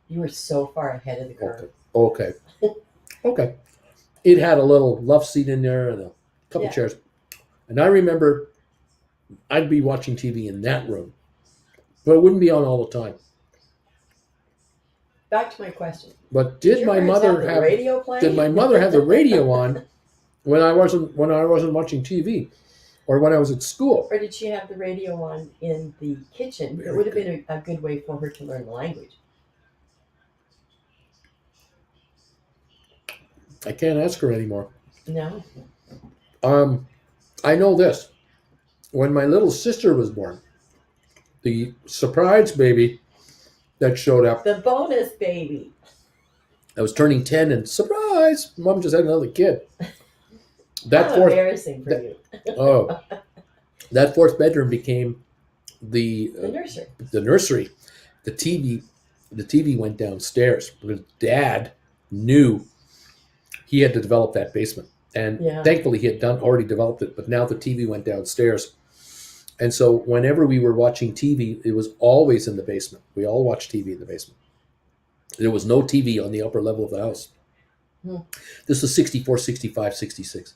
You were so far ahead of the curve. okay, okay. It had a little love seat in there and a couple Yeah. chairs. And I remember I'd be watching TV in that room, but it wouldn't be on all the time. Back to my question. But Did did your my parents mother have the have radio playing? did my mother have the radio on when I wasn't watching TV or when I was at school? Or did she have the radio on in the kitchen? It Very would have good. been a good way for her to learn the language. I can't ask her anymore. No. I know this. When my little sister was born, the surprise baby that showed up, The bonus baby. I was turning 10 and surprise, mom just had another kid. That How fourth embarrassing for you. oh, that fourth bedroom became The the nursery. nursery. The TV went downstairs because Dad knew he had to develop that basement, and Yeah. thankfully he had already developed it. But now the TV went downstairs, and so whenever we were watching TV, it was always in the basement. We all watched TV in the basement. There was no TV on the upper level of the house. This was 64, 65, 66.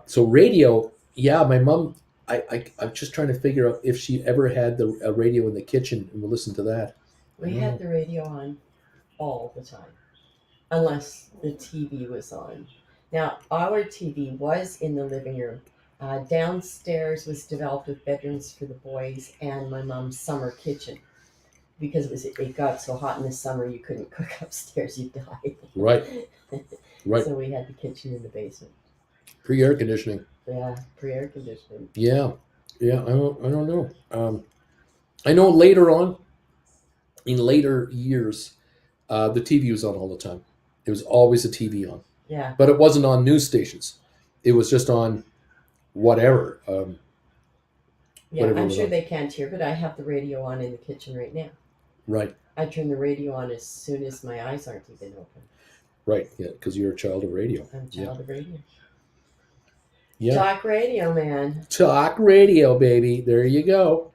So radio, yeah, my mom, I'm just trying to figure out if she ever had a radio in the kitchen and we'll listen to that. We had the radio on all the time, unless the TV was on. Now, our TV was in the living room. Downstairs was developed with bedrooms for the boys and my mom's summer kitchen. Because it got so hot in the summer, you couldn't cook upstairs, you'd die. Right. So we had the kitchen in the basement. Pre-air conditioning. Yeah, pre-air conditioning. Yeah. I don't know. I know later on, in later years, the TV was on all the time. There was always a TV on. Yeah. But it wasn't on news stations. It was just on whatever. Yeah, whatever I'm was sure on. they can't hear, but I have the radio on in the kitchen right now. Right. I turn the radio on as soon as my eyes aren't even open. Right. Yeah, because you're a child of radio. I'm a child of radio. Yeah. Talk radio, man. Talk radio, baby. There you go.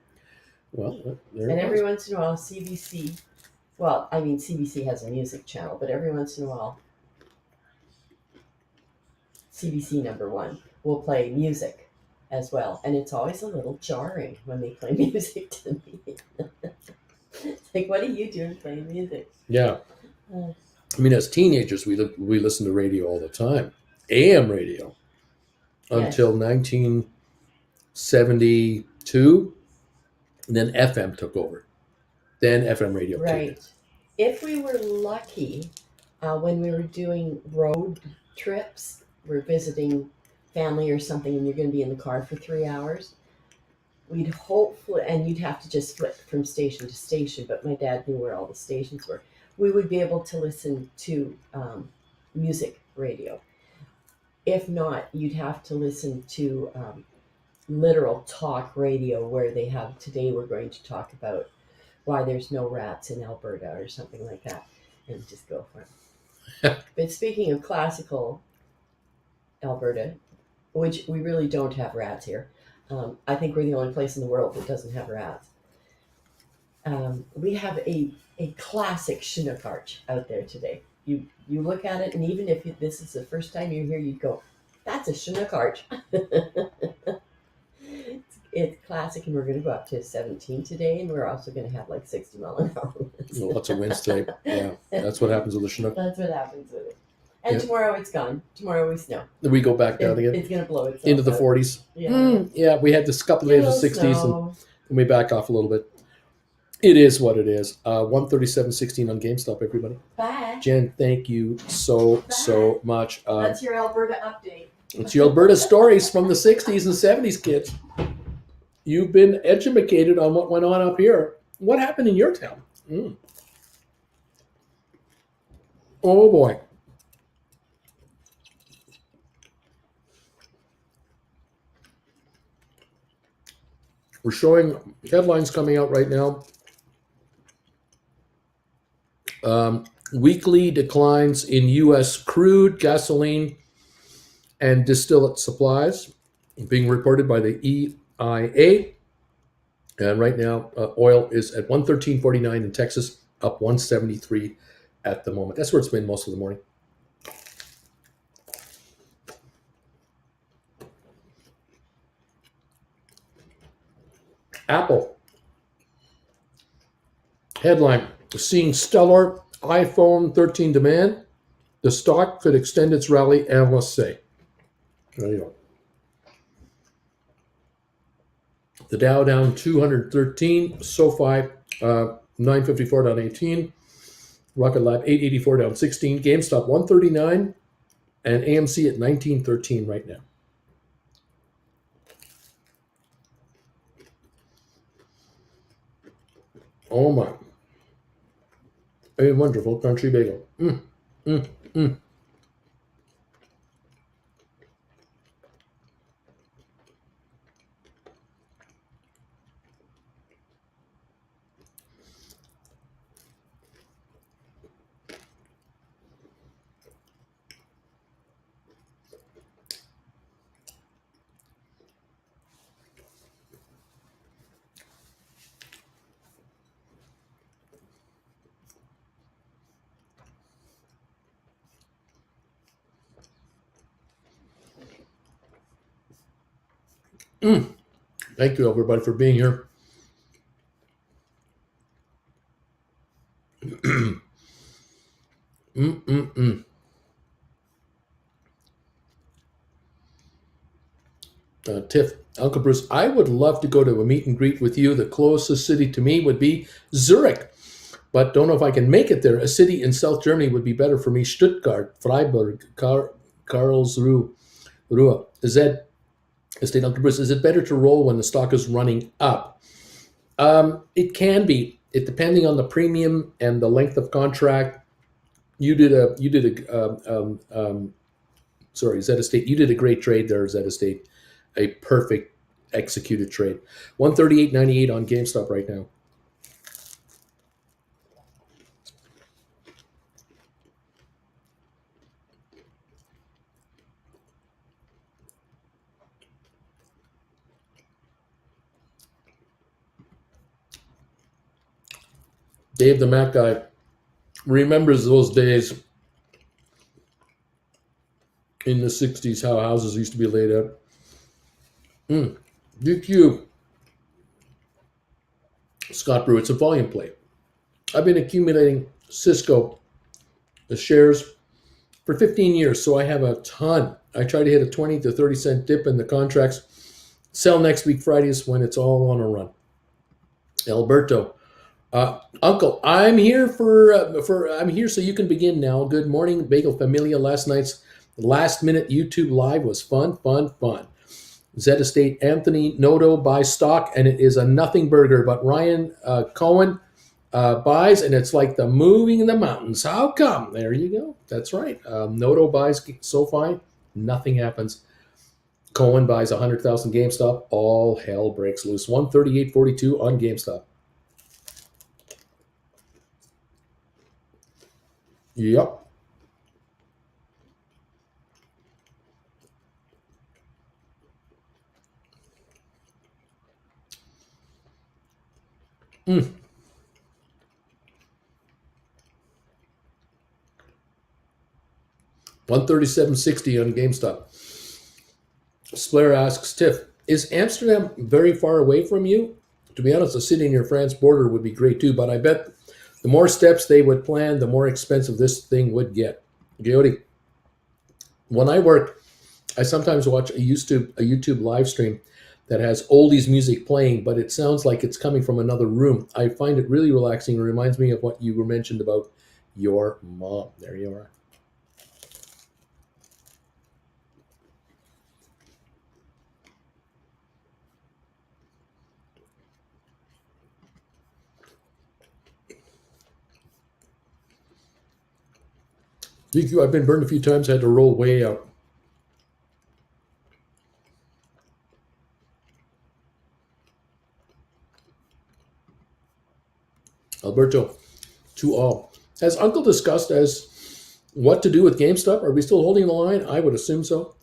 Well, there And it every was. once in a while, CBC, well, I mean, CBC has a music channel, but every once in a while, CBC number one will play music as well. And it's always a little jarring when they play music to me. It's like, what are you doing playing music? Yeah. I mean, as teenagers, we listened to radio all the time. AM radio. Yes. Until 1972. And then FM took over. Then FM radio came in. Right. If we were lucky, when we were doing road trips, we're visiting family or something, and you're going to be in the car for 3 hours, we'd hopefully, and you'd have to just flip from station to station, but my dad knew where all the stations were. We would be able to listen to music radio. If not, you'd have to listen to literal talk radio where they have, today we're going to talk about why there's no rats in Alberta or something like that, and just go for it. But speaking of classical Alberta, which we really don't have rats here, I think we're the only place in the world that doesn't have rats. We have a classic Chinook arch out there today. You look at it, and even if this is the first time you're here, you'd go, that's a Chinook arch. It's classic, and we're going to go up to 17 today, and we're also going to have like 60 mile an hour winds. Lots of winds today. Yeah, that's what happens with the Chinook. That's what happens with it. And Yeah. tomorrow it's gone. Tomorrow we snow. Then we go back down again It's going to blow itself into the out. 40s. Yeah. Yeah, we had this couple of days of 60s, and we back off a little bit. It is what it is. 137.16 on GameStop, everybody. Bye. Jen, thank you so much. That's your Alberta update. It's your Alberta stories from the 60s and 70s, kids. You've been educated on what went on up here. What happened in your town? Oh, boy. We're showing headlines coming out right now. Weekly declines in U.S. crude, gasoline, and distillate supplies being reported by the EIA. And right now, oil is at 113.49 in Texas, up 173 at the moment. That's where it's been most of the morning. Apple headline: seeing stellar iPhone 13 demand. The stock could extend its rally, analysts say. There you go. The Dow down 213, SoFi 954 down 18, Rocket Lab 884 down 16, GameStop 139, and AMC at 1913 right now. Oh my. A wonderful country bagel. Mm, mm, mm. Thank you, everybody, for being here. Tiff, Uncle Bruce, I would love to go to a meet and greet with you. The closest city to me would be Zurich, but don't know if I can make it there. A city in South Germany would be better for me. Stuttgart, Freiburg, Karlsruhe. Is that, Estate Uncle Bruce, is it better to roll when the stock is running up? It can be. It depending on the premium and the length of contract. Sorry, Zed Estate. You did a great trade there, Zed Estate. A perfect executed trade. 138.98 on GameStop right now. Dave the Mac guy remembers those days in the 60s how houses used to be laid out. DQ. Scott Brew, it's a volume play. I've been accumulating Cisco shares for 15 years, so I have a ton. I try to hit a 20 to 30 cent dip in the contracts. Sell next week Fridays when it's all on a run. Alberto, Uncle, I'm here I'm here so you can begin now. Good morning, Bagel Familia. Last night's last minute YouTube live was fun. Zed Estate, Anthony Noto buys stock, and it is a nothing burger. But Ryan Cohen buys, and it's like the moving in the mountains. How come? There you go. That's right. Noto buys SoFi, nothing happens. Cohen buys 100,000 GameStop, all hell breaks loose. 138.42 on GameStop. Yep. Mm. 137.60 on GameStop. Splair asks, Tiff, is Amsterdam very far away from you? To be honest, a city near France border would be great too, but I bet the more steps they would plan, the more expensive this thing would get. Jody, when I work, I sometimes watch a YouTube live stream that has oldies music playing, but it sounds like it's coming from another room. I find it really relaxing. It reminds me of what you were mentioned about your mom. There you are. DQ, I've been burned a few times. I had to roll way out. Alberto, to all. Has Uncle discussed as what to do with GameStop? Are we still holding the line? I would assume so.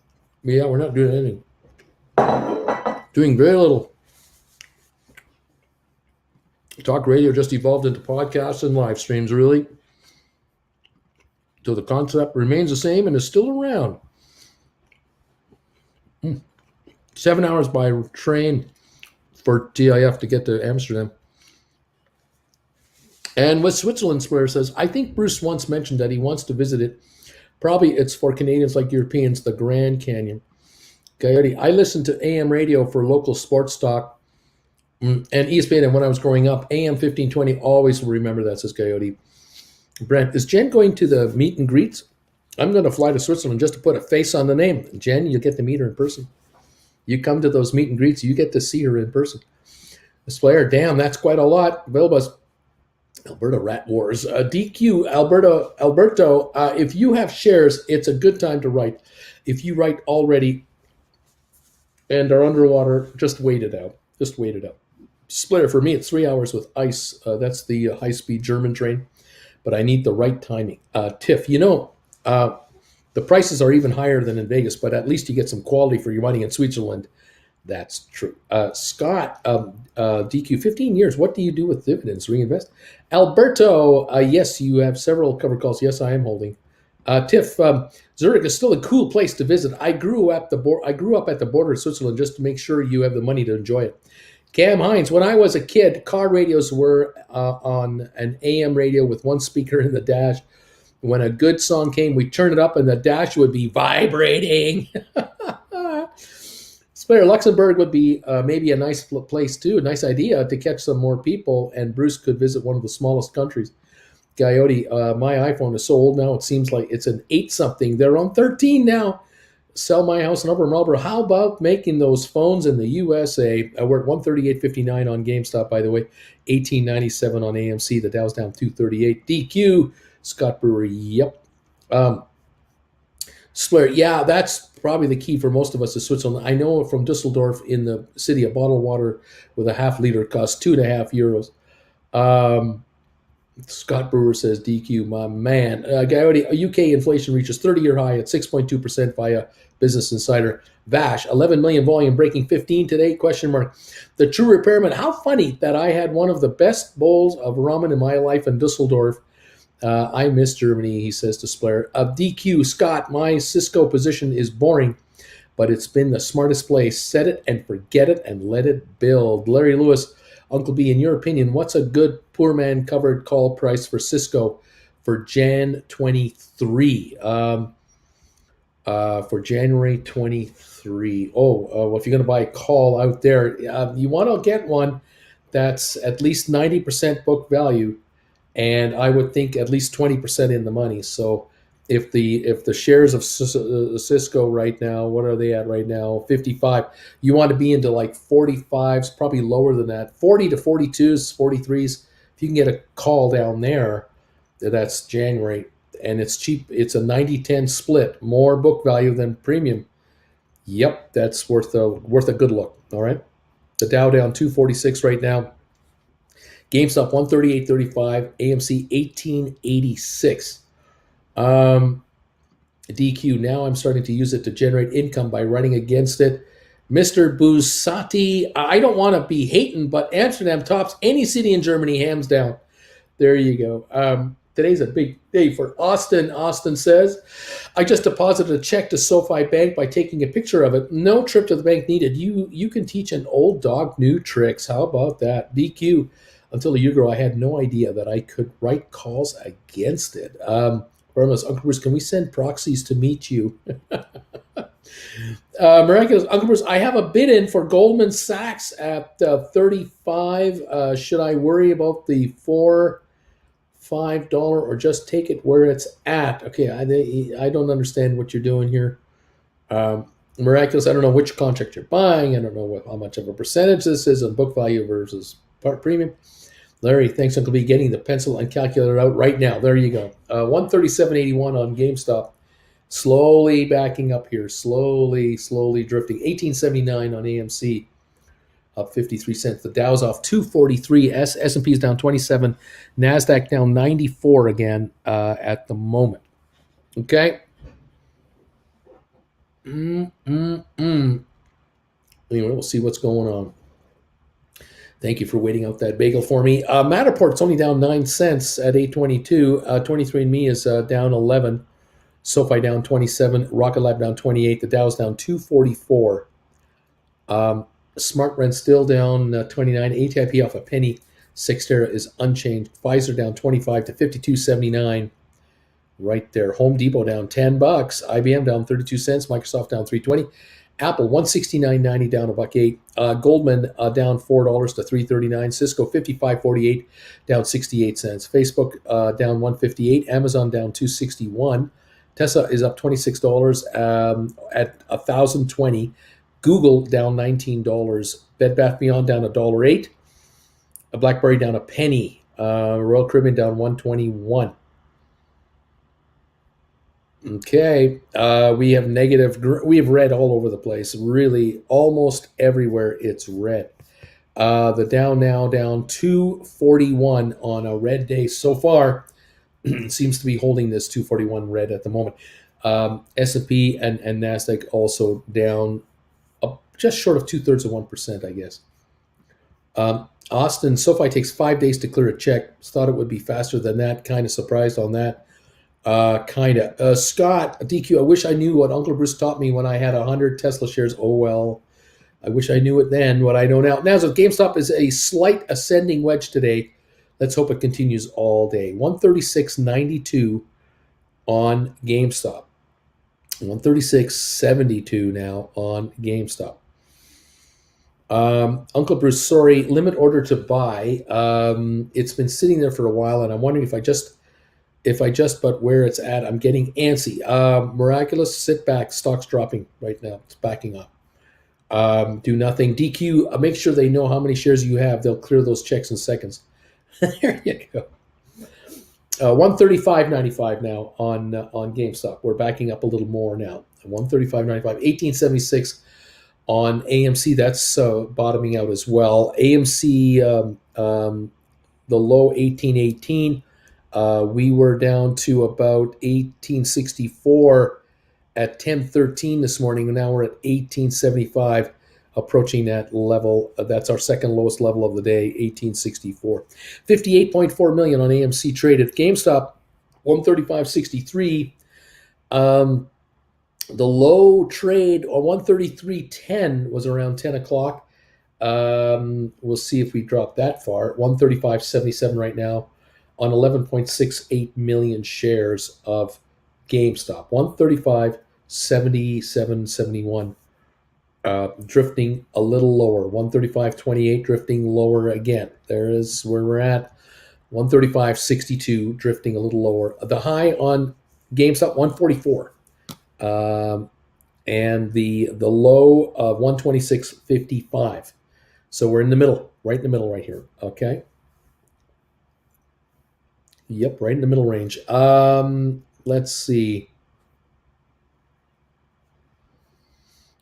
Yeah, we're not doing anything. Doing very little. Talk radio just evolved into podcasts and live streams, really. So the concept remains the same and is still around. 7 hours by train for TIF to get to Amsterdam. And with Switzerland, Square says, I think Bruce once mentioned that he wants to visit it. Probably it's for Canadians like Europeans, the Grand Canyon. Coyote, I listened to AM radio for local sports talk and ESPN. And when I was growing up, AM 1520, always will remember that, says Coyote. Brent, is Jen going to the meet and greets? I'm going to fly to Switzerland just to put a face on the name. Jen, you'll get to meet her in person. You come to those meet and greets, you get to see her in person. This player, damn, that's quite a lot. Bilbas, Alberta Rat Wars. DQ, Alberto, if you have shares, it's a good time to write. If you write already and are underwater, just wait it out. Just wait it out. Splitter, for me, it's 3 hours with ice. That's the high-speed German train. But I need the right timing. Tiff, the prices are even higher than in Vegas, but at least you get some quality for your money in Switzerland. That's true. Scott, DQ, 15 years. What do you do with dividends? Reinvest? Alberto, yes, you have several covered calls. Yes, I am holding. Tiff, Zurich is still a cool place to visit. I grew up at the border of Switzerland just to make sure you have the money to enjoy it. Cam Hines, when I was a kid, car radios were on an AM radio with one speaker in the dash. When a good song came, we'd turn it up and the dash would be vibrating. Splitter, Luxembourg would be maybe a nice place too, a nice idea to catch some more people, and Bruce could visit one of the smallest countries. Coyote, my iPhone is so old now, it seems like it's an 8-something. They're on 13 now. Sell my house in Upper Marlboro. How about making those phones in the USA? We're at 138.59 on GameStop, by the way. 18.97 on AMC. The Dow's down 238. DQ, Scott Brewer. Yep. Splitter, yeah, that's probably the key for most of us is Switzerland. I know from Dusseldorf in the city, a bottle of water with a half liter costs €2.50. Scott Brewer says, DQ, my man. Coyote, UK inflation reaches 30-year high at 6.2% via Business Insider. Vash, 11 million volume, breaking 15 today, question mark. The True Repairman, how funny that I had one of the best bowls of ramen in my life in Dusseldorf. I miss Germany, he says to Splair. DQ, Scott, my Cisco position is boring, but it's been the smartest place. Set it and forget it and let it build. Larry Lewis, Uncle B, in your opinion, what's a good poor man covered call price for Cisco for Jan 23? For January 23. Well, if you're going to buy a call out there, you want to get one that's at least 90% book value, and I would think at least 20% in the money. So if the shares of Cisco right now, what are they at right now? 55. You want to be into like 45s, probably lower than that. 40 to 42s, 43s. If you can get a call down there, that's January, and it's cheap. It's a 90-10 split, more book value than premium. Yep, that's worth a good look. All right. The Dow down 246 right now. GameStop 138.35, AMC 1886. DQ, now I'm starting to use it to generate income by running against it. Mr. Busati, I don't want to be hating, but Amsterdam tops any city in Germany, hands down. There you go. Today's a big day for Austin. Austin says, I just deposited a check to SoFi Bank by taking a picture of it. No trip to the bank needed. You can teach an old dog new tricks. How about that? DQ, until a year ago, I had no idea that I could write calls against it. Burma's, Uncle Bruce, can we send proxies to meet you? Miraculous, Uncle Bruce, I have a bid in for Goldman Sachs at 35. Should I worry about the $4-5 or just take it where it's at? Okay, I don't understand what you're doing here. Miraculous, I don't know which contract you're buying. I don't know how much of a percentage this is on book value versus part premium. Larry, thanks, Uncle B. Getting the pencil and calculator out right now. There you go. 137.81 on GameStop. Slowly backing up here. Slowly drifting. 18.79 on AMC. up 53 cents. The Dow's off 243. S&P is down 27. NASDAQ down 94 again at the moment. Okay. Anyway, we'll see what's going on. Thank you for waiting out that bagel for me. Matterport's only down 9 cents at 822. 23andMe is down 11. SoFi down 27. Rocket Lab down 28. The Dow's down 244. Smart Rent still down 29. ATIP off a penny. Cyxtera is unchanged. Pfizer down 25 to 52.79. Right there. Home Depot down $10. IBM down 32 cents. Microsoft down 320. Apple 169.90 down $1.08. Goldman down $4 to 339. Cisco 55.48 down 68 cents. Facebook down 158. Amazon down 261. Tesla is up $26 at 1,020. Google down $19. Bed Bath Beyond down $1.08. BlackBerry down a penny. Royal Caribbean down 121. Okay, we have red all over the place. Really, almost everywhere it's red. The Dow now down 241 on a red day so far. Seems to be holding this 241 red at the moment. S&P and NASDAQ also down just short of 2/3 of 1%, I guess. Austin, SoFi takes 5 days to clear a check. Thought it would be faster than that. Kind of surprised on that. Scott, DQ, I wish I knew what Uncle Bruce taught me when I had 100 Tesla shares. Oh, well, I wish I knew it then, what I know now. Now, so GameStop is a slight ascending wedge today. Let's hope it continues all day. 136.92 on GameStop. 136.72 now on GameStop. Uncle Bruce, sorry, limit order to buy. It's been sitting there for a while, and I'm wondering if I just but where it's at, I'm getting antsy. Miraculous, sit back. Stock's dropping right now. It's backing up. Do nothing. DQ, make sure they know how many shares you have. They'll clear those checks in seconds. There you go. 135.95 now on GameStop. We're backing up a little more now. 135.95. 1876 on AMC. That's bottoming out as well. AMC, the low 1818. We were down to about 1864 at 10:13 this morning, and now we're at 1875, approaching that level. That's our second lowest level of the day, 1864. 58.4 million on AMC traded. GameStop, 135.63. The low trade on 133.10 was around 10 o'clock. We'll see if we drop that far. 135.77 right now on 11.68 million shares of GameStop. 135.77.71, drifting a little lower. 135.28 drifting lower again. There is where we're at. 135.62 drifting a little lower. The high on GameStop 144, and the low of 126.55. So we're in the middle, right in the middle, right here. Okay. Yep, right in the middle range. Let's see.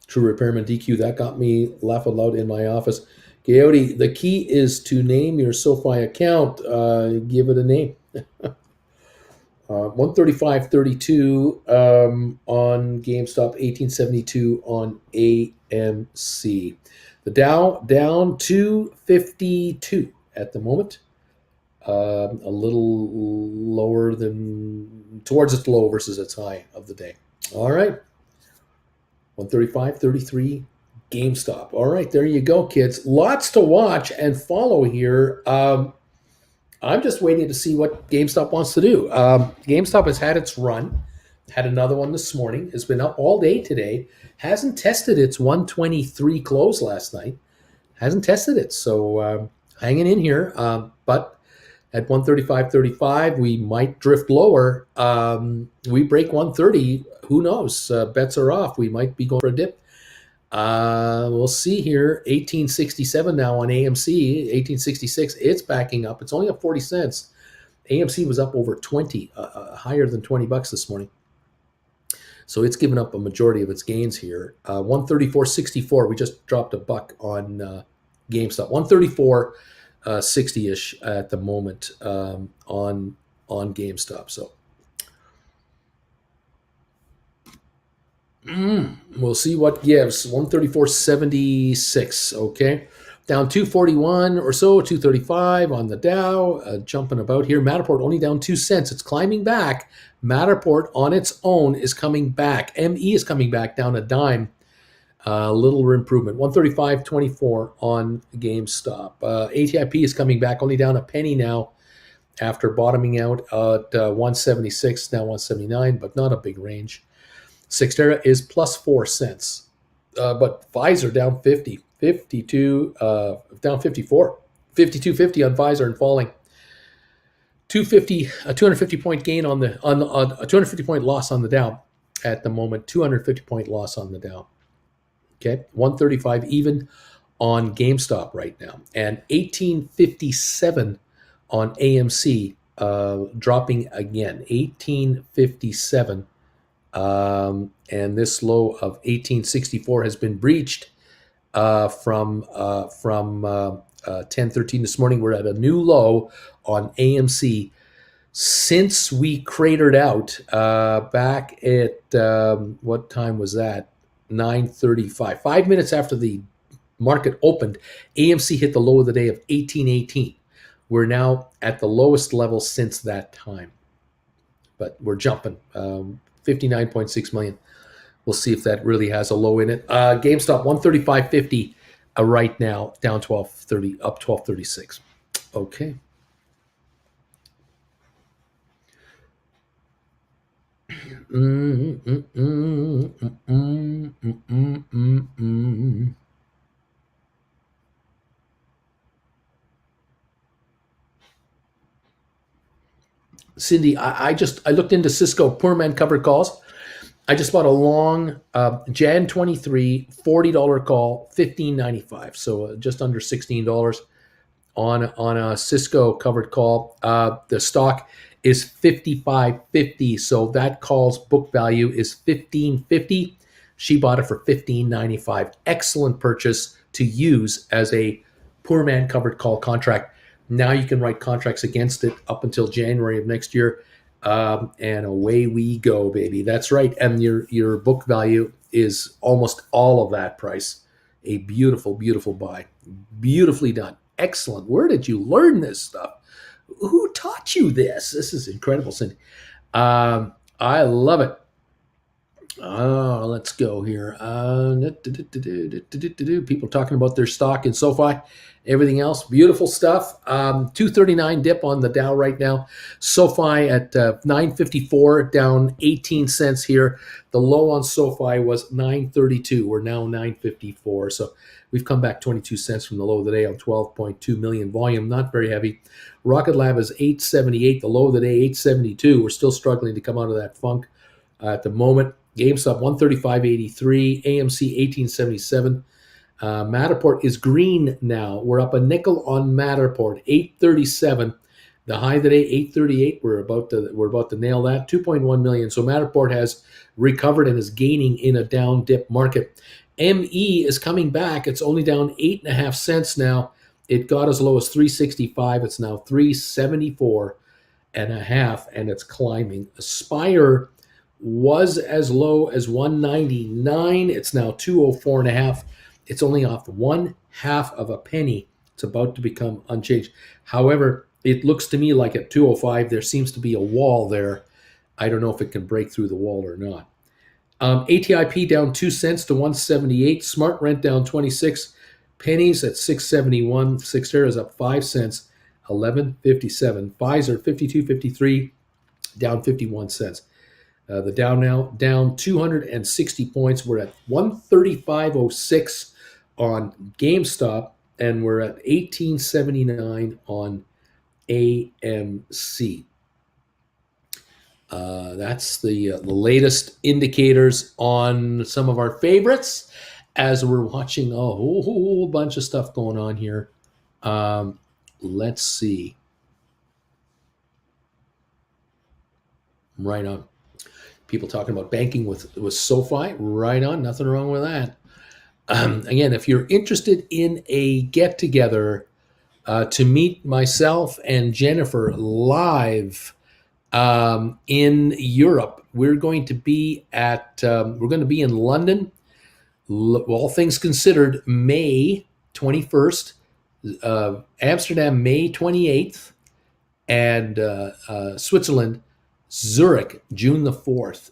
True Repairman DQ, that got me laughing loud in my office. Coyote, the key is to name your SoFi account. Give it a name. 135.32 on GameStop, 1872 on AMC. The Dow down 252 at the moment. A little lower than towards its low versus its high of the day. All right. 135.33 GameStop. All right, there you go, kids. Lots to watch and follow here. I'm just waiting to see what GameStop wants to do. GameStop has had its run, had another one this morning, has been up all day today, hasn't tested its 123 close last night, hasn't tested it. So hanging in here, but at 135.35, we might drift lower. We break 130, who knows? Bets are off. We might be going for a dip. We'll see here. 1867 now on AMC. 1866. It's backing up. It's only up 40 cents. AMC was up over 20, higher than $20 this morning. So it's given up a majority of its gains here. 134.64. We just dropped a buck on GameStop 134 60-ish at the moment on GameStop. So we'll see what gives. 134.76. Okay, down 241 or so, 235 on the Dow. Jumping about here. Matterport only down 2 cents. It's climbing back. Matterport on its own is coming back. ME is coming back down a dime. Little improvement. 135.24 on GameStop. ATIP is coming back, only down a penny now after bottoming out at 176, now 179, but not a big range. Cyxtera is plus 4 cents. But Pfizer down 50, 52, down 54, 52.50 on Pfizer and falling. 250, a 250 point gain on a 250 point loss on the Dow at the moment. 250 point loss on the Dow. Okay, 135 even on GameStop right now, and 1857 on AMC, dropping again. 1857, and this low of 1864 has been breached from 10:13 this morning. We're at a new low on AMC since we cratered out back at what time was that? 9:35. 5 minutes after the market opened, AMC hit the low of the day of 1818. We're now at the lowest level since that time, but we're jumping. 59.6 million. We'll see if that really has a low in it. GameStop 135.50 right now, down 12.30, up 12.36. Okay. Cindy, I looked into Cisco poor man covered calls. I just bought a long Jan 23 $40 call, $15.95, so just under $16 on a Cisco covered call. The stock is $55.50, so that call's book value is $15.50. She bought it for $15.95. Excellent purchase to use as a poor man covered call contract. Now you can write contracts against it up until January of next year, and away we go, baby. That's right. And your book value is almost all of that price. A beautiful, beautiful buy. Beautifully done. Excellent. Where did you learn this stuff? Who taught you this? This is incredible, Cindy. I love it. Let's go here. People talking about their stock in SoFi, everything else. Beautiful stuff. 239 dip on the Dow right now. SoFi at 954, down 18 cents here. The low on SoFi was 932. We're now 954. So we've come back 22 cents from the low of the day on 12.2 million volume. Not very heavy. Rocket Lab is 878. The low of the day, 872. We're still struggling to come out of that funk at the moment. GameStop 135.83, AMC 18.77. Matterport is green now. We're up a nickel on Matterport, 8.37. The high of the day, 8.38. We're about to nail that. 2.1 million. So Matterport has recovered and is gaining in a down dip market. ME is coming back. It's only down 8.5 cents now. It got as low as 365. It's now 374.5, and it's climbing. Aspire was as low as 199. It's now 204.5. It's only off 1/2 of a penny. It's about to become unchanged. However, it looks to me like at 205 there seems to be a wall there. I don't know if it can break through the wall or not. ATIP down 2 cents to 178. Smart Rent down 26 pennies at 671. Cyxtera is up 5 cents, 11.57. Pfizer 52.53, down 51 cents. The Dow now down 260 points. We're at 135.06 on GameStop, and we're at 18.79 on AMC. That's the latest indicators on some of our favorites as we're watching a whole bunch of stuff going on here. Let's see. Right on. People talking about banking with SoFi. Right on. Nothing wrong with that. Again, if you're interested in a get together to meet myself and Jennifer live in Europe, we're going to be in London. All things considered, May 21st, Amsterdam May 28th, and Switzerland, Zurich, June the 4th.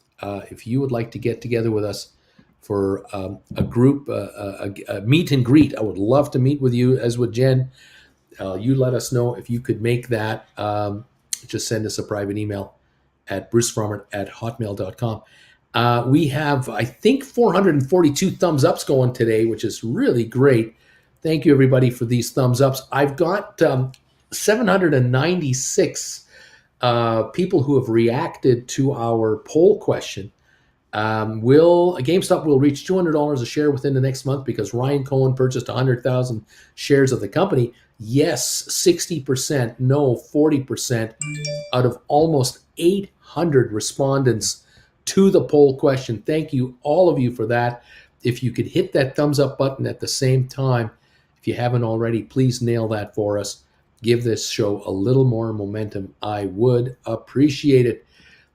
If you would like to get together with us for a group, a meet and greet, I would love to meet with you, as would Jen. You let us know if you could make that. Just send us a private email at brucefrommert@hotmail.com. We have, I think, 442 thumbs ups going today, which is really great. Thank you, everybody, for these thumbs ups. I've got 796 people who have reacted to our poll question. Will GameStop will reach $200 a share within the next month because Ryan Cohen purchased 100,000 shares of the company? Yes, 60%. No, 40%. Out of almost 800 respondents to the poll question. Thank you, all of you, for that. If you could hit that thumbs up button at the same time, if you haven't already, please nail that for us. Give this show a little more momentum. I would appreciate it.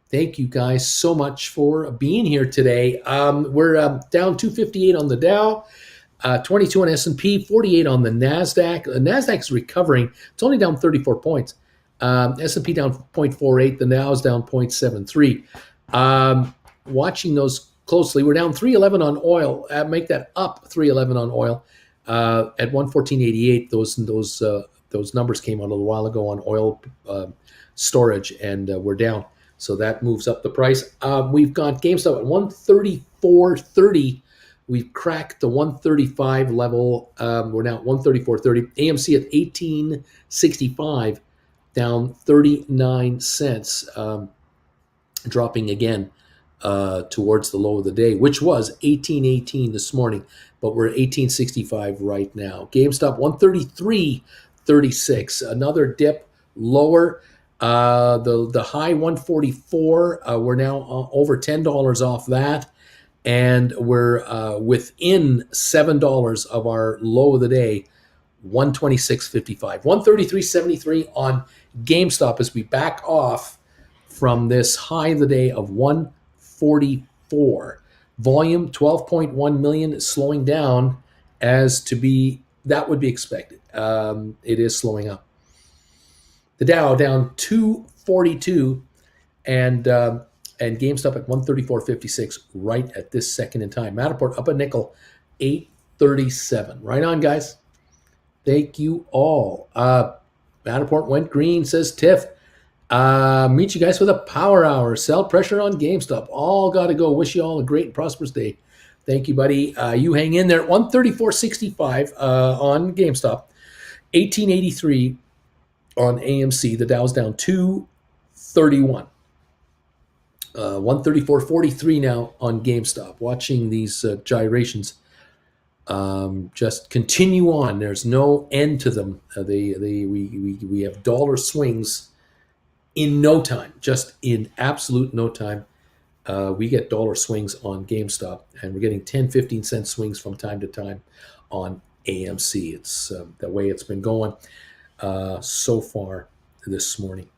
Thank you guys so much for being here today. We're down 258 on the Dow, 22 on S&P, 48 on the NASDAQ. The NASDAQ is recovering. It's only down 34 points. S&P down 0.48. The Dow is down 0.73. Watching those closely, we're down 311 on oil. Make that up 311 on oil at 114.88. Those numbers came out a little while ago on oil storage, and we're down. So that moves up the price. We've got GameStop at 134.30. We've cracked the 135 level. We're now at 134.30. AMC at 18.65, down 39 cents, dropping again towards the low of the day, which was 18.18 this morning, but we're at 18.65 right now. GameStop 133.36, another dip lower. The high 144, we're now over $10 off that, and we're within $7 of our low of the day, 126.55. 133.73 on GameStop as we back off from this high of the day of 144. Volume 12.1 million is slowing down, that would be expected. It is slowing up. The Dow down 242, and GameStop at 134.56 right at this second in time. Matterport up a nickel, 8.37. Right on, guys. Thank you all. Matterport went green, says Tiff. Meet you guys for the Power Hour. Sell pressure on GameStop. All got to go. Wish you all a great and prosperous day. Thank you, buddy. You hang in there. 134.65 on GameStop. 18.83 on AMC. The Dow's down 231. 134.43 now on GameStop. Watching these gyrations just continue on. There's no end to them. We have dollar swings in no time, just in absolute no time. We get dollar swings on GameStop, and we're getting 10, 15 cent swings from time to time on AMC. It's the way it's been going so far this morning.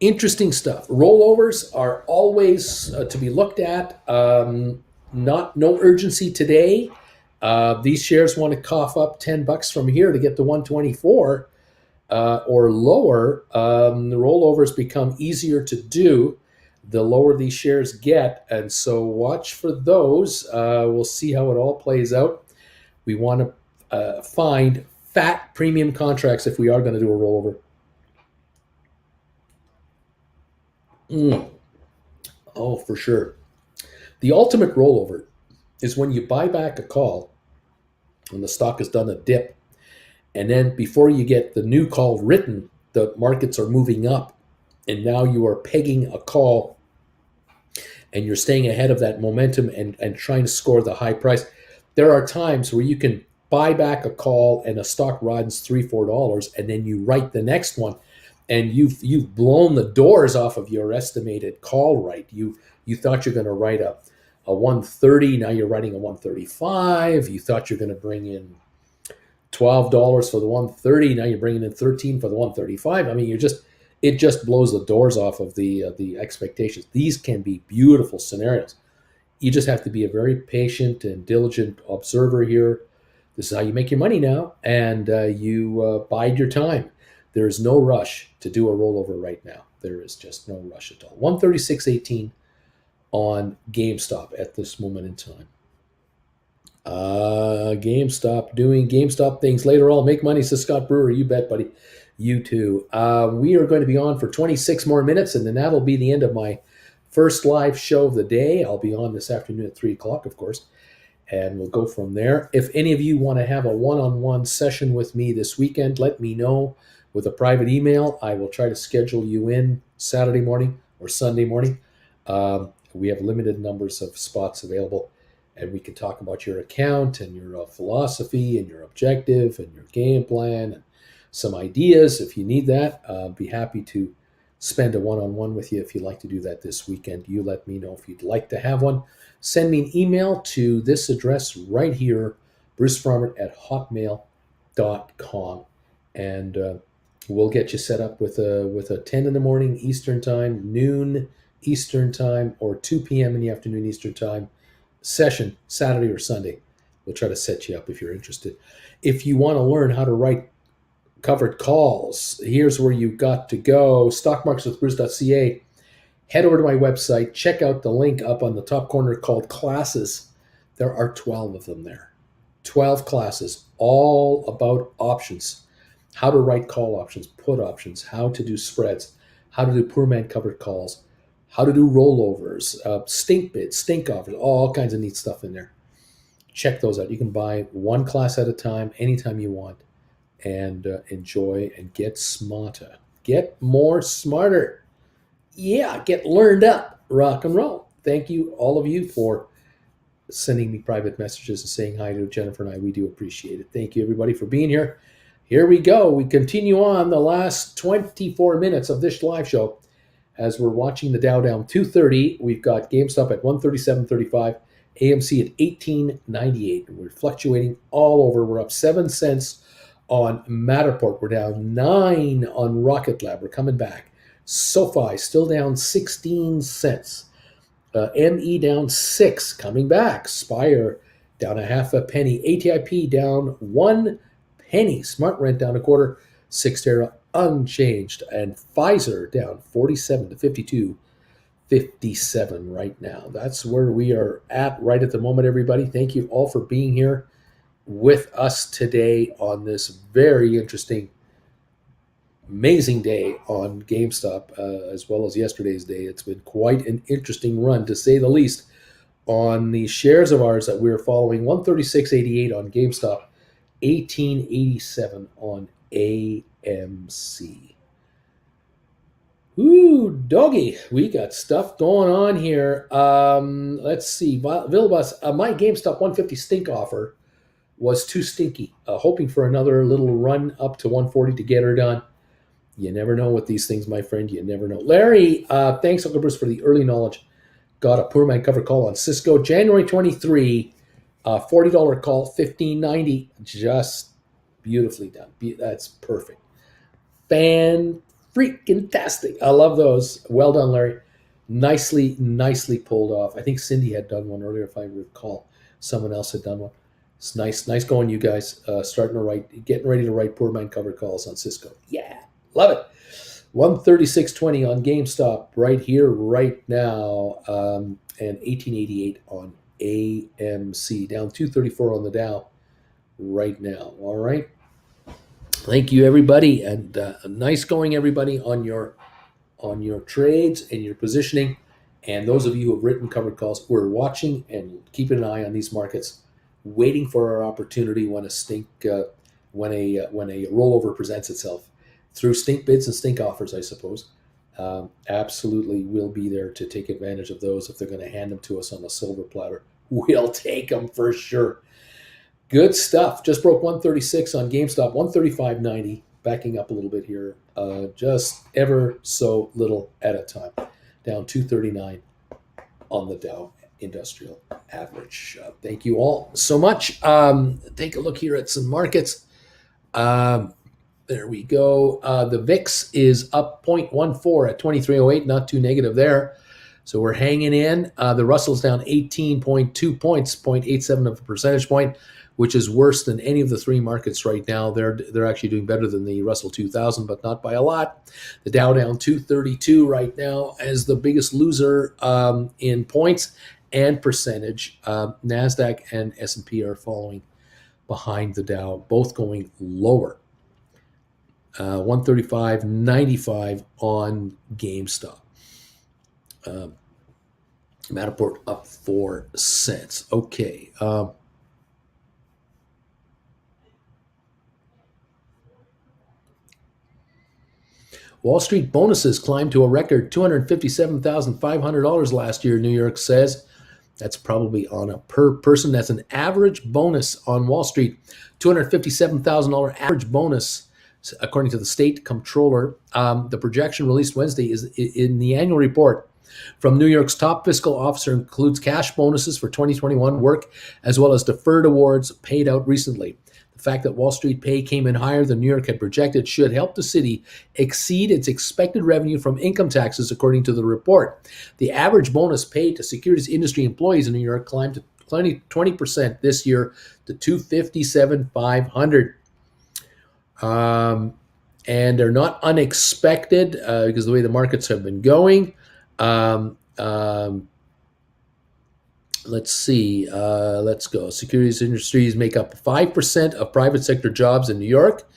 Interesting stuff. Rollovers are always to be looked at. No urgency today. These shares want to cough up $10 from here to get to 124 or lower. The rollovers become easier to do the lower these shares get, and so watch for those. We'll see how it all plays out. We want to find fat premium contracts if we are going to do a rollover. Oh, for sure. The ultimate rollover is when you buy back a call when the stock has done a dip, and then before you get the new call written, the markets are moving up, and now you are pegging a call, and you're staying ahead of that momentum and trying to score the high price. There are times where you can buy back a call and a stock runs $3-4, and then you write the next one, and you've blown the doors off of your estimated call right. You thought you're going to write a a 130. Now you're writing a 135. You thought you're going to bring in $12 for the 130. Now you're bringing in 13 for the 135. I mean, it just blows the doors off of the expectations. These can be beautiful scenarios. You just have to be a very patient and diligent observer here. This is how you make your money now, and you bide your time. There is no rush to do a rollover right now. There is just no rush at all. 136.18 on GameStop at this moment in time. GameStop doing GameStop things later on. Make money, says Scott Brewer. You bet, buddy. You too. We are going to be on for 26 more minutes, and then that'll be the end of my first live show of the day. I'll be on this afternoon at 3 o'clock, of course, and we'll go from there. If any of you want to have a one-on-one session with me this weekend, let me know with a private email. I will try to schedule you in Saturday morning or Sunday morning. We have limited numbers of spots available, and we can talk about your account and your philosophy and your objective and your game plan and some ideas. If you need that, be happy to spend a one-on-one with you. If you'd like to do that this weekend, you let me know if you'd like to have one. Send me an email to this address right here, brucefarmer@hotmail.com, and we'll get you set up with a 10 in the morning Eastern time, noon Eastern time, or 2 p.m. in the afternoon Eastern time session, Saturday or Sunday. We'll try to set you up if you're interested. If you want to learn how to write covered calls, here's where you got to go. Stockmarketswithbruce.ca. Head over to my website. Check out the link up on the top corner called Classes. There are 12 of them there. 12 classes, all about options. How to write call options, put options, how to do spreads, how to do poor man covered calls, how to do rollovers, stink bids, stink offers, all kinds of neat stuff in there. Check those out. You can buy one class at a time, anytime you want, and enjoy and get smarter. Get more smarter. Yeah, get learned up. Rock and roll. Thank you, all of you, for sending me private messages and saying hi to Jennifer and I. We do appreciate it. Thank you, everybody, for being here. Here we go. We continue on the last 24 minutes of this live show as we're watching the Dow down 230. We've got GameStop at 137.35, AMC at 18.98. We're fluctuating all over. We're up 7 cents on Matterport. We're down 9 on Rocket Lab. We're coming back. SoFi still down 16 cents. ME down 6, coming back. Spire down a half a penny. ATIP down 1 penny. Smart Rent down a quarter. Cyxtera unchanged. And Pfizer down 47 to 52.57 right now. That's where we are at right at the moment, everybody. Thank you all for being here with us today on this very interesting, amazing day on GameStop, as well as yesterday's day. It's been quite an interesting run, to say the least, on the shares of ours that we're following. 136.88 on GameStop, 18.87 on AMC. Ooh, doggy, we got stuff going on here. Let's see. Vilbus, my GameStop 150 stink offer was too stinky. Hoping for another little run up to 140 to get her done. You never know with these things, my friend. You never know. Larry, thanks, Uncle Bruce, for the early knowledge. Got a poor man cover call on Cisco. January 23, $40 call, $15.90. Just beautifully done. That's perfect. Fan-freaking-tastic. I love those. Well done, Larry. Nicely pulled off. I think Cindy had done one earlier, if I recall. Someone else had done one. It's nice going, you guys. Getting ready to write poor man cover calls on Cisco. Yeah. Love it. 136.20 on GameStop right here, right now, and 18.88 on AMC. Down 234 on the Dow right now. All right. Thank you, everybody, and nice going, everybody, on your trades and your positioning. And those of you who have written covered calls, we're watching and keeping an eye on these markets, waiting for our opportunity when a rollover presents itself. Through stink bids and stink offers, I suppose. Absolutely, we'll be there to take advantage of those. If they're going to hand them to us on a silver platter, we'll take them for sure. Good stuff. Just broke 136 on GameStop, 135.90, backing up a little bit here, just ever so little at a time. Down 239 on the Dow. industrial average. Thank you all so much. Take a look here at some markets. There we go. The VIX is up 0.14 at 2308, not too negative there. So we're hanging in. The Russell's down 18.2 points, 0.87 of a percentage point, which is worse than any of the three markets right now. They're actually doing better than the Russell 2000, but not by a lot. The Dow down 232 right now as the biggest loser in points and percentage. NASDAQ and S&P are following behind the Dow, both going lower. 135.95 on GameStop. Matterport up 4 cents. Okay. Wall Street bonuses climbed to a record $257,500 last year, New York says. That's probably on a per person. That's an average bonus on Wall Street. $257,000 average bonus, according to the state comptroller. The projection released Wednesday is in the annual report from New York's top fiscal officer includes cash bonuses for 2021 work, as well as deferred awards paid out recently. The fact that Wall Street pay came in higher than New York had projected should help the city exceed its expected revenue from income taxes, according to the report. The average bonus paid to securities industry employees in New York climbed to 20% this year to $257,500. And they're not unexpected because the way the markets have been going. Let's see. Let's go. Securities industries make up 5% of private sector jobs in New York,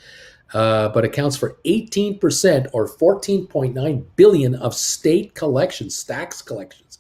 but accounts for 18% or $14.9 billion of state collections, tax collections.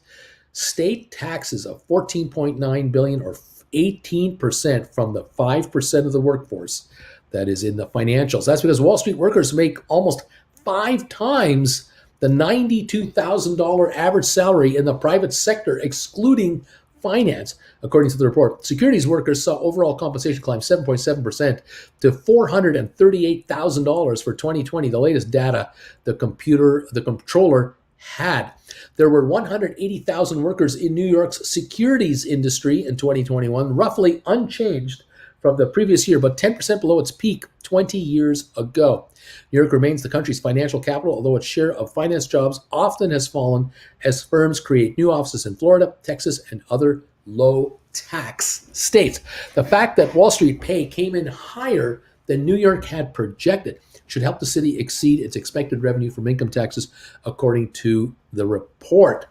State taxes of $14.9 billion or 18% from the 5% of the workforce that is in the financials. That's because Wall Street workers make almost 5 times the $92,000 average salary in the private sector, excluding finance, according to the report. Securities workers saw overall compensation climb 7.7% to $438,000 for 2020, the latest data the comptroller had. There were 180,000 workers in New York's securities industry in 2021, roughly unchanged from the previous year, but 10% below its peak 20 years ago. New York remains the country's financial capital, although its share of finance jobs often has fallen as firms create new offices in Florida, Texas, and other low-tax states. The fact that Wall Street pay came in higher than New York had projected should help the city exceed its expected revenue from income taxes, according to the report.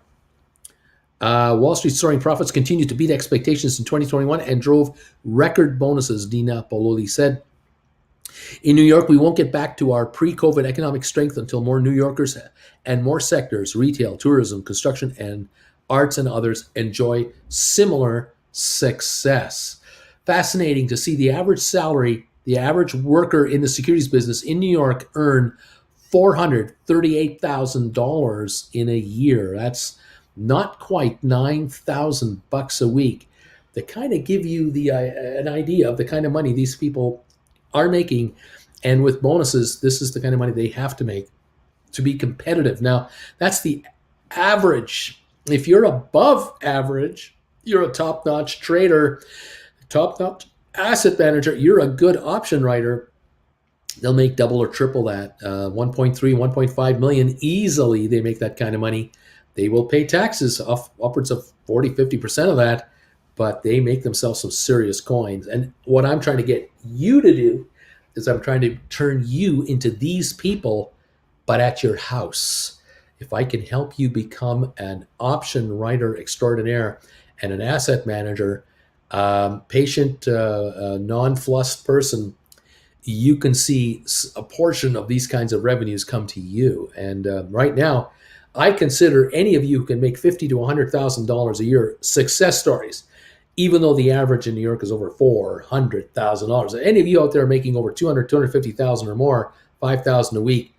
Wall Street's soaring profits continued to beat expectations in 2021 and drove record bonuses, Dina Pololi said. In New York, we won't get back to our pre-COVID economic strength until more New Yorkers and more sectors, retail, tourism, construction, and arts and others, enjoy similar success. Fascinating to see the average salary, the average worker in the securities business in New York earn $438,000 in a year. That's not quite $9,000 a week. To kind of give you an idea of the kind of money these people are making, and with bonuses, this is the kind of money they have to make to be competitive. Now, that's the average. If you're above average, you're a top-notch trader, top-notch asset manager, you're a good option writer, they'll make double or triple that. 1.3, 1.5 million easily, they make that kind of money. They will pay taxes upwards of 40, 50% of that, but they make themselves some serious coins. And what I'm trying to get you to do is I'm trying to turn you into these people, but at your house. If I can help you become an option writer extraordinaire and an asset manager, patient, non-flussed person, you can see a portion of these kinds of revenues come to you. And right now, I consider any of you who can make $50,000 to $100,000 a year success stories, even though the average in New York is over $400,000. Any of you out there making over $200,000, $250,000 or more, $5,000 a week,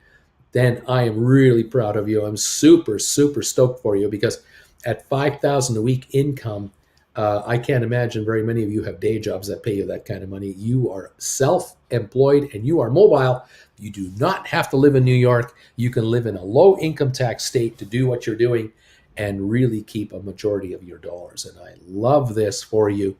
then I am really proud of you. I'm super, super stoked for you, because at $5,000 a week income, I can't imagine very many of you have day jobs that pay you that kind of money. You are self-employed and you are mobile. You do not have to live in New York. You can live in a low income tax state to do what you're doing. and really keep a majority of your dollars. And I love this for you.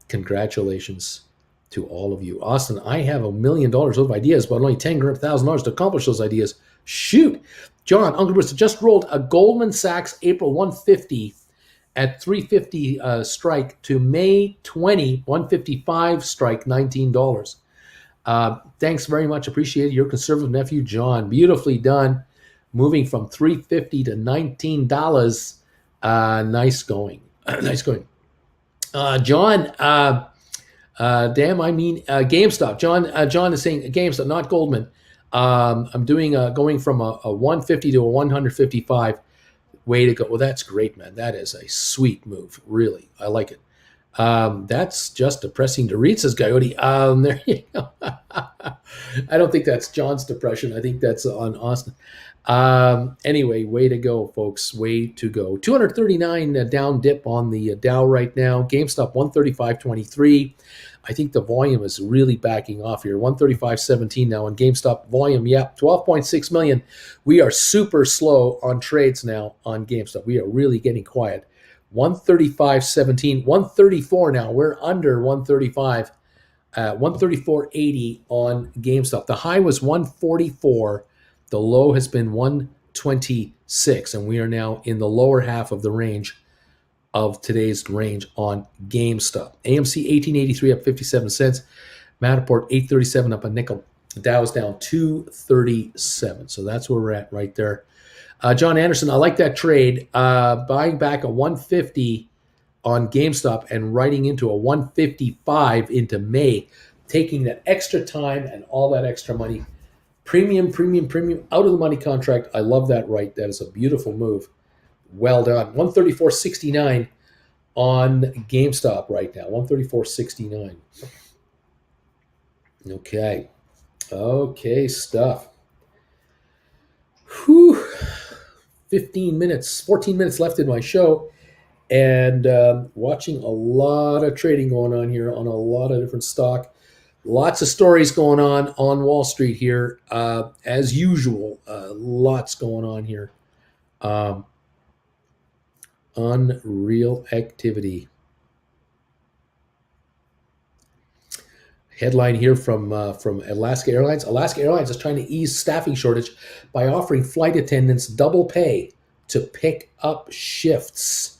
Congratulations to all of you. Austin, I have $1 million worth of ideas, but only $10,000 to accomplish those ideas. Shoot. John, Uncle Bruce just rolled a Goldman Sachs April 150 at 350 strike to May 20, 155 strike, $19. Thanks very much. Appreciate it. Your conservative nephew, John. Beautifully done. Moving from 350 to $19. Nice going. Nice going. John, GameStop. John is saying GameStop, not Goldman. I'm doing going from a 150 to a 155. Way to go. Well, that's great, man. That is a sweet move. Really. I like it. That's just depressing to read, says Coyote. There you go. I don't think that's John's depression. I think that's on Austin. Anyway, way to go, folks. Way to go. 239 down dip on the Dow right now. GameStop 135.23. I think the volume is really backing off here. 135.17 now on GameStop volume. Yep, 12.6 million. We are super slow on trades now on GameStop. We are really getting quiet. 135.17, 134 now. We're under 135. 134.80 on GameStop. The high was 144. The low has been 126, and we are now in the lower half of the range of today's range on GameStop. AMC 1883 up 57 cents. Matterport 837 up a nickel. The Dow is down 237. So that's where we're at right there. John Anderson, I like that trade. Buying back a 150 on GameStop and writing into a 155 into May, taking that extra time and all that extra money. Premium, out of the money contract. I love that right. That is a beautiful move. Well done. 134.69 on GameStop right now. 134.69. Okay, stuff. Whew. 14 minutes left in my show. And watching a lot of trading going on here on a lot of different stock. Lots of stories going on Wall Street here. As usual, lots going on here. Unreal activity. Headline here from Alaska Airlines. Alaska Airlines is trying to ease staffing shortage by offering flight attendants double pay to pick up shifts.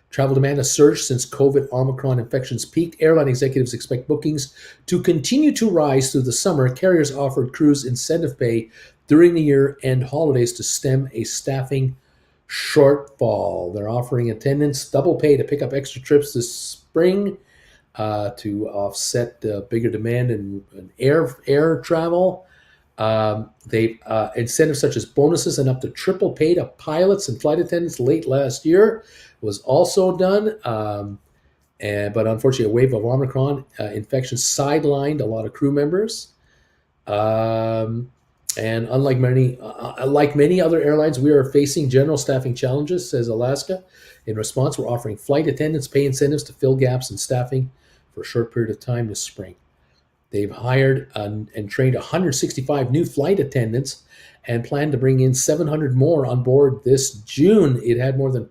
Travel demand has surged since COVID Omicron infections peaked. Airline executives expect bookings to continue to rise through the summer. Carriers offered crews incentive pay during the year-end holidays to stem a staffing shortfall. They're offering attendants double pay to pick up extra trips this spring to offset the bigger demand in air travel. They incentives such as bonuses and up to triple pay to pilots and flight attendants late last year was also done. But unfortunately, a wave of Omicron infections sidelined a lot of crew members. And unlike many other airlines, we are facing general staffing challenges, says Alaska. In response, we're offering flight attendants pay incentives to fill gaps in staffing for a short period of time this spring. They've hired and trained 165 new flight attendants and plan to bring in 700 more on board this June. It had more than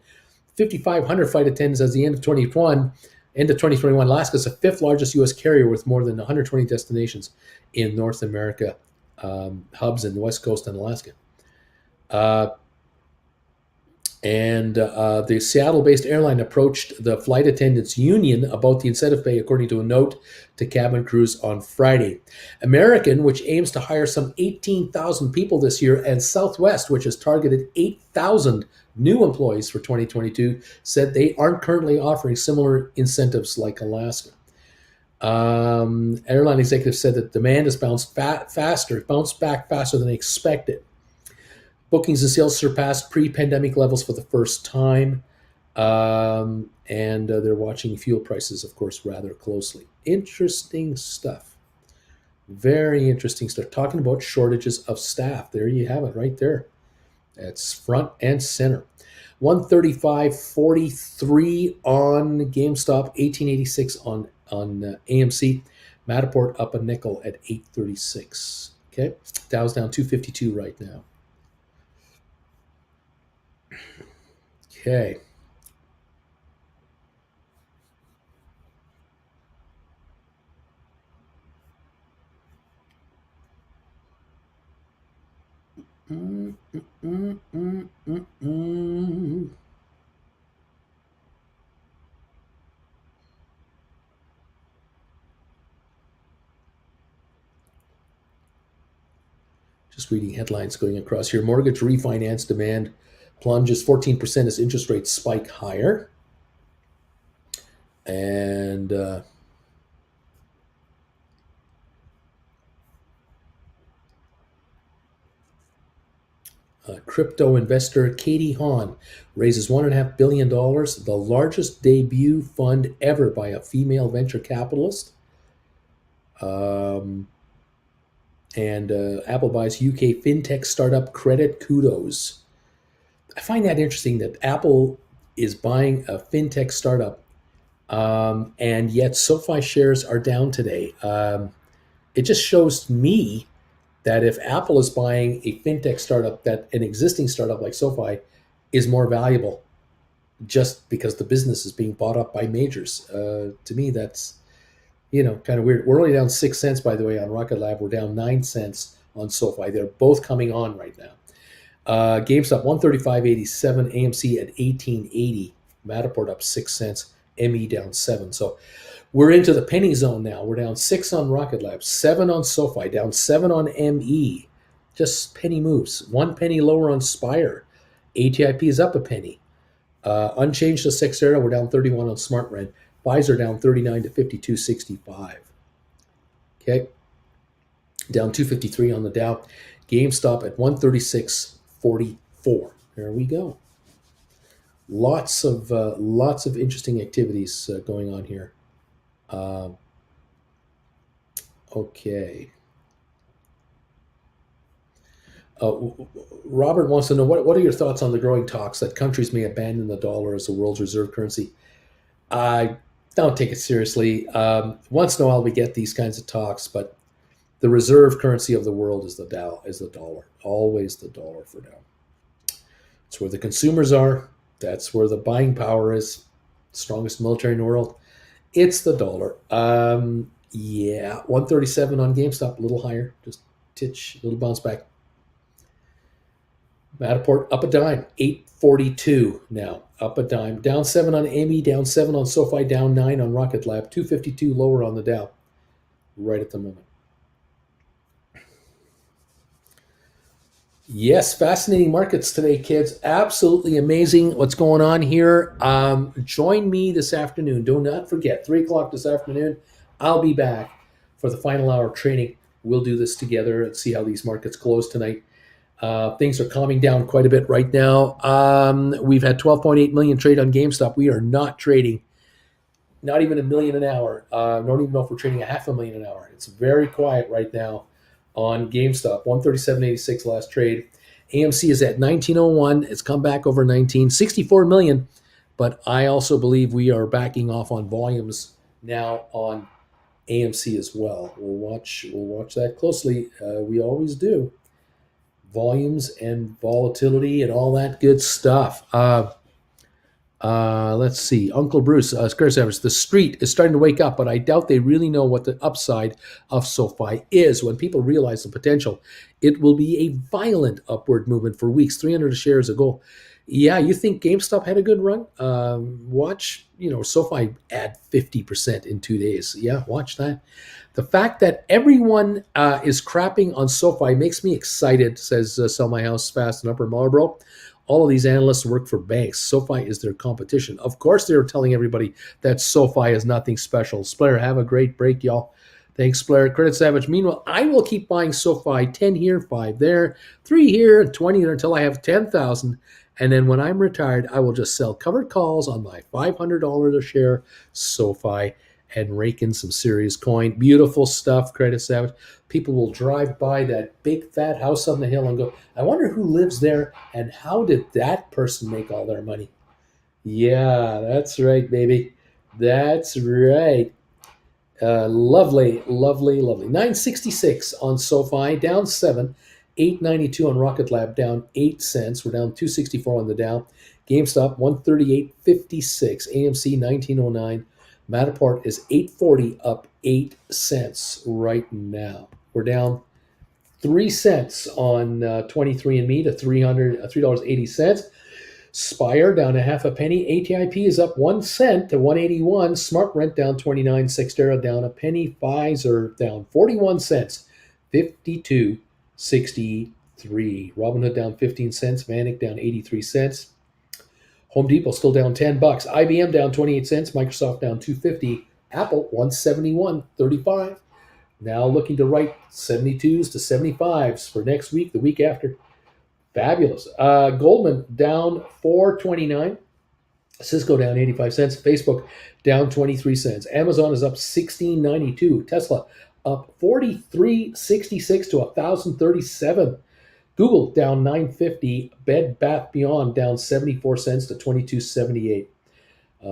5,500 flight attendants as the end of 2021. Alaska is the fifth largest U.S. carrier with more than 120 destinations in North America, hubs in the West Coast and Alaska. The Seattle-based airline approached the flight attendants union about the incentive pay, according to a note to cabin crews on Friday. American, which aims to hire some 18,000 people this year, and Southwest, which has targeted 8,000 new employees for 2022, said they aren't currently offering similar incentives like Alaska. Airline executives said that demand has bounced back faster than they expected. Bookings and sales surpassed pre-pandemic levels for the first time, and they're watching fuel prices, of course, rather closely. Interesting stuff. Very interesting stuff. Talking about shortages of staff. There you have it right there. That's front and center. 135.43 on GameStop, 1886 on AMC. Matterport up a nickel at 836. Okay, Dow's down 252 right now. Okay. Mm, mm, mm, mm, mm. Just reading headlines going across here. Mortgage refinance demand plunges 14% as interest rates spike higher. And crypto investor Katie Hahn raises $1.5 billion, the largest debut fund ever by a female venture capitalist. Um, and Apple buys UK fintech startup Credit Kudos. I find that interesting that Apple is buying a fintech startup, and yet SoFi shares are down today. It just shows me that if Apple is buying a fintech startup, that an existing startup like SoFi is more valuable just because the business is being bought up by majors. To me, that's kind of weird. We're only down 6 cents, by the way, on Rocket Lab. We're down 9 cents on SoFi. They're both coming on right now. GameStop 135.87, AMC at 18.80, Matterport up 6 cents, ME down 7. So we're into the penny zone now. We're down 6 on Rocket Lab, 7 on SoFi, down 7 on ME. Just penny moves. 1 penny lower on Spire. ATIP is up a penny. Unchanged to Sexera, we're down 31 on SmartRent. Pfizer down 39 to 52.65. Okay. Down 253 on the Dow. GameStop at 136.44. There we go. Lots of interesting activities going on here. Okay. Robert wants to know what are your thoughts on the growing talks that countries may abandon the dollar as the world's reserve currency? I don't take it seriously. Once in a while we get these kinds of talks, but the reserve currency of the world is the dollar. Always the dollar for now. It's where the consumers are. That's where the buying power is. Strongest military in the world. It's the dollar. Yeah, 137 on GameStop, a little higher, just titch, a little bounce back. Matterport up a dime, 842 now, up a dime. Down 7 on AME, down 7 on SoFi, down 9 on Rocket Lab, 252 lower on the Dow, right at the moment. Yes, fascinating markets today, kids. Absolutely amazing what's going on here. Join me this afternoon. Do not forget, 3 o'clock this afternoon, I'll be back for the final hour of trading. We'll do this together and see how these markets close tonight. Things are calming down quite a bit right now. We've had 12.8 million trade on GameStop. We are not trading, not even a million an hour. Don't even know if we're trading a half a million an hour. It's very quiet right now on GameStop. 137.86 last trade. AMC is at 1901. It's come back over 19, 64 million. But I also believe we are backing off on volumes now on AMC as well. We'll watch that closely. We always do. Volumes and volatility and all that good stuff. Let's see. Uncle Bruce, Square Savage, the street is starting to wake up, but I doubt they really know what the upside of SoFi is. When people realize the potential, it will be a violent upward movement for weeks. 300 shares a goal. Yeah, you think GameStop had a good run? Watch, SoFi add 50% in 2 days. Yeah, watch that. The fact that everyone is crapping on SoFi makes me excited, says Sell My House Fast in Upper Marlboro. All of these analysts work for banks. SoFi is their competition. Of course, they're telling everybody that SoFi is nothing special. Splair, have a great break, y'all. Thanks, Splair. Credit Savage. Meanwhile, I will keep buying SoFi, 10 here, 5 there, 3 here, and 20 there until I have 10,000. And then when I'm retired, I will just sell covered calls on my $500 a share SoFi and rake in some serious coin. Beautiful stuff, Credit Savage. People will drive by that big fat house on the hill and go, I wonder who lives there and how did that person make all their money? Yeah, that's right, baby. That's right. Lovely, lovely, lovely. 966 on SoFi, down 7. 892 on Rocket Lab, down 8 cents. We're down 264 on the Dow. GameStop 138.56. AMC 1909. Matterport is 840, up 8 cents right now. We're down 3 cents on 23andMe to $3.80. Spire down a half a penny. ATIP is up 1 cent to 181. Smart Rent down 29. Sextera down a penny. Pfizer down 41 cents, 52.63. Robinhood down 15 cents. Vanik down 83 cents. Home Depot still down $10. IBM down 28 cents. Microsoft down 250. Apple 171.35. Now looking to write 72s to 75s for next week, the week after. Fabulous. Goldman down 4.29. Cisco down 85 cents. Facebook down 23 cents. Amazon is up 16.92. Tesla up 43.66 to 1,037. Google down 9.50. Bed Bath Beyond down 74 cents to 22.78.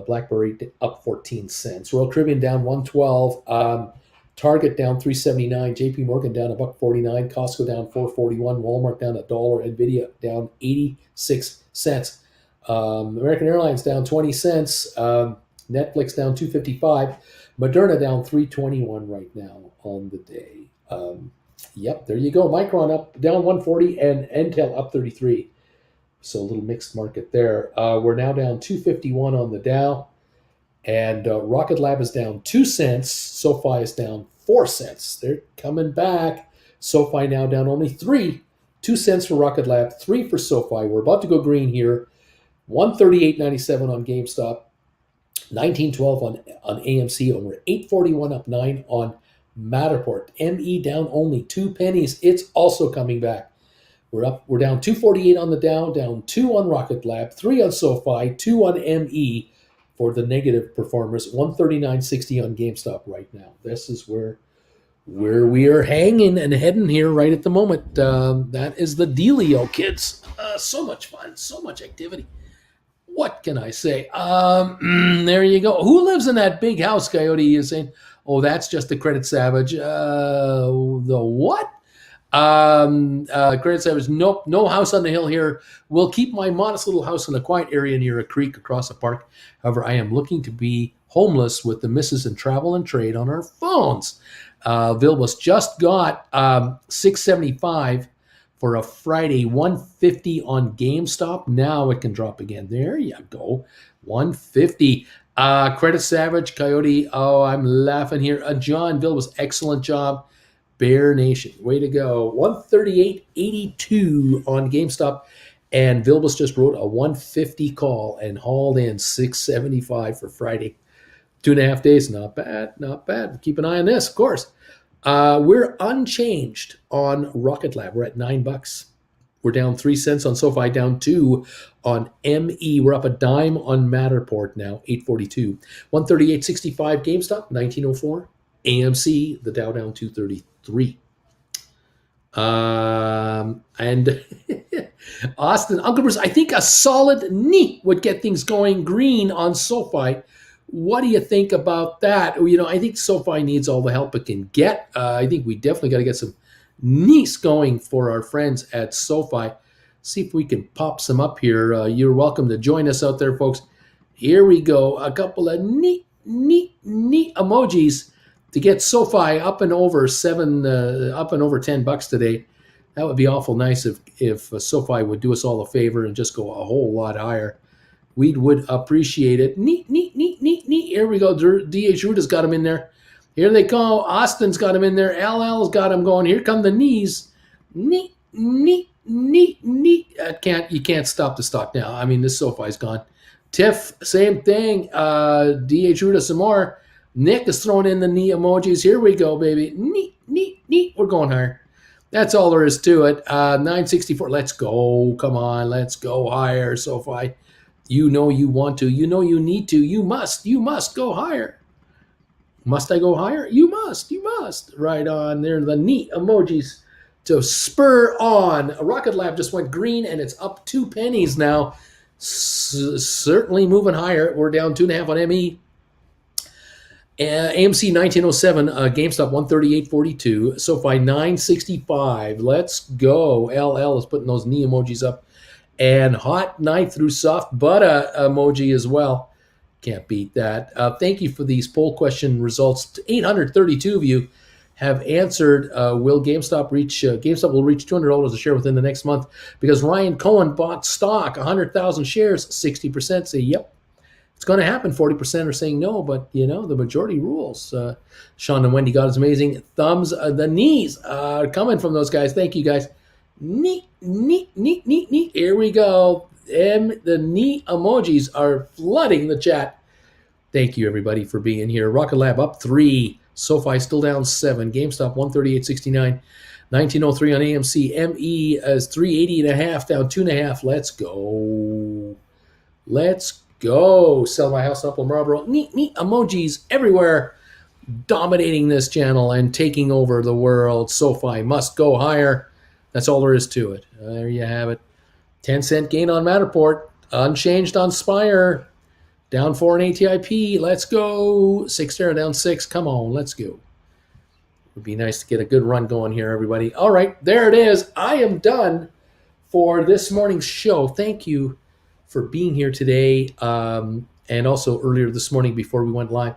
BlackBerry up 14 cents. Royal Caribbean down 112. Target down 379, JP Morgan down $1.49, Costco down $4.41, Walmart down $1, Nvidia down 86 cents. American Airlines down 20 cents, Netflix down 255, Moderna down 321 right now on the day. Yep, there you go. Micron up down 140 and Intel up 33. So a little mixed market there. We're now down 251 on the Dow. And Rocket Lab is down 2 cents. SoFi is down 4 cents. They're coming back. SoFi now down only 3. 2 cents for Rocket Lab, 3 for SoFi. We're about to go green here. 138.97 on GameStop. 19.12 on AMC. And we're 8.41 up 9 on Matterport. ME down only 2 pennies. It's also coming back. We're down 248 on the Dow, down 2 on Rocket Lab, 3 on SoFi, 2 on ME. For the negative performers, 139.60 on GameStop right now. This is where we are hanging and heading here right at the moment. That is the dealio, kids. So much fun, so much activity. What can I say? There you go. Who lives in that big house, Coyote? You're saying, oh, that's just the Credit Savage. The what? Credit Savage, nope, no house on the hill here. Will keep my modest little house in a quiet area near a creek across a park. However, I am looking to be homeless with the missus in travel and trade on our phones. Vilbus just got $6.75 for a Friday, $1.50 on GameStop. Now it can drop again. There you go, $1.50. Credit Savage, Coyote. Oh, I'm laughing here. John Vilbus, excellent job. Bear Nation, way to go. 138.82 on GameStop. And Vilbus just wrote a 150 call and hauled in 675 for Friday. 2.5 days, not bad, not bad. Keep an eye on this, of course. We're unchanged on Rocket Lab. We're at $9. We're down 3 cents on SoFi, down 2 on ME. We're up a dime on Matterport now, 842. 138.65 GameStop, 1904. AMC, the Dow down 233. And Austin, Uncle Bruce, I think a solid knee would get things going green on SoFi. What do you think about that? You know, I think SoFi needs all the help it can get. I think we definitely got to get some knees going for our friends at SoFi. See if we can pop some up here. You're welcome to join us out there, folks. Here we go. A couple of neat emojis to get SoFi up and over $10 today. That would be awful nice if SoFi would do us all a favor and just go a whole lot higher. We would appreciate it. Neat. Here we go. D.H. Ruta's got him in there. Here they go. Austin's got him in there. LL's got him going. Here come the knees. Neat. You can't stop the stock now. I mean, this SoFi's gone. Tiff, same thing. D.H. Ruta some more. Nick is throwing in the knee emojis. Here we go, baby. Neat. We're going higher. That's all there is to it. 964. Let's go. Come on. Let's go higher, SoFi. You know you want to. You know you need to. You must go higher. Must I go higher? You must. Right on. There are the neat emojis to spur on. Rocket Lab just went green, and it's up 2 pennies now. Certainly moving higher. We're down 2.5 on ME. AMC 1907, GameStop 138.42, SoFi 965. Let's go. LL is putting those knee emojis up, and hot knife through soft butter emoji as well. Can't beat that. Thank you for these poll question results. 832 of you have answered. Will GameStop reach? GameStop will reach $200 a share within the next month because Ryan Cohen bought stock, 100,000 shares. 60% say yep. It's going to happen. 40% are saying no, but the majority rules. Sean and Wendy, God is amazing. Thumbs, the knees are coming from those guys. Thank you, guys. Neat. Here we go. The knee emojis are flooding the chat. Thank you, everybody, for being here. Rocket Lab up 3. SoFi still down 7. GameStop 138.69. 1903 on AMC. ME is 380.5, down 2.5. Let's go. Let's go. Sell my house in Upper Marlboro. Neat emojis everywhere, dominating this channel and taking over the world. SoFi must go higher. That's all there is to it. There you have it. 10-cent gain on Matterport. Unchanged on Spire. Down 4 in ATIP. Let's go. 6 there, down 6. Come on, let's go. It would be nice to get a good run going here, everybody. All right, there it is. I am done for this morning's show. Thank you for being here today, and also earlier this morning before we went live.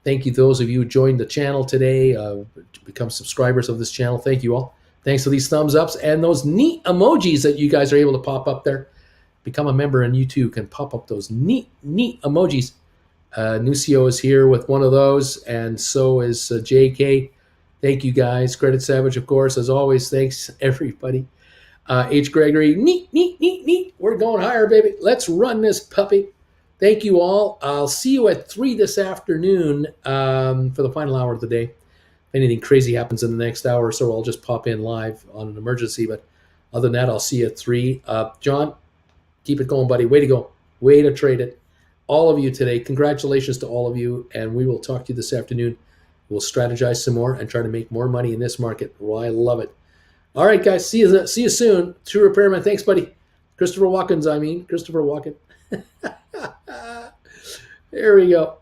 Thank you, those of you who joined the channel today, to become subscribers of this channel. Thank you all. Thanks for these thumbs ups and those neat emojis that you guys are able to pop up there. Become a member, and you too can pop up those neat emojis. Nucio is here with one of those, and so is JK. Thank you, guys. Credit Savage, of course, as always. Thanks, everybody. H. Gregory, neat. We're going higher, baby. Let's run this puppy. Thank you all. I'll see you at 3 this afternoon for the final hour of the day. If anything crazy happens in the next hour or so, I'll just pop in live on an emergency. But other than that, I'll see you at 3. John, keep it going, buddy. Way to go. Way to trade it. All of you today, congratulations to all of you, and we will talk to you this afternoon. We'll strategize some more and try to make more money in this market. Well, I love it. All right, guys. See you soon. True Repairman. Thanks, buddy. Christopher Walken. There we go.